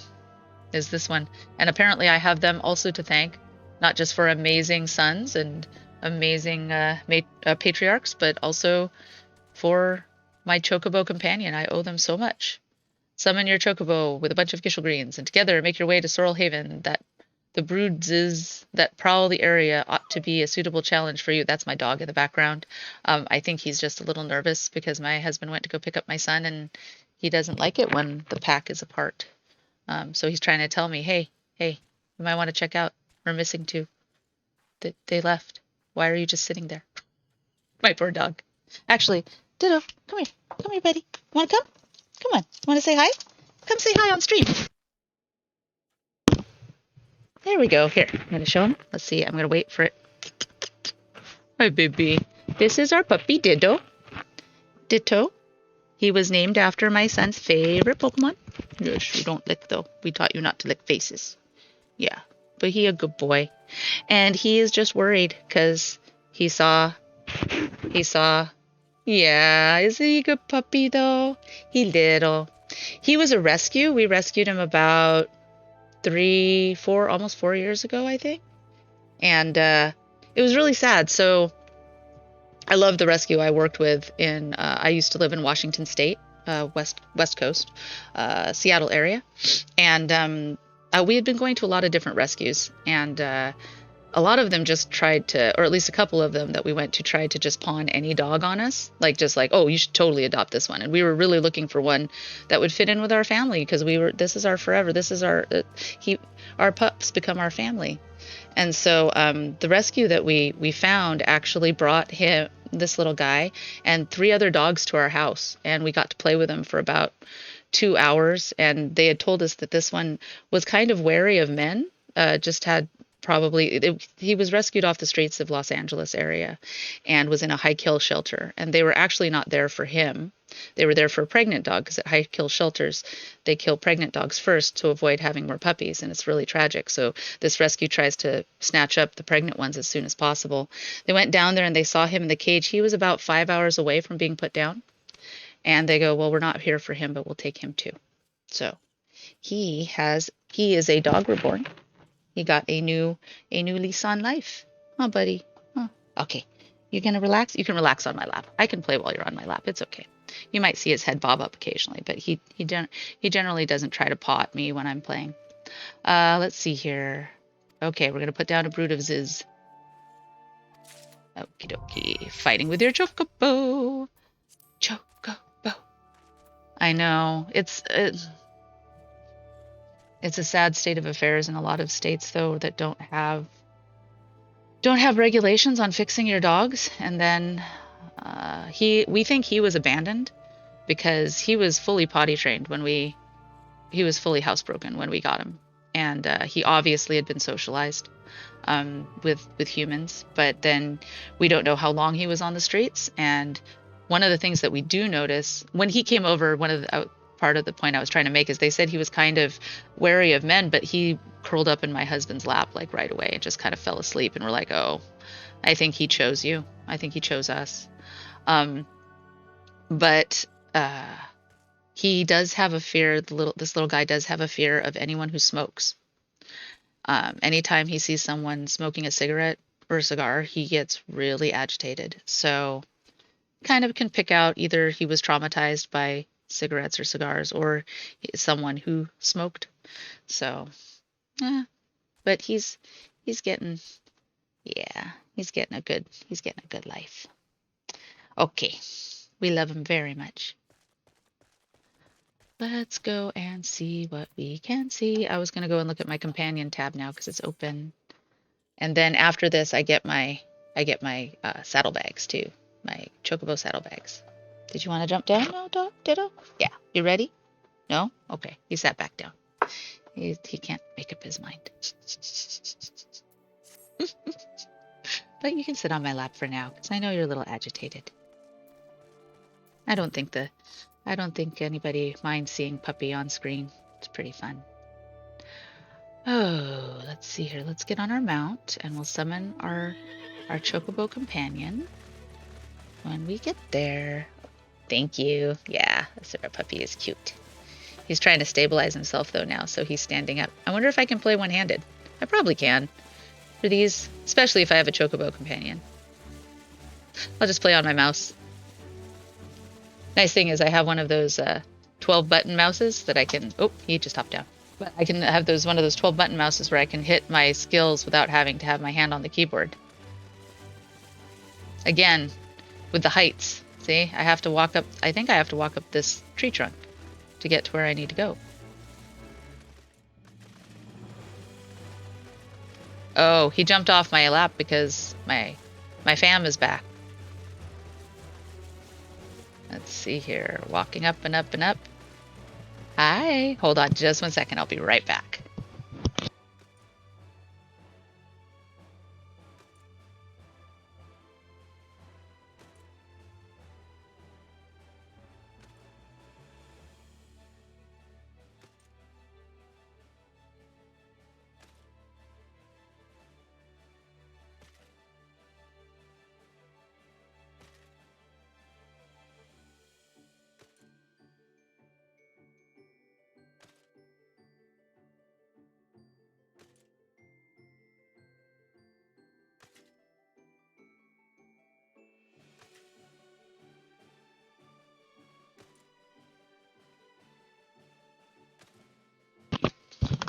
is this one. And apparently I have them also to thank, not just for amazing sons and amazing patriarchs, but also for my chocobo companion. I owe them so much. Summon your chocobo with a bunch of Gishel greens, and together make your way to Sorrel Haven. That the broods that prowl the area ought to be a suitable challenge for you. That's my dog in the background. I think he's just a little nervous because my husband went to go pick up my son, and he doesn't like it when the pack is apart. So he's trying to tell me, hey, you might want to check out. We're missing two. They left. Why are you just sitting there? My poor dog. Actually, Ditto, come here, buddy. Want to come? Come on. Want to say hi? Come say hi on stream. There we go. Here, I'm going to show him. Let's see. I'm going to wait for it. Hi, baby. This is our puppy, Ditto. Ditto. He was named after my son's favorite Pokemon. Yes, you don't lick, though. We taught you not to lick faces. Yeah, but he a good boy. And he is just worried because he saw, yeah, is he a good puppy, though? He little. He was a rescue. We rescued him about 4, almost 4 years ago, I think. And it was really sad. So I love the rescue I worked with I used to live in Washington State, West Coast, Seattle area. And we had been going to a lot of different rescues. And a lot of them just tried to, or at least a couple of them that we went to, tried to just pawn any dog on us. Oh, you should totally adopt this one. And we were really looking for one that would fit in with our family because this is our forever. This is our pups become our family. And so the rescue that we found actually brought this little guy, and 3 other dogs to our house. And we got to play with them for about 2 hours. And they had told us that this one was kind of wary of men, just had he was rescued off the streets of Los Angeles area and was in a high kill shelter. And they were actually not there for him. They were there for a pregnant dog, because at high kill shelters, they kill pregnant dogs first to avoid having more puppies. And it's really tragic. So this rescue tries to snatch up the pregnant ones as soon as possible. They went down there and they saw him in the cage. He was about 5 hours away from being put down. And they go, well, we're not here for him, but we'll take him too. So he is a dog reborn. He got a new lease on life. Oh, buddy. Oh. Okay. You gonna relax? You can relax on my lap. I can play while you're on my lap. It's okay. You might see his head bob up occasionally, but he generally doesn't try to paw at me when I'm playing. Let's see here. Okay, we're gonna put down a brood of Ziz. Okie dokie. Fighting with your chocobo. Chocobo. I know. It's a sad state of affairs in a lot of states, though, that don't have regulations on fixing your dogs. And then we think he was abandoned because he was fully potty trained he was fully housebroken when we got him. And he obviously had been socialized with humans, but then we don't know how long he was on the streets. And one of the things that we do notice when he came over, part of the point I was trying to make is they said he was kind of wary of men, but he curled up in my husband's lap like right away and just kind of fell asleep. And we're like, oh, I think he chose you. I think he chose us. But he does have a fear. This little guy does have a fear of anyone who smokes. Anytime he sees someone smoking a cigarette or a cigar, he gets really agitated. So kind of can pick out either he was traumatized by cigarettes or cigars or someone who smoked. So but he's getting a good life. Okay. We love him very much. Let's go and see what we can see. I was going to go and look at my companion tab now because it's open. And then after this, I get my saddlebags too. My chocobo saddlebags. Did you want to jump down? No, Ditto? Yeah. You ready? No? Okay. He sat back down. He can't make up his mind. But you can sit on my lap for now because I know you're a little agitated. I don't think anybody minds seeing Puppy on screen. It's pretty fun. Oh, let's see here. Let's get on our mount and we'll summon our chocobo companion when we get there. Thank you. Yeah, our puppy is cute. He's trying to stabilize himself though now, so he's standing up. I wonder if I can play one-handed. I probably can for these, especially if I have a chocobo companion. I'll just play on my mouse. Nice thing is I have one of those 12-button mouses that I can... Oh, he just hopped down. But I can have one of those 12-button mouses where I can hit my skills without having to have my hand on the keyboard. Again, with the heights. See, I have to walk up... I think I have to walk up this tree trunk to get to where I need to go. Oh, he jumped off my lap because my fam is back. Let's see here. Walking up and up and up. Hi. Hold on just 1 second. I'll be right back.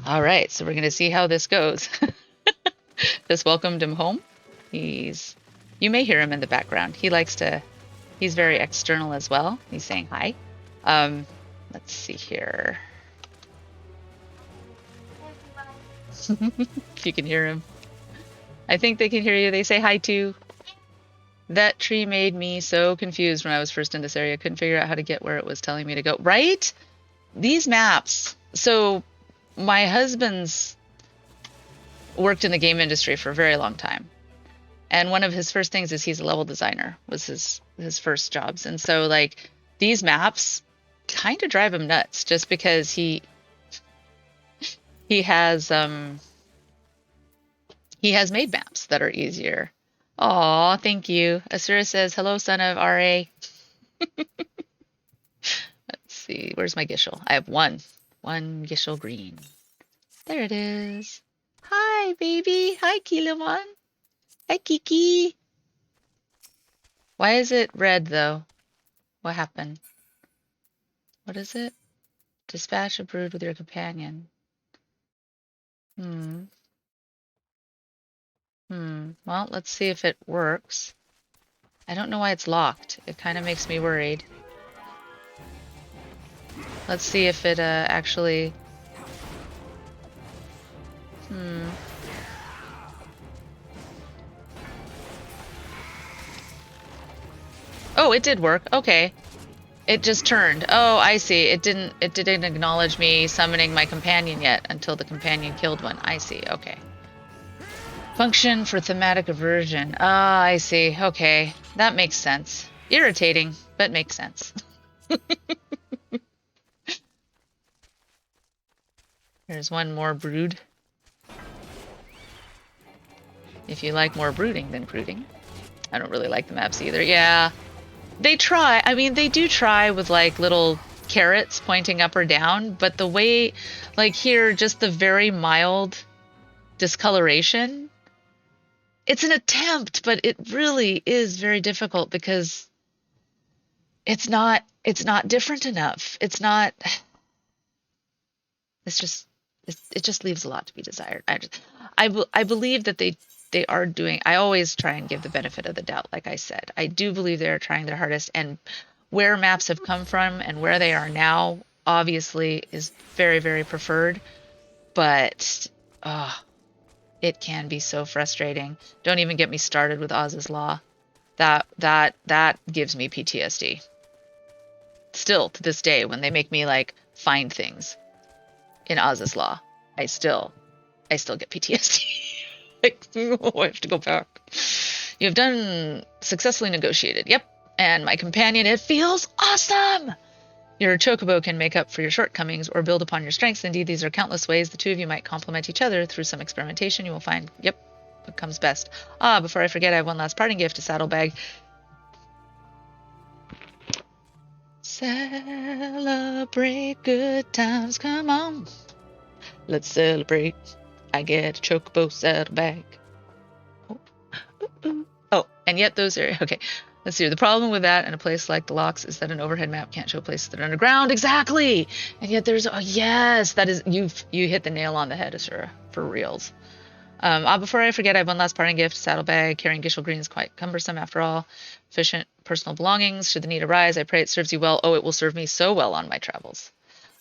All right, so we're going to see how this goes. Just welcomed him home. You may hear him in the background. He's very external as well. He's saying hi. Let's see here. If you can hear him. I think they can hear you. They say hi too. That tree made me so confused when I was first in this area. I couldn't figure out how to get where it was telling me to go. Right? These maps. So my husband's worked in the game industry for a very long time. And one of his first things is he's a level designer, was his first jobs. And so like these maps kind of drive him nuts just because he has made maps that are easier. Aw, thank you. Asura says, hello, son of RA. Let's see, where's my Gishel? I have one Gishel green. There it is. Hi, baby. Hi, Kiloman. Hi, Kiki. Why is it red, though? What happened? What is it? Dispatch a brood with your companion. Well, let's see if it works. I don't know why it's locked. It kind of makes me worried. Let's see if it actually... Oh, it did work. Okay. It just turned. Oh, I see. It didn't acknowledge me summoning my companion yet until the companion killed one. I see. Okay. Function for thematic aversion. Ah, I see. Okay. That makes sense. Irritating, but makes sense. There's one more brood. If you like more brooding than brooding. I don't really like the maps either. Yeah. They try. I mean, they do try with like little carrots pointing up or down, but the way, like here, just the very mild discoloration, it's an attempt, but it really is very difficult because it's not different enough. It just leaves a lot to be desired. I believe that they they are doing, I always try and give the benefit of the doubt, like I said. I do believe they're trying their hardest, and where maps have come from and where they are now obviously is very, very preferred, but it can be so frustrating. Don't even get me started with Oz's Law. That gives me PTSD. Still to this day, when they make me like find things in Oz's Law, I still get PTSD. Like, oh, I have to go back. You have done successfully negotiated. Yep. And my companion, it feels awesome. Your chocobo can make up for your shortcomings or build upon your strengths. Indeed, these are countless ways the two of you might complement each other. Through some experimentation, you will find, yep, what comes best. Before I forget, I have one last parting gift, a saddlebag. Celebrate good times, come on. Let's celebrate. I get a chocobo saddlebag. Oh, and yet those are, okay. Let's see. The problem with that in a place like the locks is that an overhead map can't show places that are underground. Exactly. And yet there's, oh yes, that is, you hit the nail on the head, Asura, for reals. Before I forget, I have one last parting gift, saddlebag. Carrying Gishel Green is quite cumbersome after all. Efficient personal belongings. Should the need arise, I pray it serves you well. Oh, it will serve me so well on my travels.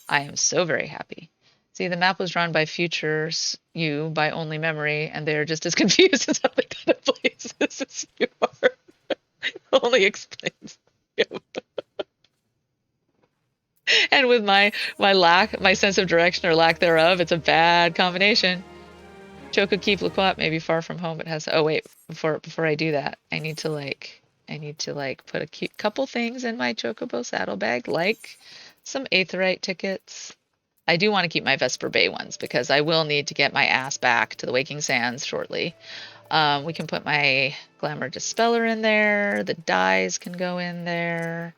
I am so very happy. See, the map was drawn by futures you by only memory, and they are just as confused as other kind of places as you are. Only explains you. And with my sense of direction or lack thereof, it's a bad combination. Choco Keep Laquat may be far from home, but has. Oh wait, before I do that, I need to put a couple things in my Chocobo saddlebag, like some Aetheryte tickets. I do want to keep my Vesper Bay ones because I will need to get my ass back to the Waking Sands shortly. We can put my Glamour Dispeller in there. The dyes can go in there.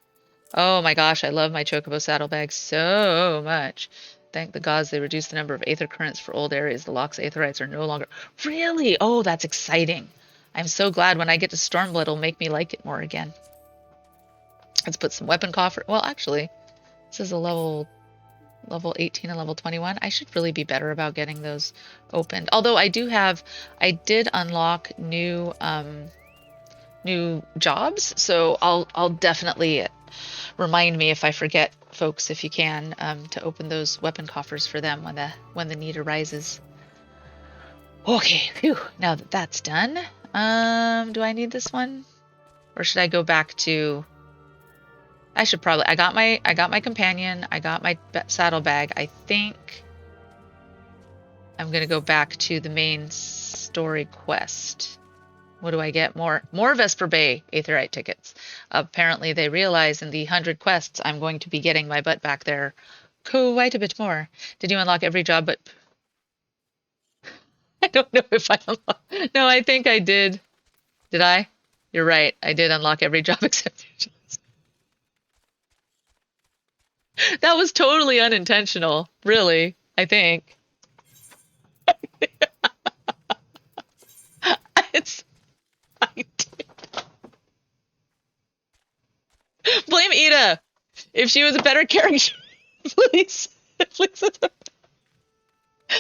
Oh my gosh, I love my Chocobo saddlebag so much. Thank the gods they reduced the number of aether currents for old areas. The Lox Aetherites are no longer... Really? Oh, that's exciting. I'm so glad when I get to Stormblood, it'll make me like it more again. Let's put some weapon coffer... Well, actually, this is a level 18 and level 21. I should really be better about getting those opened. Although I did unlock new jobs, so I'll definitely remind me if I forget, folks, if you can, to open those weapon coffers for them when the need arises. Okay, phew. Now that that's done, do I need this one, or should I go back to? I should probably. I got my companion. I got my saddlebag. I think I'm gonna go back to the main story quest. What do I get? More Vesper Bay Aetherite tickets. Apparently they realize in the 100 quests I'm going to be getting my butt back there quite a bit more. Did you unlock every job but... I don't know if I unlocked... No, I think I did. Did I? You're right. I did unlock every job except... That was totally unintentional. Really, I think. It's... I did. Blame Ida. If she was a better character, please.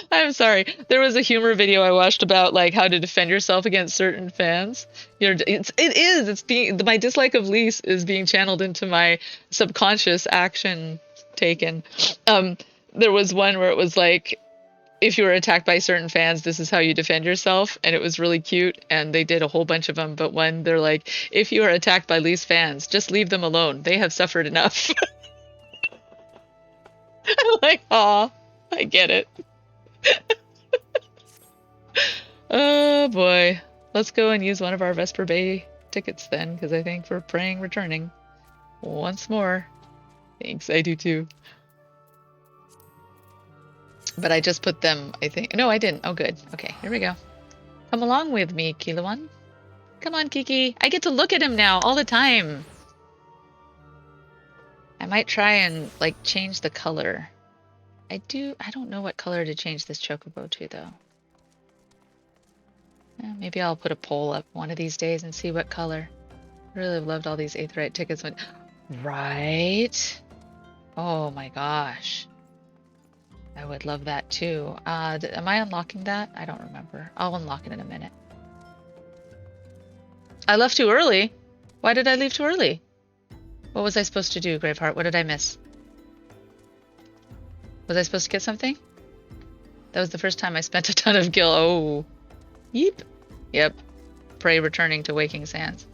I'm sorry. There was a humor video I watched about like how to defend yourself against certain fans. My dislike of Lise is being channeled into my subconscious action taken. There was one where it was like, if you were attacked by certain fans, this is how you defend yourself, and it was really cute, and they did a whole bunch of them, but one, they're like, if you are attacked by Lise fans, just leave them alone. They have suffered enough. I'm like, aw, I get it. Oh boy. Let's go and use one of our Vesper Bay tickets then, because I think we're praying returning once more. Thanks, I do too. But I just put them, I think. No, I didn't. Oh, good. Okay, here we go. Come along with me, Kilawan. Come on, Kiki. I get to look at him now all the time. I might try and, like, change the color. I don't know what color to change this chocobo to, though. Maybe I'll put a poll up one of these days and see what color. I really loved all these Aetherite tickets. Right? Oh my gosh. I would love that too. Am I unlocking that? I don't remember. I'll unlock it in a minute. I left too early. Why did I leave too early? What was I supposed to do, Graveheart? What did I miss? Was I supposed to get something? That was the first time I spent a ton of gil. Oh. Yeep. Yep. Prey returning to Waking Sands.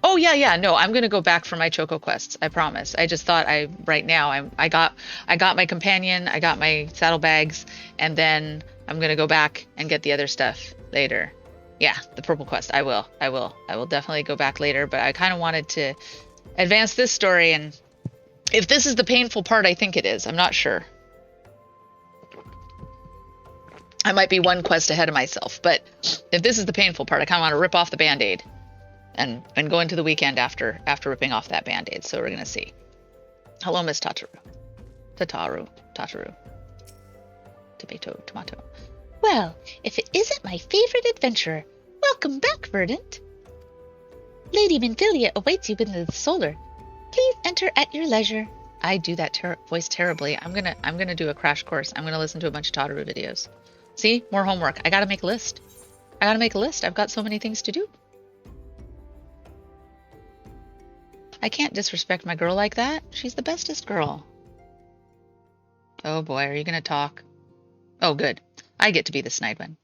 Oh yeah. No, I'm gonna go back for my Choco quests. I promise. I just thought right now I got my companion, I got my saddlebags, and then I'm gonna go back and get the other stuff later. Yeah, the purple quest. I will definitely go back later. But I kind of wanted to advance this story, and if this is the painful part, I think it is. I'm not sure. I might be one quest ahead of myself, but if this is the painful part, I kind of want to rip off the band-aid and go into the weekend after ripping off that band-aid. So we're going to see. Hello, Miss Tataru. Tomato.
Well, if it isn't my favorite adventurer, welcome back, Verdant. Lady Minfilia awaits you in the solar. Please enter at your leisure.
I do that voice terribly. I'm gonna do a crash course. I'm gonna listen to a bunch of Tataru videos. See, more homework. I gotta make a list. I've got so many things to do. I can't disrespect my girl like that. She's the bestest girl. Oh boy, are you gonna talk? Oh good. I get to be the snide one.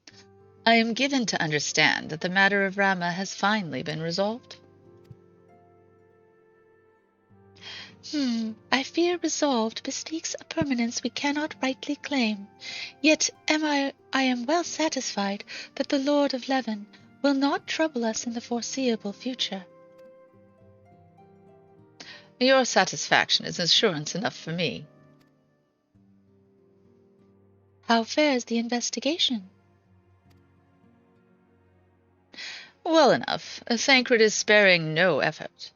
I am given to understand that the matter of Rama has finally been resolved.
I fear resolved bespeaks a permanence we cannot rightly claim. Yet I am well satisfied that the Lord of Leven will not trouble us in the foreseeable future.
Your satisfaction is assurance enough for me.
How fares the investigation?
Well enough. Thancred is sparing no effort.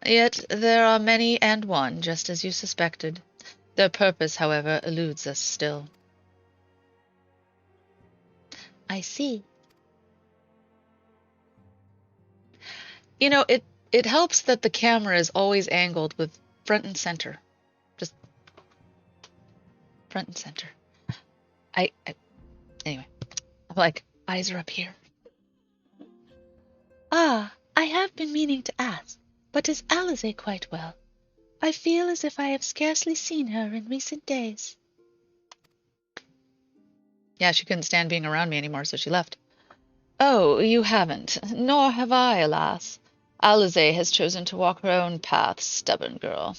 Yet there are many and one, just as you suspected. Their purpose, however, eludes us still.
I see.
You know, it helps that the camera is always angled with front and center. Just front and center. Anyway, I'm like, eyes are up here.
Ah, I have been meaning to ask, but is Alize quite well? I feel as if I have scarcely seen her in recent days.
Yeah, she couldn't stand being around me anymore, so she left. Oh, you haven't. Nor have I, alas. Alize has chosen to walk her own path, stubborn girl.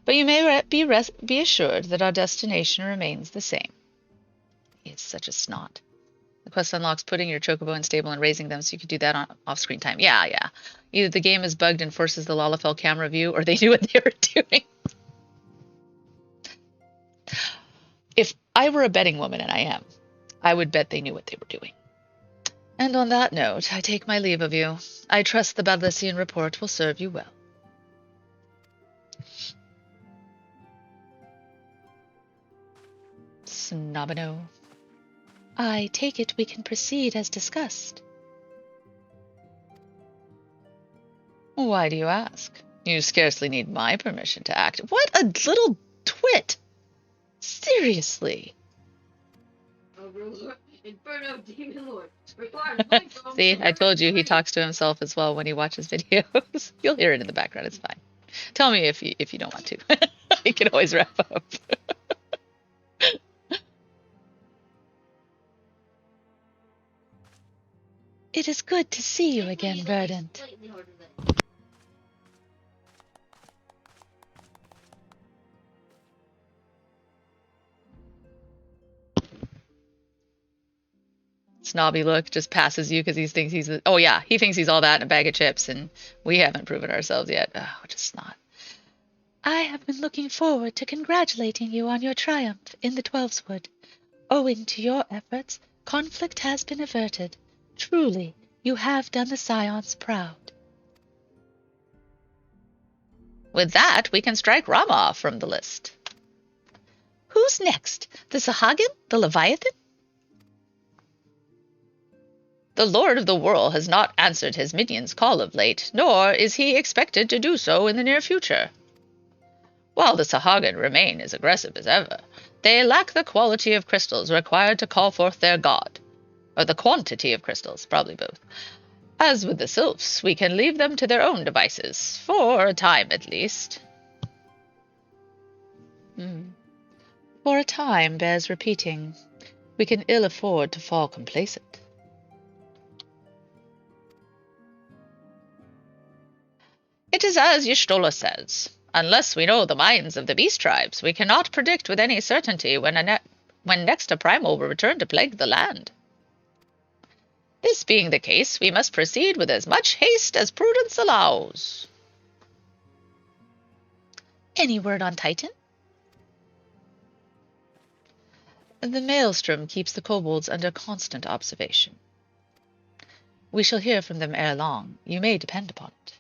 But you may be assured that our destination remains the same. He is such a snot. The quest unlocks putting your chocobo in stable and raising them, so you could do that on off-screen time. Yeah. Either the game is bugged and forces the Lalafell camera view, or they knew what they were doing. If I were a betting woman, and I am, I would bet they knew what they were doing. And on that note, I take my leave of you. I trust the Badlessian report will serve you well. Snobino.
I take it we can proceed as discussed.
Why do you ask? You scarcely need my permission to act. What a little twit! Seriously.
Inferno Demon Lord.
See, I told you he talks to himself as well when he watches videos. You'll hear it in the background. It's fine. Tell me if you don't want to. We can always wrap up.
It is good to see you again, Verdant.
Snobby look just passes you because he thinks he's he thinks he's all that in a bag of chips, and we haven't proven ourselves yet. Oh, just snot.
I have been looking forward to congratulating you on your triumph in the Twelveswood. Owing to your efforts, conflict has been averted. Truly, you have done the Scions proud.
With that, we can strike Rama off from the list.
Who's next? The Sahagin? The Leviathan?
The Lord of the Whirl has not answered his minion's call of late, nor is he expected to do so in the near future. While the Sahagin remain as aggressive as ever, they lack the quality of crystals required to call forth their god. Or the quantity of crystals, probably both. As with the sylphs, we can leave them to their own devices, for a time at least. For a time bears repeating. We can ill afford to fall complacent. It is as Y'shtola says. Unless we know the minds of the beast tribes, we cannot predict with any certainty when next a primal will return to plague the land. This being the case, we must proceed with as much haste as prudence allows.
Any word on Titan?
The maelstrom keeps the kobolds under constant observation. We shall hear from them ere long, you may depend upon it.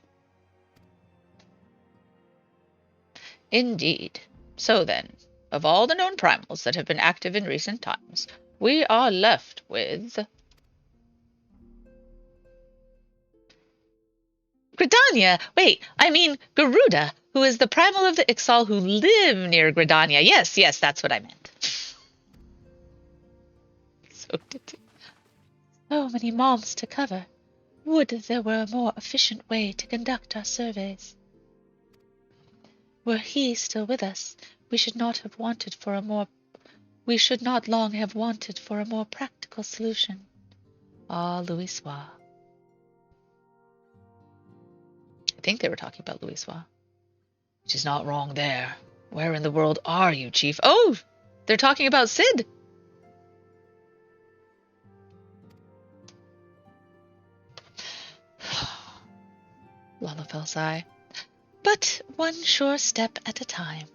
Indeed. So then, of all the known primals that have been active in recent times, we are left with Gridania! Wait, I mean Garuda, who is the primal of the Ixal who live near Gridania. Yes, that's what I meant.
So many moms to cover. Would there were a more efficient way to conduct our surveys. Were he still with us, we should not long have wanted for a more practical solution. Ah, Louis Soir.
I think they were talking about Louis Soir. She's not wrong there. Where in the world are you, Chief? Oh, they're talking about Sid. Lalafell sigh.
But one sure step at a time.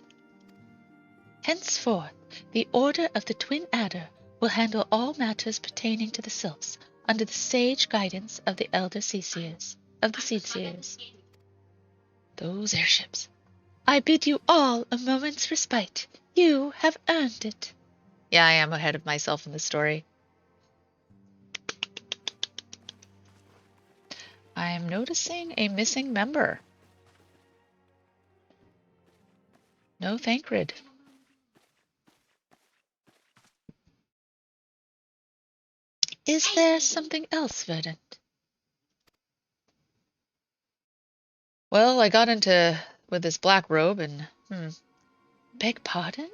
Henceforth, the Order of the Twin Adder will handle all matters pertaining to the sylphs under the sage guidance of the Elder Seedseers.
Those airships.
I bid you all a moment's respite. You have earned it.
Yeah, I am ahead of myself in the story. I am noticing a missing member. No Thancred.
Is there something else, Verdant?
Well, I got into with this black robe and
Beg pardon?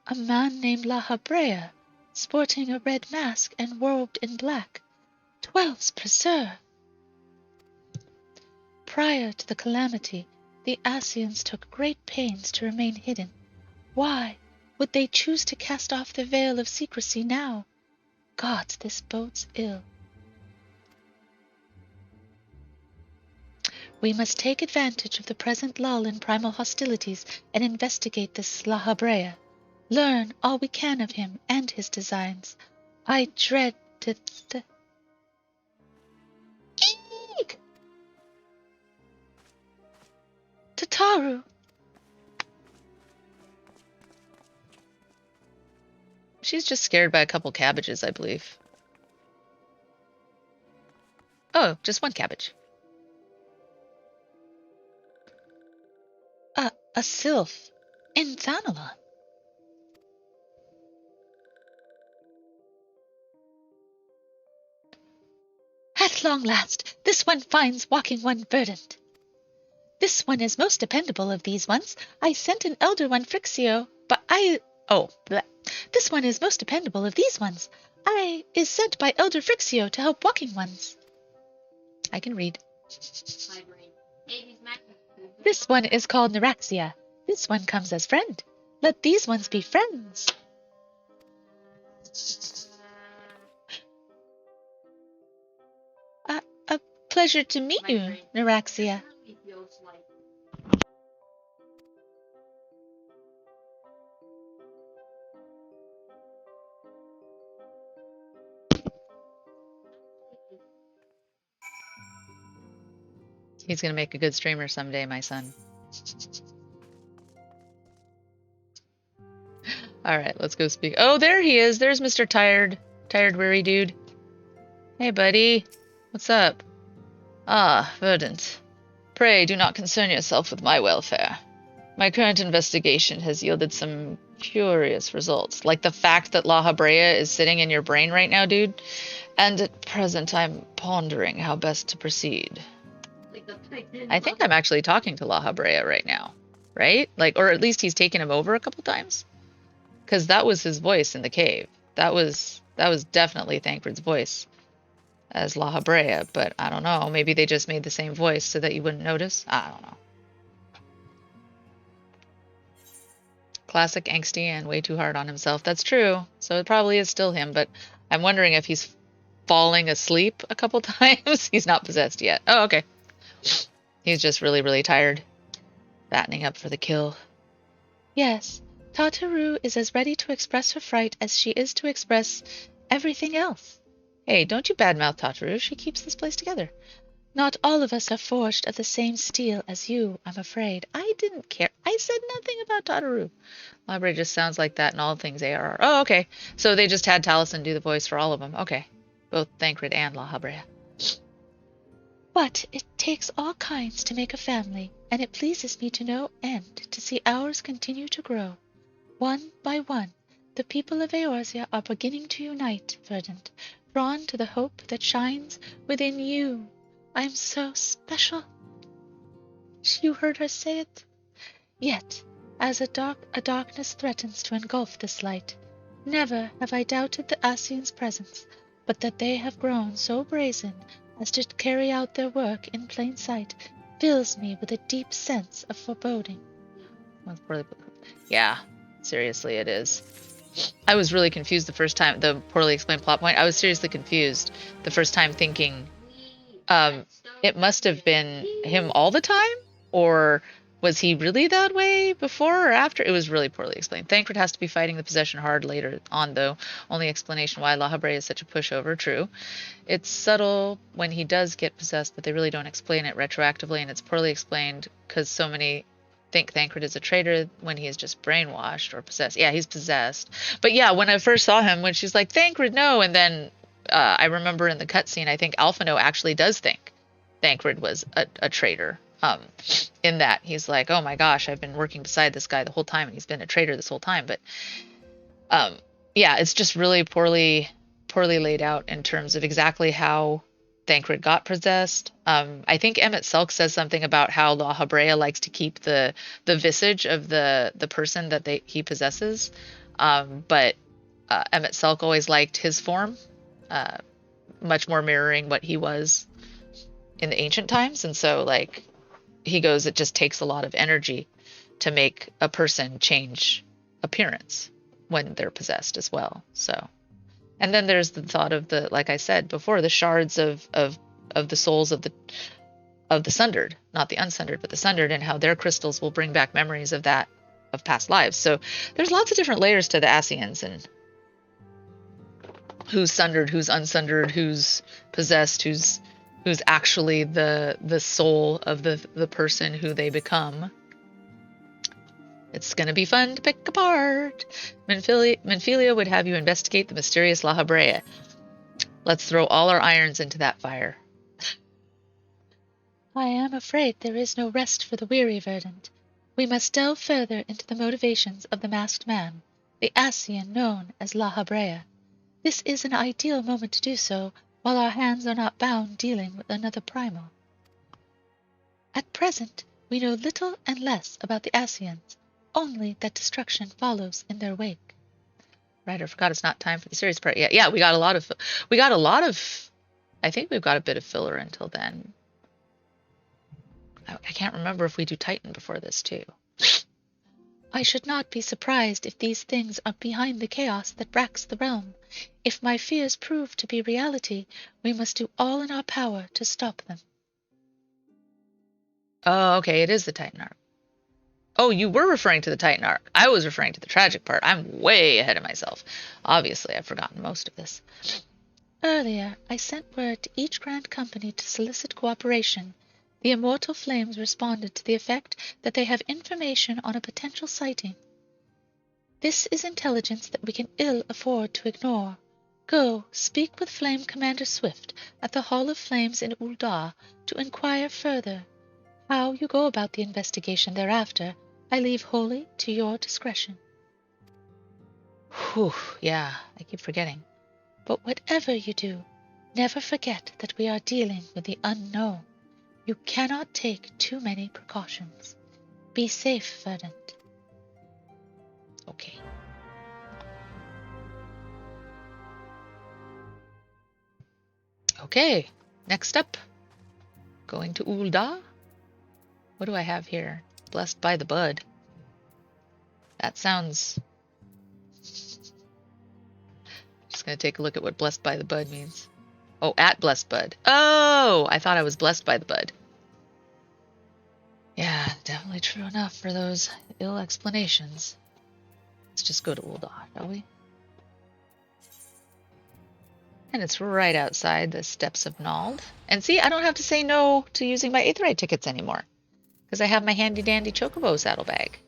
A man named La Habrea, sporting a red mask and robed in black. 12's preserve. Prior to the calamity, the Asians took great pains to remain hidden. Why would they choose to cast off the veil of secrecy now? Gods, this bodes ill. We must take advantage of the present lull in primal hostilities and investigate this La Habrea. Learn all we can of him and his designs. I dread to Eek! Tataru!
She's just scared by a couple cabbages, I believe. Oh, just one cabbage.
A sylph in Thanalon. At long last, this one finds walking one verdant. This one is most dependable of these ones. I sent an elder one Frixio, but This one is most dependable of these ones. Is sent by Elder Frixio to help walking ones.
I can read.
This one is called Neuraxia. This one comes as friend. Let these ones be friends. A pleasure to meet you, Neuraxia.
He's going to make a good streamer someday, my son. All right, let's go speak. Oh, there he is. There's Mr. Tired, weary dude. Hey, buddy. What's up? Ah, Verdant. Pray do not concern yourself with my welfare. My current investigation has yielded some curious results, like the fact that La Habrea is sitting in your brain right now, dude. And at present, I'm pondering how best to proceed.
Like the Titan.
I think I'm actually talking to La Habrea right now, right? Like, or at least he's taken him over a couple times, because that was his voice in the cave. That was definitely Thancred's voice as La Habrea, but I don't know. Maybe they just made the same voice so that you wouldn't notice. I don't know. Classic angsty and way too hard on himself. That's true. So it probably is still him, but I'm wondering if he's falling asleep a couple times. He's not possessed yet. Oh, okay. He's just really, really tired. Battening up for the kill.
Yes, Tataru is as ready to express her fright as she is to express everything else.
Hey, don't you badmouth Tataru. She keeps this place together.
Not all of us are forged of the same steel as you, I'm afraid.
I didn't care. I said nothing about Tataru. Library just sounds like that in all things ARR. Oh, okay. So they just had Taliesin do the voice for all of them. Okay. Both Thancred and La Habrea.
But it takes all kinds to make a family, and it pleases me to no end to see ours continue to grow. One by one, the people of Eorzea are beginning to unite, Verdant, drawn to the hope that shines within you. I am so special. You heard her say it? Yet, as a darkness threatens to engulf this light, never have I doubted the Ascians' presence, but that they have grown so brazen as to carry out their work in plain sight fills me with a deep sense of foreboding.
Yeah, seriously, it is. I was really confused the first time, the poorly explained plot point. I was seriously confused the first time thinking, it must have been him all the time? Or was he really that way before or after? It was really poorly explained. Thancred has to be fighting the possession hard later on, though. Only explanation why La Habrea is such a pushover, true. It's subtle when he does get possessed, but they really don't explain it retroactively, and it's poorly explained because so many think Thancred is a traitor when he is just brainwashed or possessed. Yeah, he's possessed. But yeah, when I first saw him, when she's like, Thancred, no, and then I remember in the cutscene, I think Alphino actually does think Thancred was a traitor. In that he's like, oh my gosh, I've been working beside this guy the whole time and he's been a traitor this whole time. But yeah, it's just really poorly laid out in terms of exactly how Thancred got possessed. I think Emmett Selk says something about how La Habrea likes to keep the visage of the person that he possesses. But Emmett Selk always liked his form, much more mirroring what he was in the ancient times. And so like he goes, it just takes a lot of energy to make a person change appearance when they're possessed as well. So, and then there's the thought of the, like I said before, the shards of the souls of the sundered, not the unsundered, but the sundered, and how their crystals will bring back memories of that, of past lives. So there's lots of different layers to the Ascians, and who's sundered, who's unsundered, who's possessed, who's actually the soul of the person who they become. It's going to be fun to pick apart. Menphilia would have you investigate the mysterious La Habrea. Let's throw all our irons into that fire.
I am afraid there is no rest for the weary, Verdant. We must delve further into the motivations of the masked man, the Ascian known as La Habrea. This is an ideal moment to do so, while our hands are not bound dealing with another primal. At present, we know little and less about the Ascians, only that destruction follows in their wake.
Right, I forgot it's not time for the serious part yet. Yeah, we got a lot of, I think we've got a bit of filler until then. I can't remember if we do Titan before this too.
I should not be surprised if these things are behind the chaos that racks the realm. If my fears prove to be reality, we must do all in our power to stop them.
Oh, okay, it is the Titan arc. Oh, you were referring to the Titan arc. I was referring to the tragic part. I'm way ahead of myself. Obviously, I've forgotten most of this.
Earlier, I sent word to each Grand Company to solicit cooperation. The Immortal Flames responded to the effect that they have information on a potential sighting. This is intelligence that we can ill afford to ignore. Go, speak with Flame Commander Swift at the Hall of Flames in Ul'dah to inquire further. How you go about the investigation thereafter I leave wholly to your discretion.
Whew, yeah, I keep forgetting.
But whatever you do, never forget that we are dealing with the unknown. You cannot take too many precautions. Be safe, Verdant.
Okay. Okay, next up. Going to Ul'dah. What do I have here? Blessed by the Bud. That sounds... Just gonna take a look at what Blessed by the Bud means. Oh, at Blessed Bud. Oh, I thought I was blessed by the Bud. Yeah, definitely true enough for those ill explanations. Let's just go to Ul'dah, shall we? And it's right outside the steps of Nald. And see, I don't have to say no to using my Aetheryte tickets anymore, because I have my handy-dandy Chocobo saddlebag.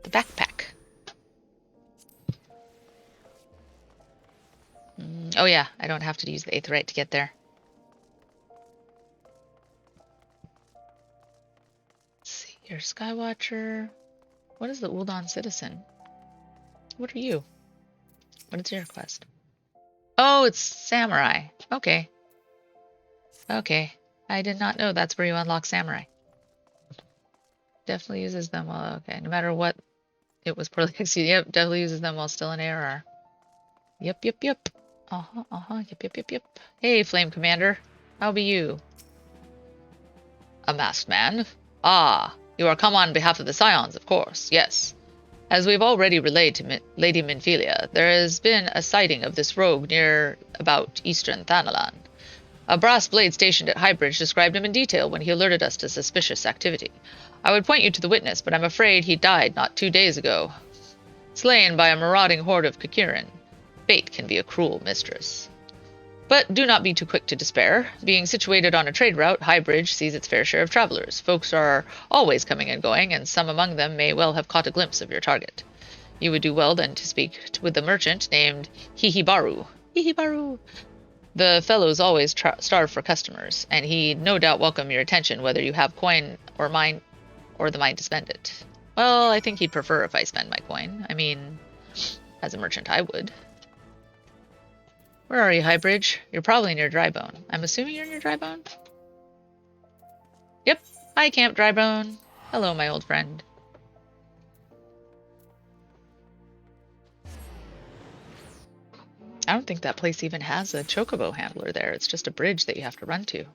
The backpack. Oh yeah, I don't have to use the Aetheryte to get there. Let's see here, Skywatcher. What is the Ul'dah citizen? What are you? What is your quest? Oh, it's Samurai. Okay. Okay. I did not know that's where you unlock Samurai. Definitely uses them while... Okay, no matter what it was poorly executed. Yep, definitely uses them while still in ARR. Yep. Yep. Hey, Flame Commander. How be you? A masked man? Ah, you are come on behalf of the Scions, of course. Yes. As we've already relayed to Lady Minfilia, there has been a sighting of this rogue near about eastern Thanalan. A brass blade stationed at Highbridge described him in detail when he alerted us to suspicious activity. I would point you to the witness, but I'm afraid he died not 2 days ago. Slain by a marauding horde of Kikirin. Fate can be a cruel mistress. But do not be too quick to despair. Being situated on a trade route, Highbridge sees its fair share of travelers. Folks are always coming and going, and some among them may well have caught a glimpse of your target. You would do well then to speak with the merchant named Hihibaru. Hihibaru! The fellow's always starve for customers, and he'd no doubt welcome your attention whether you have coin or the mind to spend it. Well, I think he'd prefer if I spend my coin. I mean, as a merchant I would. Where are you, Highbridge? You're probably near Drybone. I'm assuming you're near Drybone? Yep. Hi, Camp Drybone. Hello, my old friend. I don't think that place even has a chocobo handler there. It's just a bridge that you have to run to.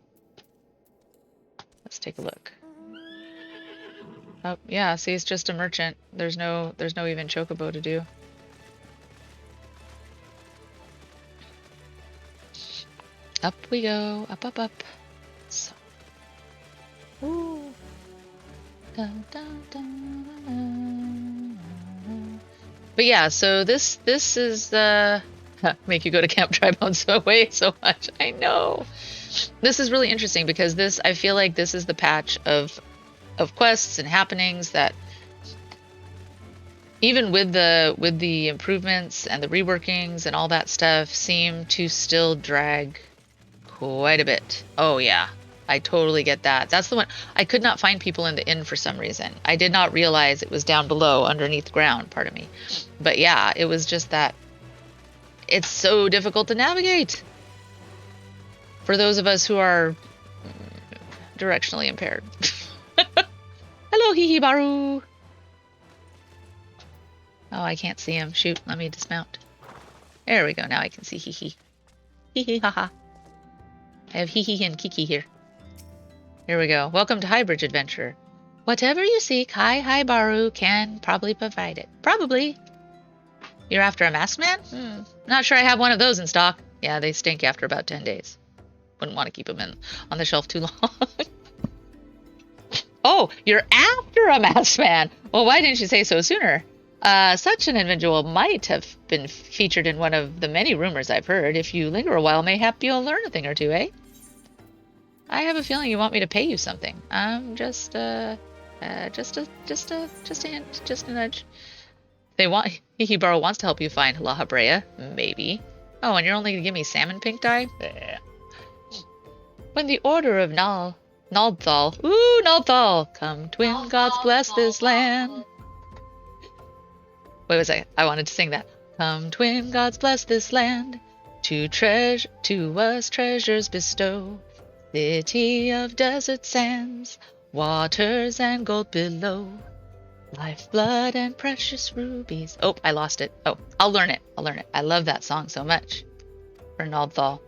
Let's take a look. Oh, yeah, see, it's just a merchant. There's no even chocobo to do. Up we go, up. So. Ooh. Dun, dun, dun, dun, dun. But yeah, so this is make you go to Camp Tribone so much. I know. This is really interesting because I feel like this is the patch of quests and happenings that even with the improvements and the reworkings and all that stuff seem to still drag quite a bit. Oh yeah, I totally get that. That's the one. I could not find people in the inn for some reason. I did not realize it was down below underneath the ground, pardon me. But yeah, it was just that it's so difficult to navigate for those of us who are directionally impaired. Hello, Hihibaru. Oh, I can't see him. Shoot, let me dismount. There we go. Now I can see Hihi. Hihi, haha. I have Hihi and Kiki here. Here we go. Welcome to Highbridge Adventure. Whatever you seek, Hihibaru can probably provide it. Probably. You're after a masked man? Not sure I have one of those in stock. Yeah, they stink after about 10 days. Wouldn't want to keep them on the shelf too long. Oh, you're after a masked man. Well, why didn't you say so sooner? Such an individual might have been featured in one of the many rumors I've heard. If you linger a while, mayhap you'll learn a thing or two, eh? I have a feeling you want me to pay you something. Just a hint, just a nudge. Hihibaro wants to help you find La Habrea, maybe. Oh, and you're only gonna give me salmon pink dye? Bleh. When the Order of Nal Naldthal. Ooh, Naldthal. Come, twin gods, bless this land. Wait, was I wanted to sing that. Come, twin gods, bless this land. To us treasures bestow. City of desert sands, waters and gold below. Lifeblood and precious rubies. Oh, I lost it. Oh, I'll learn it. I love that song so much. For Naldthal.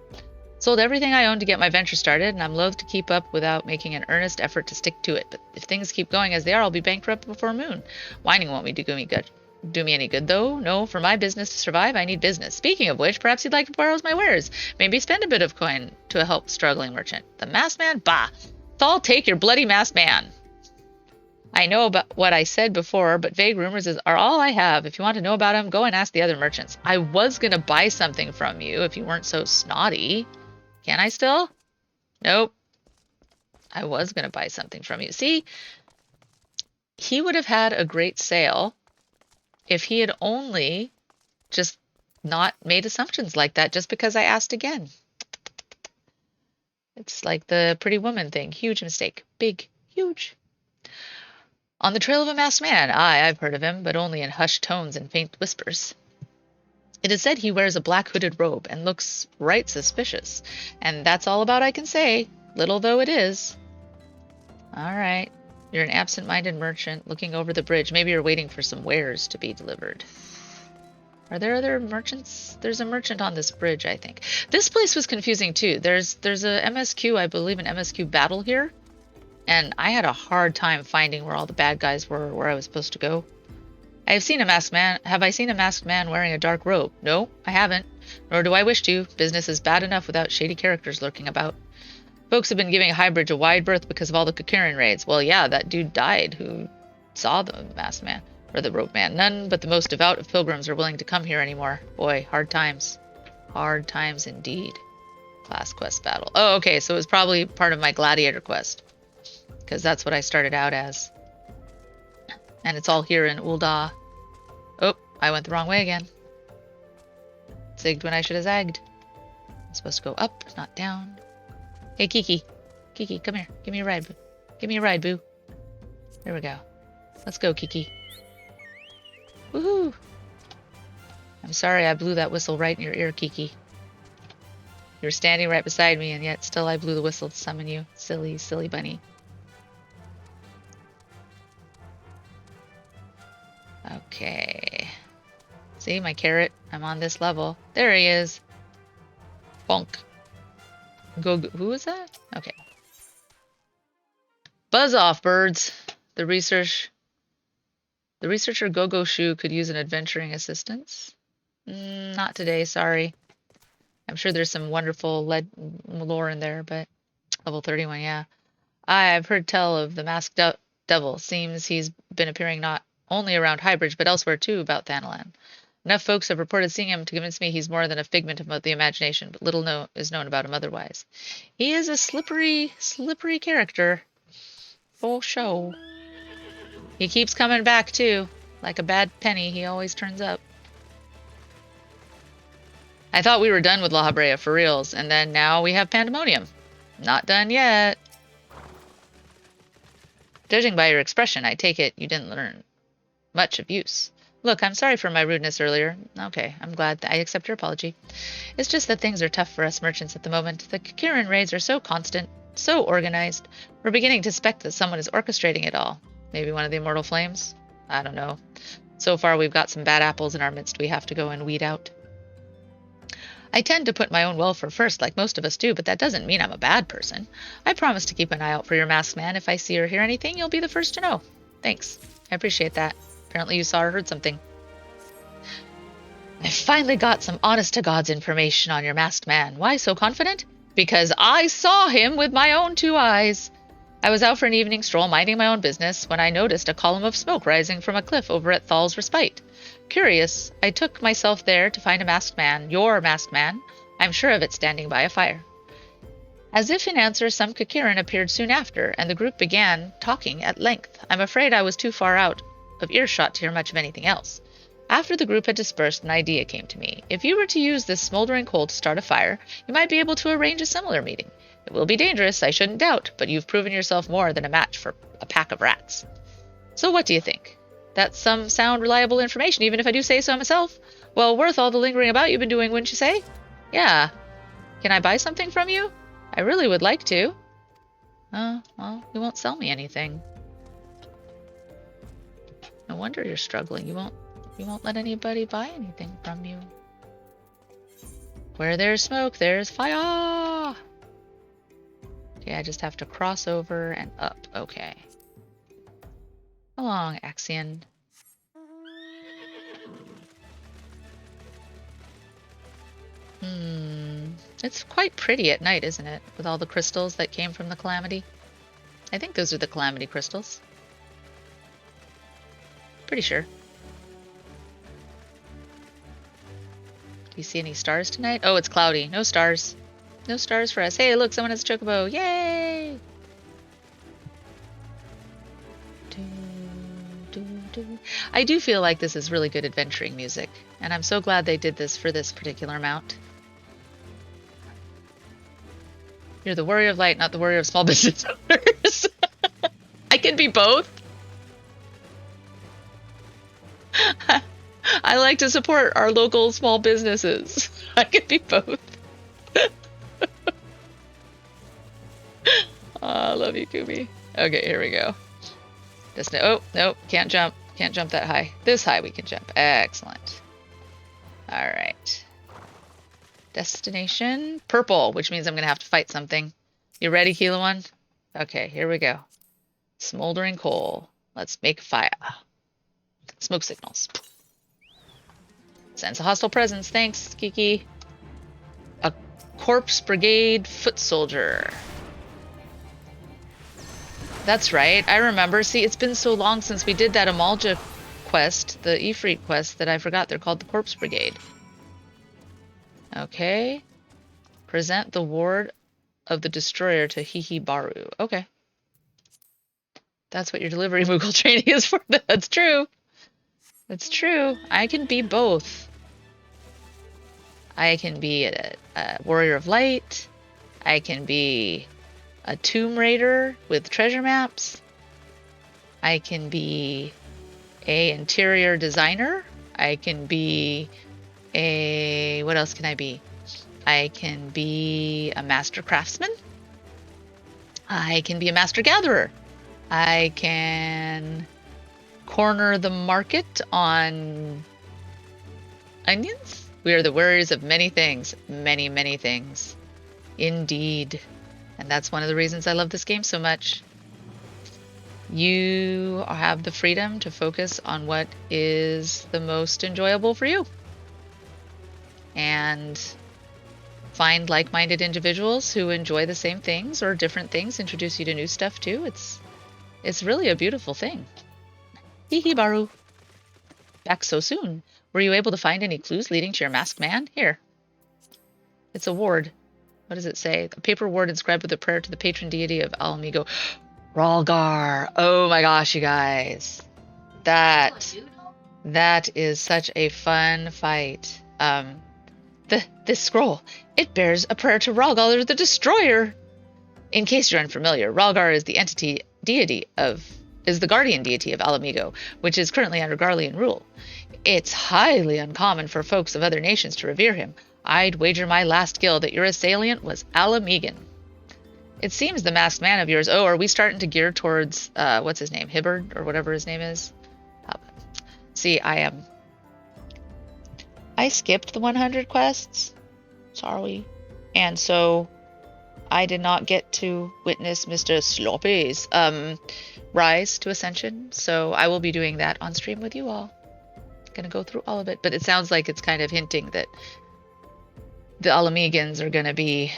Sold everything I owned to get my venture started, and I'm loath to keep up without making an earnest effort to stick to it. But if things keep going as they are, I'll be bankrupt before moon. Whining won't do me any good, though. No, for my business to survive, I need business. Speaking of which, perhaps you'd like to borrow my wares. Maybe spend a bit of coin to help struggling merchant. The masked man? Bah! Thal, take your bloody masked man. I know about what I said before, but vague rumors are all I have. If you want to know about them, go and ask the other merchants. I was going to buy something from you if you weren't so snotty. Can I still? Nope. I was going to buy something from you. See, he would have had a great sale if he had only just not made assumptions like that just because I asked again. It's like the pretty woman thing. Huge mistake. Big. Huge. On the trail of a masked man. Aye, I've heard of him, but only in hushed tones and faint whispers. It is said he wears a black hooded robe and looks right suspicious. And that's all about I can say, little though it is. All right. You're an absent-minded merchant looking over the bridge. Maybe you're waiting for some wares to be delivered. Are there other merchants? There's a merchant on this bridge, I think. This place was confusing too. There's a MSQ, I believe, an MSQ battle here. And I had a hard time finding where all the bad guys were, where I was supposed to go. I have seen a masked man. Have I seen a masked man wearing a dark robe? No, I haven't. Nor do I wish to. Business is bad enough without shady characters lurking about. Folks have been giving Highbridge a wide berth because of all the Kakiran raids. Well, yeah, that dude died who saw the masked man, or the robe man. None but the most devout of pilgrims are willing to come here anymore. Boy, hard times. Hard times indeed. Class quest battle. Oh, okay, so it was probably part of my gladiator quest. Because that's what I started out as. And it's all here in Ul'dah. Oh, I went the wrong way again. Zigged when I should have zagged. I'm supposed to go up, not down. Hey, Kiki. Kiki, come here. Give me a ride, boo. Give me a ride, boo. There we go. Let's go, Kiki. Woohoo! I'm sorry I blew that whistle right in your ear, Kiki. You were standing right beside me, and yet still I blew the whistle to summon you. Silly, silly bunny. Okay. See, my carrot? I'm on this level. There he is. Bonk. Who is that? Okay. Buzz off, birds. The researcher Gogo Shu could use an adventuring assistance. Not today, sorry. I'm sure there's some wonderful lore in there, but level 31, yeah. I've heard tell of the masked devil. Seems he's been appearing not only around Highbridge, but elsewhere too about Thanalan. Enough folks have reported seeing him to convince me he's more than a figment of the imagination, but little is known about him otherwise. He is a slippery, slippery character. For sure. He keeps coming back too. Like a bad penny, he always turns up. I thought we were done with La Habrea for reals, and then now we have Pandemonium. Not done yet. Judging by your expression, I take it you didn't learn much of use. Look, I'm sorry for my rudeness earlier. Okay, I'm glad I accept your apology. It's just that things are tough for us merchants at the moment. The Kakiran raids are so constant, so organized. We're beginning to suspect that someone is orchestrating it all. Maybe one of the Immortal Flames? I don't know. So far we've got some bad apples in our midst we have to go and weed out. I tend to put my own welfare first, like most of us do, but that doesn't mean I'm a bad person. I promise to keep an eye out for your masked man. If I see or hear anything, you'll be the first to know. Thanks. I appreciate that. Apparently you saw or heard something. I finally got some honest-to-God's information on your masked man. Why so confident? Because I saw him with my own 2 eyes. I was out for an evening stroll minding my own business when I noticed a column of smoke rising from a cliff over at Thal's Respite. Curious, I took myself there to find a masked man, your masked man. I'm sure of it, standing by a fire. As if in answer, some Kakiran appeared soon after, and the group began talking at length. I'm afraid I was too far out of earshot to hear much of anything else. After the group had dispersed, an idea came to me. If you were to use this smoldering coal to start a fire, you might be able to arrange a similar meeting. It will be dangerous, I shouldn't doubt, but you've proven yourself more than a match for a pack of rats. So what do you think? That's some sound, reliable information, even if I do say so myself. Well, worth all the lingering about you've been doing, wouldn't you say? Yeah. Can I buy something from you? I really would like to. Well, you won't sell me anything. No wonder you're struggling. You won't let anybody buy anything from you. Where there's smoke, there's fire! Okay, I just have to cross over and up. Okay. Come along, Axion. It's quite pretty at night, isn't it? With all the crystals that came from the Calamity. I think those are the Calamity crystals. Pretty sure. Do you see any stars tonight? Oh, it's cloudy. No stars. No stars for us. Hey, look, someone has a chocobo. Yay! I do feel like this is really good adventuring music, and I'm so glad they did this for this particular mount. You're the warrior of light, not the warrior of small business owners. I can be both. I like to support our local small businesses. I can be both. I love you, Kumi. Okay, here we go. Oh, nope, can't jump. Can't jump that high. This high we can jump. Excellent. All right. Destination purple, which means I'm going to have to fight something. You ready, Kilo One? Okay, here we go. Smoldering coal. Let's make fire. Smoke signals. Sense a hostile presence. Thanks, Kiki. A corpse brigade foot soldier. That's right. I remember. See, it's been so long since we did that Amalja quest, the Ifrit quest, that I forgot they're called the Corpse Brigade. Okay. Present the ward of the destroyer to Hihi-Baru. Okay. That's what your delivery Moogle training is for. That's true. That's true. I can be both. I can be a warrior of light. I can be a tomb raider with treasure maps. I can be a interior designer. I can be a... what else can I be? I can be a master craftsman. I can be a master gatherer. I can corner the market on onions. We are the warriors of many things. Many, many things. Indeed. And that's one of the reasons I love this game so much. You have the freedom to focus on what is the most enjoyable for you. And find like-minded individuals who enjoy the same things or different things, introduce you to new stuff too. It's really a beautiful thing. Hihi-Baru. Back so soon. Were you able to find any clues leading to your masked man? Here. It's a ward. What does it say? A paper ward inscribed with a prayer to the patron deity of Alamigo. Ralgar. Oh my gosh, you guys. That is such a fun fight. This scroll, it bears a prayer to Ralgar the Destroyer. In case you're unfamiliar, Ralgar is the the guardian deity of Alamigo, which is currently under Garlean rule. It's highly uncommon for folks of other nations to revere him. I'd wager my last guild that your assailant was Alamigan. It seems the masked man of yours... Oh, are we starting to gear towards... what's his name? Hibbard? Or whatever his name is? See, I skipped the 100 quests. Sorry. And so I did not get to witness Mr. Sloppy's rise to Ascension. So I will be doing that on stream with you all. Gonna go through all of it. But it sounds like it's kind of hinting that the Alamegans are going to be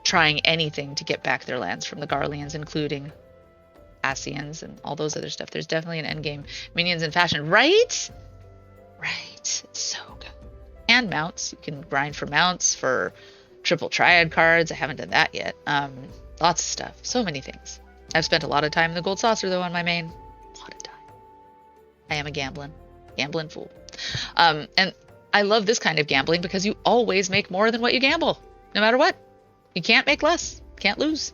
trying anything to get back their lands from the Garleans, including Asians and all those other stuff. There's definitely an endgame minions in fashion, right? Right. It's so good. And mounts. You can grind for mounts, for triple triad cards. I haven't done that yet. Lots of stuff. So many things. I've spent a lot of time in the gold saucer, though, on my main. A lot of time. I am a gambling fool. And I love this kind of gambling because you always make more than what you gamble, no matter what. You can't make less. Can't lose.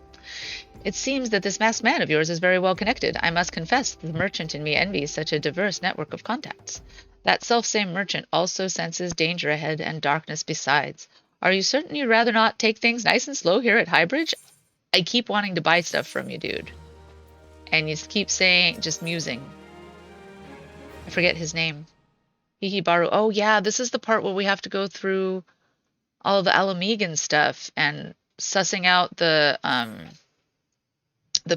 It seems that this masked man of yours is very well connected. I must confess the merchant in me envies such a diverse network of contacts. That self-same merchant also senses danger ahead and darkness besides. Are you certain you'd rather not take things nice and slow here at Highbridge? I keep wanting to buy stuff from you, dude. And you keep saying, just musing. I forget his name. Hihibaru. Oh yeah, this is the part where we have to go through all the Alamegan stuff and sussing out the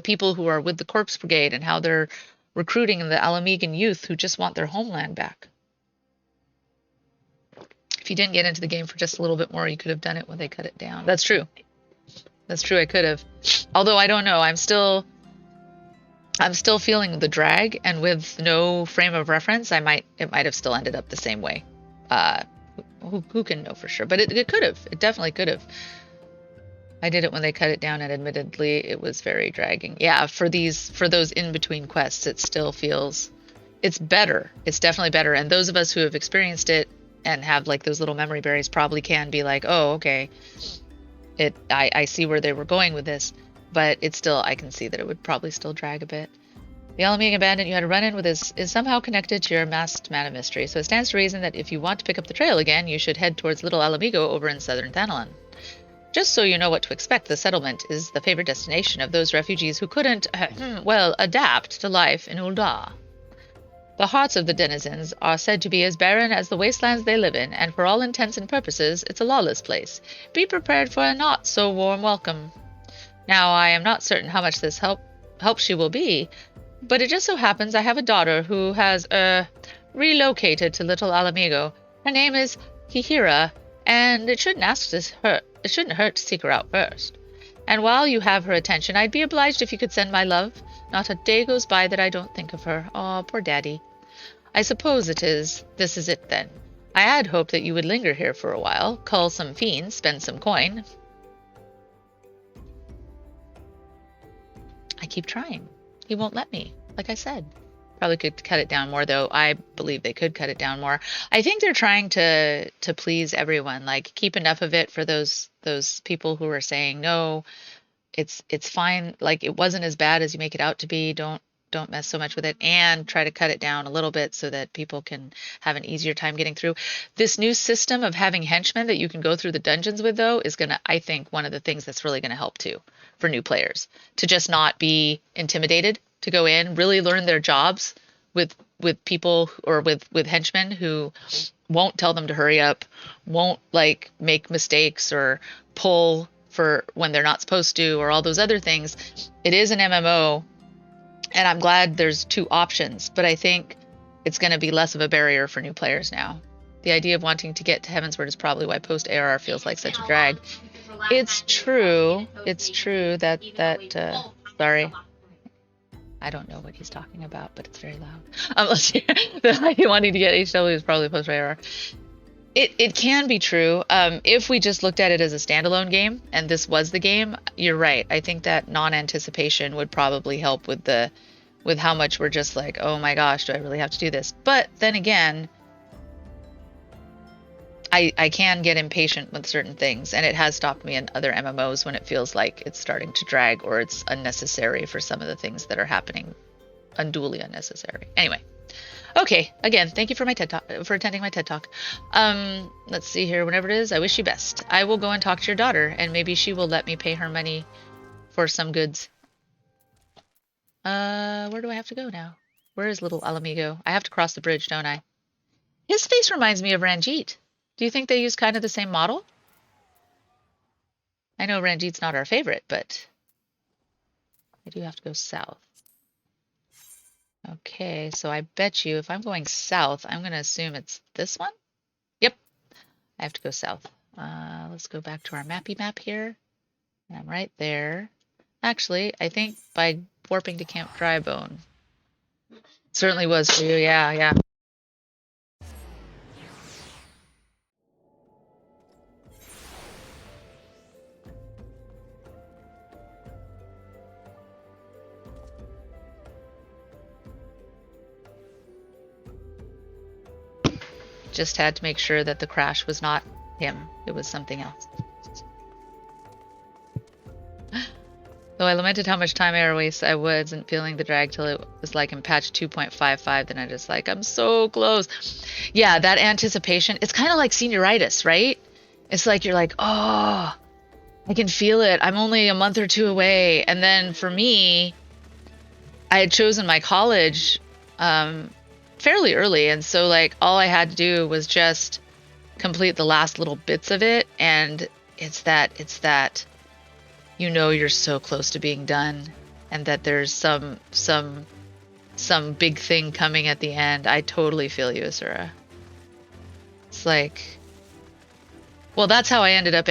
people who are with the Corpse Brigade and how they're recruiting the Alamegan youth who just want their homeland back. If you didn't get into the game for just a little bit more, you could have done it when they cut it down. That's true. That's true, I could have. Although I don't know, I'm still feeling the drag, and with no frame of reference, it might have still ended up the same way. Who can know for sure? But it could have. It definitely could have. I did it when they cut it down, and admittedly, it was very dragging. Yeah, for those in-between quests, it still feels it's better. It's definitely better. And those of us who have experienced it and have like those little memory berries probably can be like, oh, okay. I see where they were going with this, but it's still, I can see that it would probably still drag a bit. The Alamegan bandit you had a run-in with is somehow connected to your masked man of mystery, so it stands to reason that if you want to pick up the trail again, you should head towards Little Alamigo over in southern Thanalan. Just so you know what to expect, the settlement is the favorite destination of those refugees who couldn't, well, adapt to life in Ul'dah. The hearts of the denizens are said to be as barren as the wastelands they live in, and for all intents and purposes, it's a lawless place. Be prepared for a not-so-warm welcome. Now, I am not certain how much this helps you will be, but it just so happens I have a daughter who has, relocated to Little Alamigo. Her name is Hihira, and it shouldn't hurt to seek her out first. And while you have her attention, I'd be obliged if you could send my love. Not a day goes by that I don't think of her. Aw, poor Daddy. I suppose this is it then. I had hoped that you would linger here for a while, cull some fiends, spend some coin. I keep trying. He won't let me, like I said. Probably could cut it down more, though. I believe they could cut it down more. I think they're trying to please everyone, like keep enough of it for those people who are saying no, it's fine, like it wasn't as bad as you make it out to be. Don't mess so much with it, and try to cut it down a little bit so that people can have an easier time getting through. This new system of having henchmen that you can go through the dungeons with, though, is gonna, I think, one of the things that's really gonna help too for new players, to just not be intimidated, to go in, really learn their jobs with people or with henchmen who won't tell them to hurry up, won't like make mistakes or pull for when they're not supposed to, or all those other things. It is an MMO, and I'm glad there's two options, but I think it's going to be less of a barrier for new players now. The idea of wanting to get to Heavensward is probably why post ARR feels like such a drag. It's true that sorry, I don't know what he's talking about, but it's very loud. Let's hear the idea wanting to get HW is probably post ARR. It can be true. If we just looked at it as a standalone game and this was the game, you're right. I think that non-anticipation would probably help with how much we're just like, oh my gosh, do I really have to do this? But then again, I can get impatient with certain things, and it has stopped me in other MMOs when it feels like it's starting to drag or it's unnecessary for some of the things that are happening, unduly unnecessary. Anyway. Okay, again, thank you for my for attending my TED Talk. Let's see here. Whenever it is, I wish you best. I will go and talk to your daughter, and maybe she will let me pay her money for some goods. Where do I have to go now? Where is Little Alamigo? I have to cross the bridge, don't I? His face reminds me of Ranjit. Do you think they use kind of the same model? I know Ranjit's not our favorite, but I do have to go south. Okay, so I bet you if I'm going south, I'm going to assume it's this one? Yep, I have to go south. Let's go back to our mappy map here. And I'm right there. Actually, I think by warping to Camp Drybone. Certainly was for you, yeah. Just had to make sure that the crash was not him. It was something else. Though I lamented how much time I wasn't feeling the drag till it was like in patch 2.55, then I just like, I'm so close. Yeah, that anticipation, it's kind of like senioritis, right? It's like you're like, oh, I can feel it. I'm only a month or two away. And then for me, I had chosen my college fairly early. And so like all I had to do was just complete the last little bits of it. And it's that you're so close to being done and that there's some big thing coming at the end. I totally feel you, Asura. It's like, well, that's how I ended up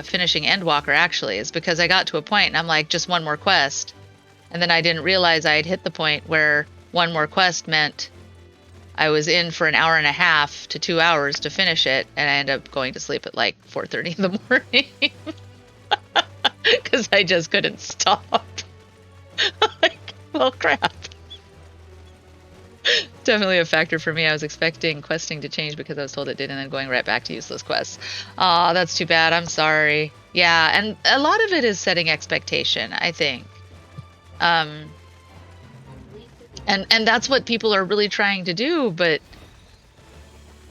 finishing Endwalker, actually, is because I got to a point and I'm like, just one more quest. And then I didn't realize I had hit the point where one more quest meant I was in for an hour and a half to 2 hours to finish it. And I ended up going to sleep at like 4:30 in the morning because I just couldn't stop. Like, well, crap. Definitely a factor for me. I was expecting questing to change because I was told it did, and then going right back to useless quests. Aw, that's too bad. I'm sorry. Yeah, and a lot of it is setting expectation, I think. And that's what people are really trying to do, but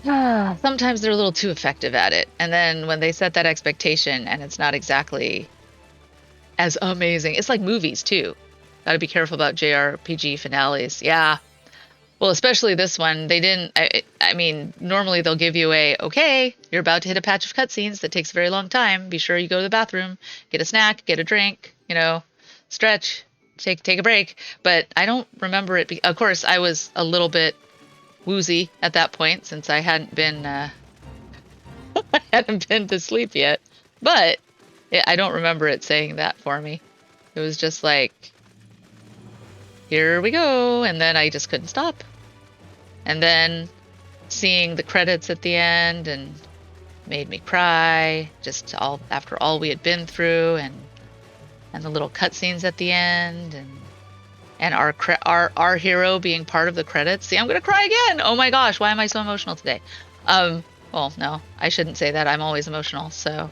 sometimes they're a little too effective at it. And then when they set that expectation and it's not exactly as amazing, it's like movies too. Gotta be careful about JRPG finales. Yeah. Well, especially this one, they didn't. I mean, normally they'll give you okay, you're about to hit a patch of cutscenes that takes a very long time. Be sure you go to the bathroom, get a snack, get a drink, stretch, take a break. But I don't remember it. Of course, I was a little bit woozy at that point since I hadn't been I hadn't been to sleep yet. But I don't remember it saying that for me. It was just like, here we go, and then I just couldn't stop. And then seeing the credits at the end and made me cry, just after all we had been through, and the little cutscenes at the end, and our hero being part of the credits. See, I'm gonna cry again. Oh my gosh, why am I so emotional today? Well, no, I shouldn't say that. I'm always emotional. So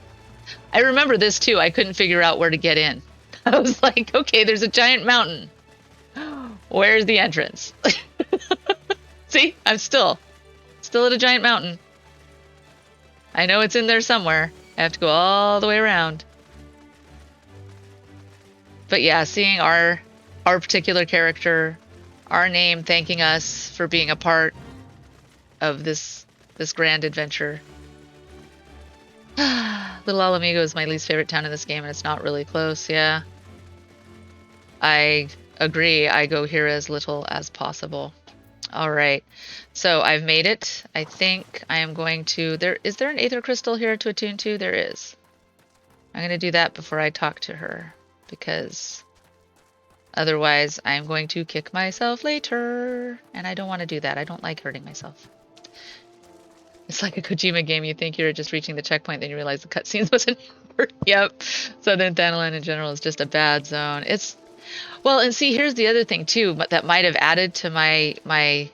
I remember this too. I couldn't figure out where to get in. I was like, okay, there's a giant mountain. Where's the entrance? See, I'm still at a giant mountain. I know it's in there somewhere. I have to go all the way around. But yeah, seeing our particular character, our name thanking us for being a part of this grand adventure. Little Alamigo is my least favorite town in this game, and it's not really close. Yeah, I agree. I go here as little as possible. All right, so I've made it. I think I am going to. Is there an Aether Crystal here to attune to? There is. I'm going to do that before I talk to her, because otherwise I'm going to kick myself later, and I don't want to do that. I don't like hurting myself. It's like a Kojima game. You think you're just reaching the checkpoint, then you realize the cutscenes wasn't over. Yep. Southern Thanalan in general is just a bad zone. Well, and see, here's the other thing too, but that might have added to my I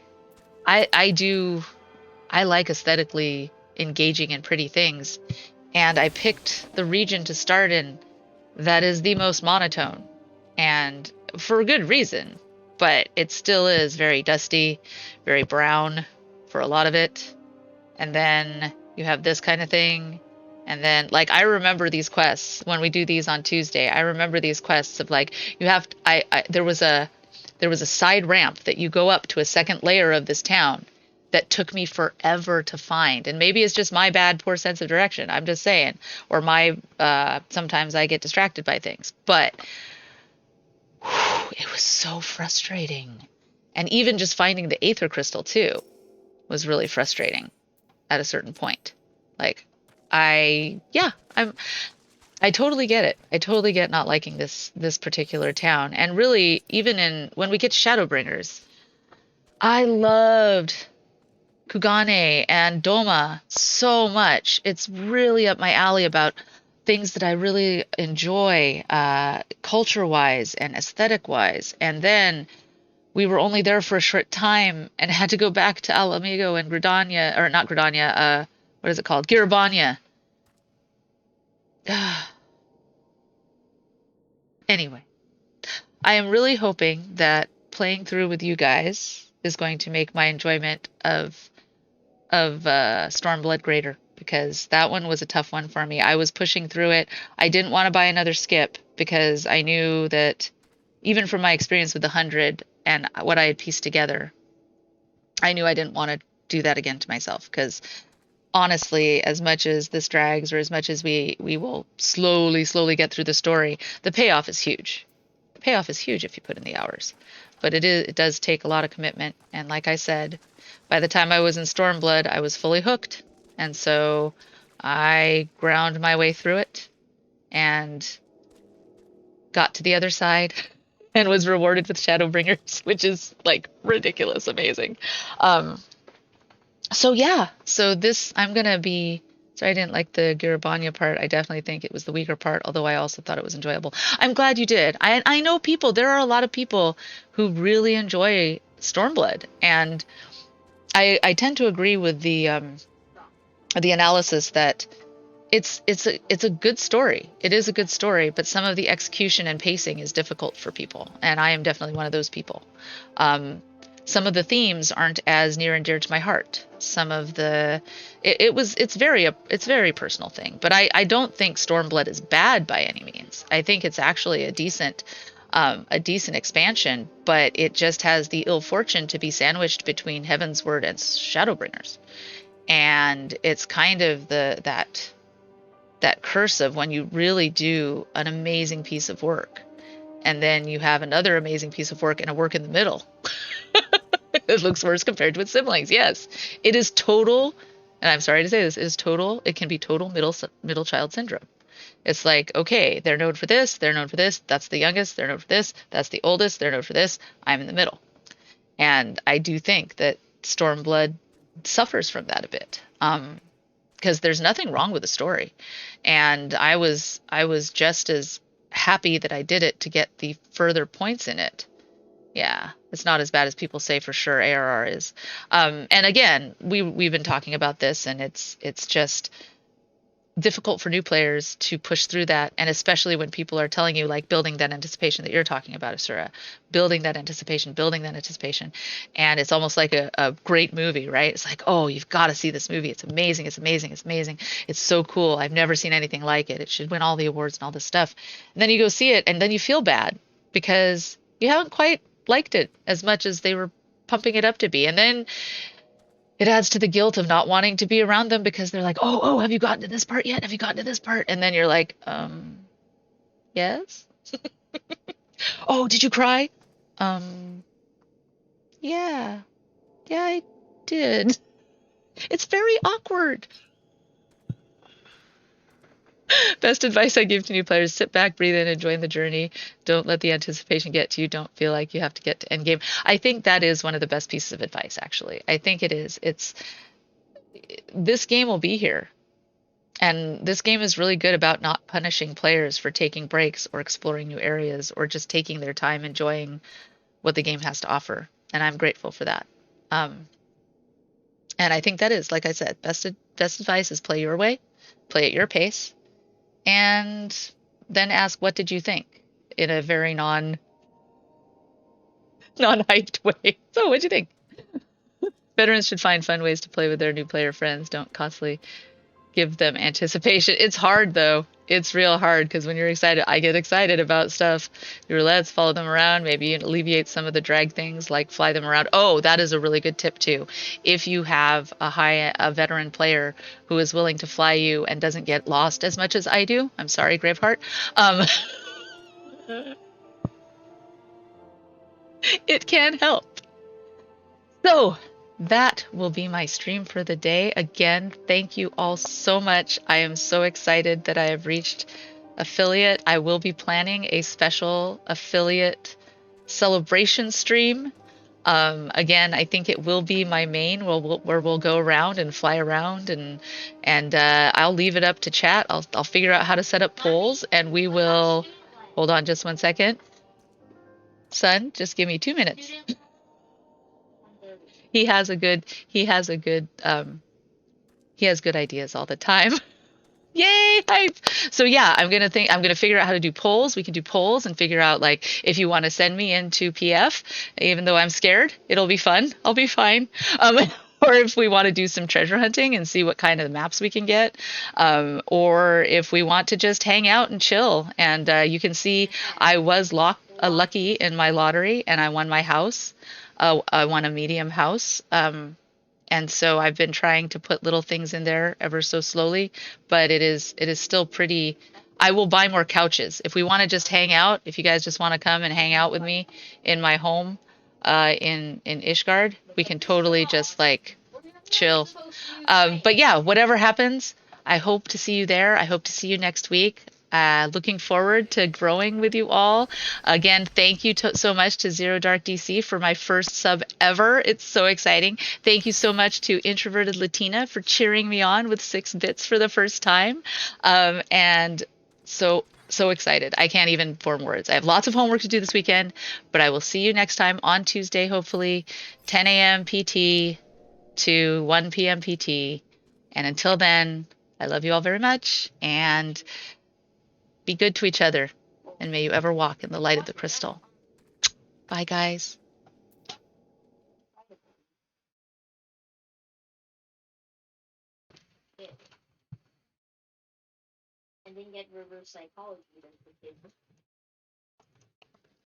like aesthetically engaging and pretty things, and I picked the region to start in that is the most monotone, and for a good reason, but it still is very dusty, very brown for a lot of it. And then you have this kind of thing. And then, like, I remember these quests when we do these on Tuesday. I remember these quests of like, you have to, there was a side ramp that you go up to a second layer of this town that took me forever to find. And maybe it's just my bad, poor sense of direction. I'm just saying, or sometimes I get distracted by things, but it was so frustrating. And even just finding the Aether Crystal too was really frustrating at a certain point. Like, I totally get it. I totally get not liking this particular town. And really, even when we get to Shadowbringers, I loved Kugane and Doma so much. It's really up my alley about things that I really enjoy, culture-wise and aesthetic-wise. And then we were only there for a short time and had to go back to Alamigo and Gridania, or not Gridania, what is it called? Girabania. Anyway, I am really hoping that playing through with you guys is going to make my enjoyment of Stormblood greater, because that one was a tough one for me. I was pushing through it. I didn't want to buy another skip because I knew that even from my experience with the 100 and what I had pieced together, I knew I didn't want to do that again to myself, because honestly, as much as this drags, or as much as we will slowly get through the story, the payoff is huge. The payoff is huge if you put in the hours. But it does take a lot of commitment, and like I said, by the time I was in Stormblood, I was fully hooked. And so I ground my way through it and got to the other side and was rewarded with Shadowbringers, which is like ridiculous amazing. Um, so yeah, so this I'm gonna be sorry I didn't like the Garabanya part. I definitely think it was the weaker part, although I also thought it was enjoyable. I'm glad you did. I know people, there are a lot of people who really enjoy Stormblood, and I tend to agree with the analysis that it's a good story. It is a good story, but some of the execution and pacing is difficult for people, and I am definitely one of those people. Some of the themes aren't as near and dear to my heart. Some of the it's very personal thing, but I don't think Stormblood is bad by any means. I think it's actually a decent expansion, but it just has the ill fortune to be sandwiched between Heavensward and Shadowbringers, and it's kind of that curse of when you really do an amazing piece of work and then you have another amazing piece of work and a work in the middle. It looks worse compared to its siblings. Yes, it is total, and I'm sorry to say this, it is total. It can be total middle child syndrome. It's like, okay, they're known for this, they're known for this, that's the youngest, they're known for this, that's the oldest, they're known for this, I'm in the middle. And I do think that Stormblood suffers from that a bit. Because there's nothing wrong with the story, and I was just as happy that I did it to get the further points in it. Yeah, it's not as bad as people say for sure. ARR is, and again, we've been talking about this, and it's just difficult for new players to push through that, and especially when people are telling you, like, building that anticipation that you're talking about, Asura, building that anticipation, and it's almost like a great movie, right? It's like, oh, you've got to see this movie. It's amazing, it's amazing, it's amazing. It's so cool. I've never seen anything like it. It should win all the awards and all this stuff. And then you go see it, and then you feel bad because you haven't quite liked it as much as they were pumping it up to be. And then it adds to the guilt of not wanting to be around them because they're like, oh, have you gotten to this part yet? Have you gotten to this part? And then you're like, yes. Oh, did you cry? Um, yeah, yeah, I did. It's very awkward. Best advice I give to new players: sit back, breathe in, enjoy the journey. Don't let the anticipation get to you. Don't feel like you have to get to endgame. I think that is one of the best pieces of advice, actually. I think it is. This game will be here. And this game is really good about not punishing players for taking breaks or exploring new areas or just taking their time enjoying what the game has to offer. And I'm grateful for that. Um, and I think that is, like I said, best advice is play your way, play at your pace, and then ask, what did you think, in a very non-hyped way. So what'd you think? Veterans should find fun ways to play with their new player friends. Don't constantly give them anticipation. It's hard though. It's real hard because when you're excited, I get excited about stuff. Your roulettes, follow them around. Maybe alleviate some of the drag things, like fly them around. Oh, that is a really good tip too. If you have a veteran player who is willing to fly you and doesn't get lost as much as I do, I'm sorry, Graveheart. It can help. So that will be my stream for the day. Again, thank you all so much. I am so excited that I have reached affiliate. I will be planning a special affiliate celebration stream. Again, I think it will be my main where we'll go around and fly around, and I'll leave it up to chat. I'll figure out how to set up polls, and we will. Hold on just one second. Son, just give me 2 minutes. He has good ideas all the time. Yay, hype. So yeah, I'm gonna figure out how to do polls. We can do polls and figure out like if you want to send me into PF, even though I'm scared, it'll be fun. I'll be fine. Or if we want to do some treasure hunting and see what kind of maps we can get, or if we want to just hang out and chill. And you can see I was lucky in my lottery and I won my house. I won a medium house. And so I've been trying to put little things in there ever so slowly, but it is still pretty. I will buy more couches if we want to just hang out. If you guys just want to come and hang out with me in my home, in Ishgard, we can totally just like chill. But yeah, whatever happens, I hope to see you there. I hope to see you next week. Looking forward to growing with you all. Again, thank you so much to Zero Dark DC for my first sub ever. It's so exciting. Thank you so much to Introverted Latina for cheering me on with 6 bits for the first time. And so excited. I can't even form words. I have lots of homework to do this weekend, but I will see you next time on Tuesday, hopefully, 10 a.m. PT to 1 p.m. PT. And until then, I love you all very much and be good to each other. And may you ever walk in the light of the crystal. Bye, guys.
And then get reverse psychology then for kids.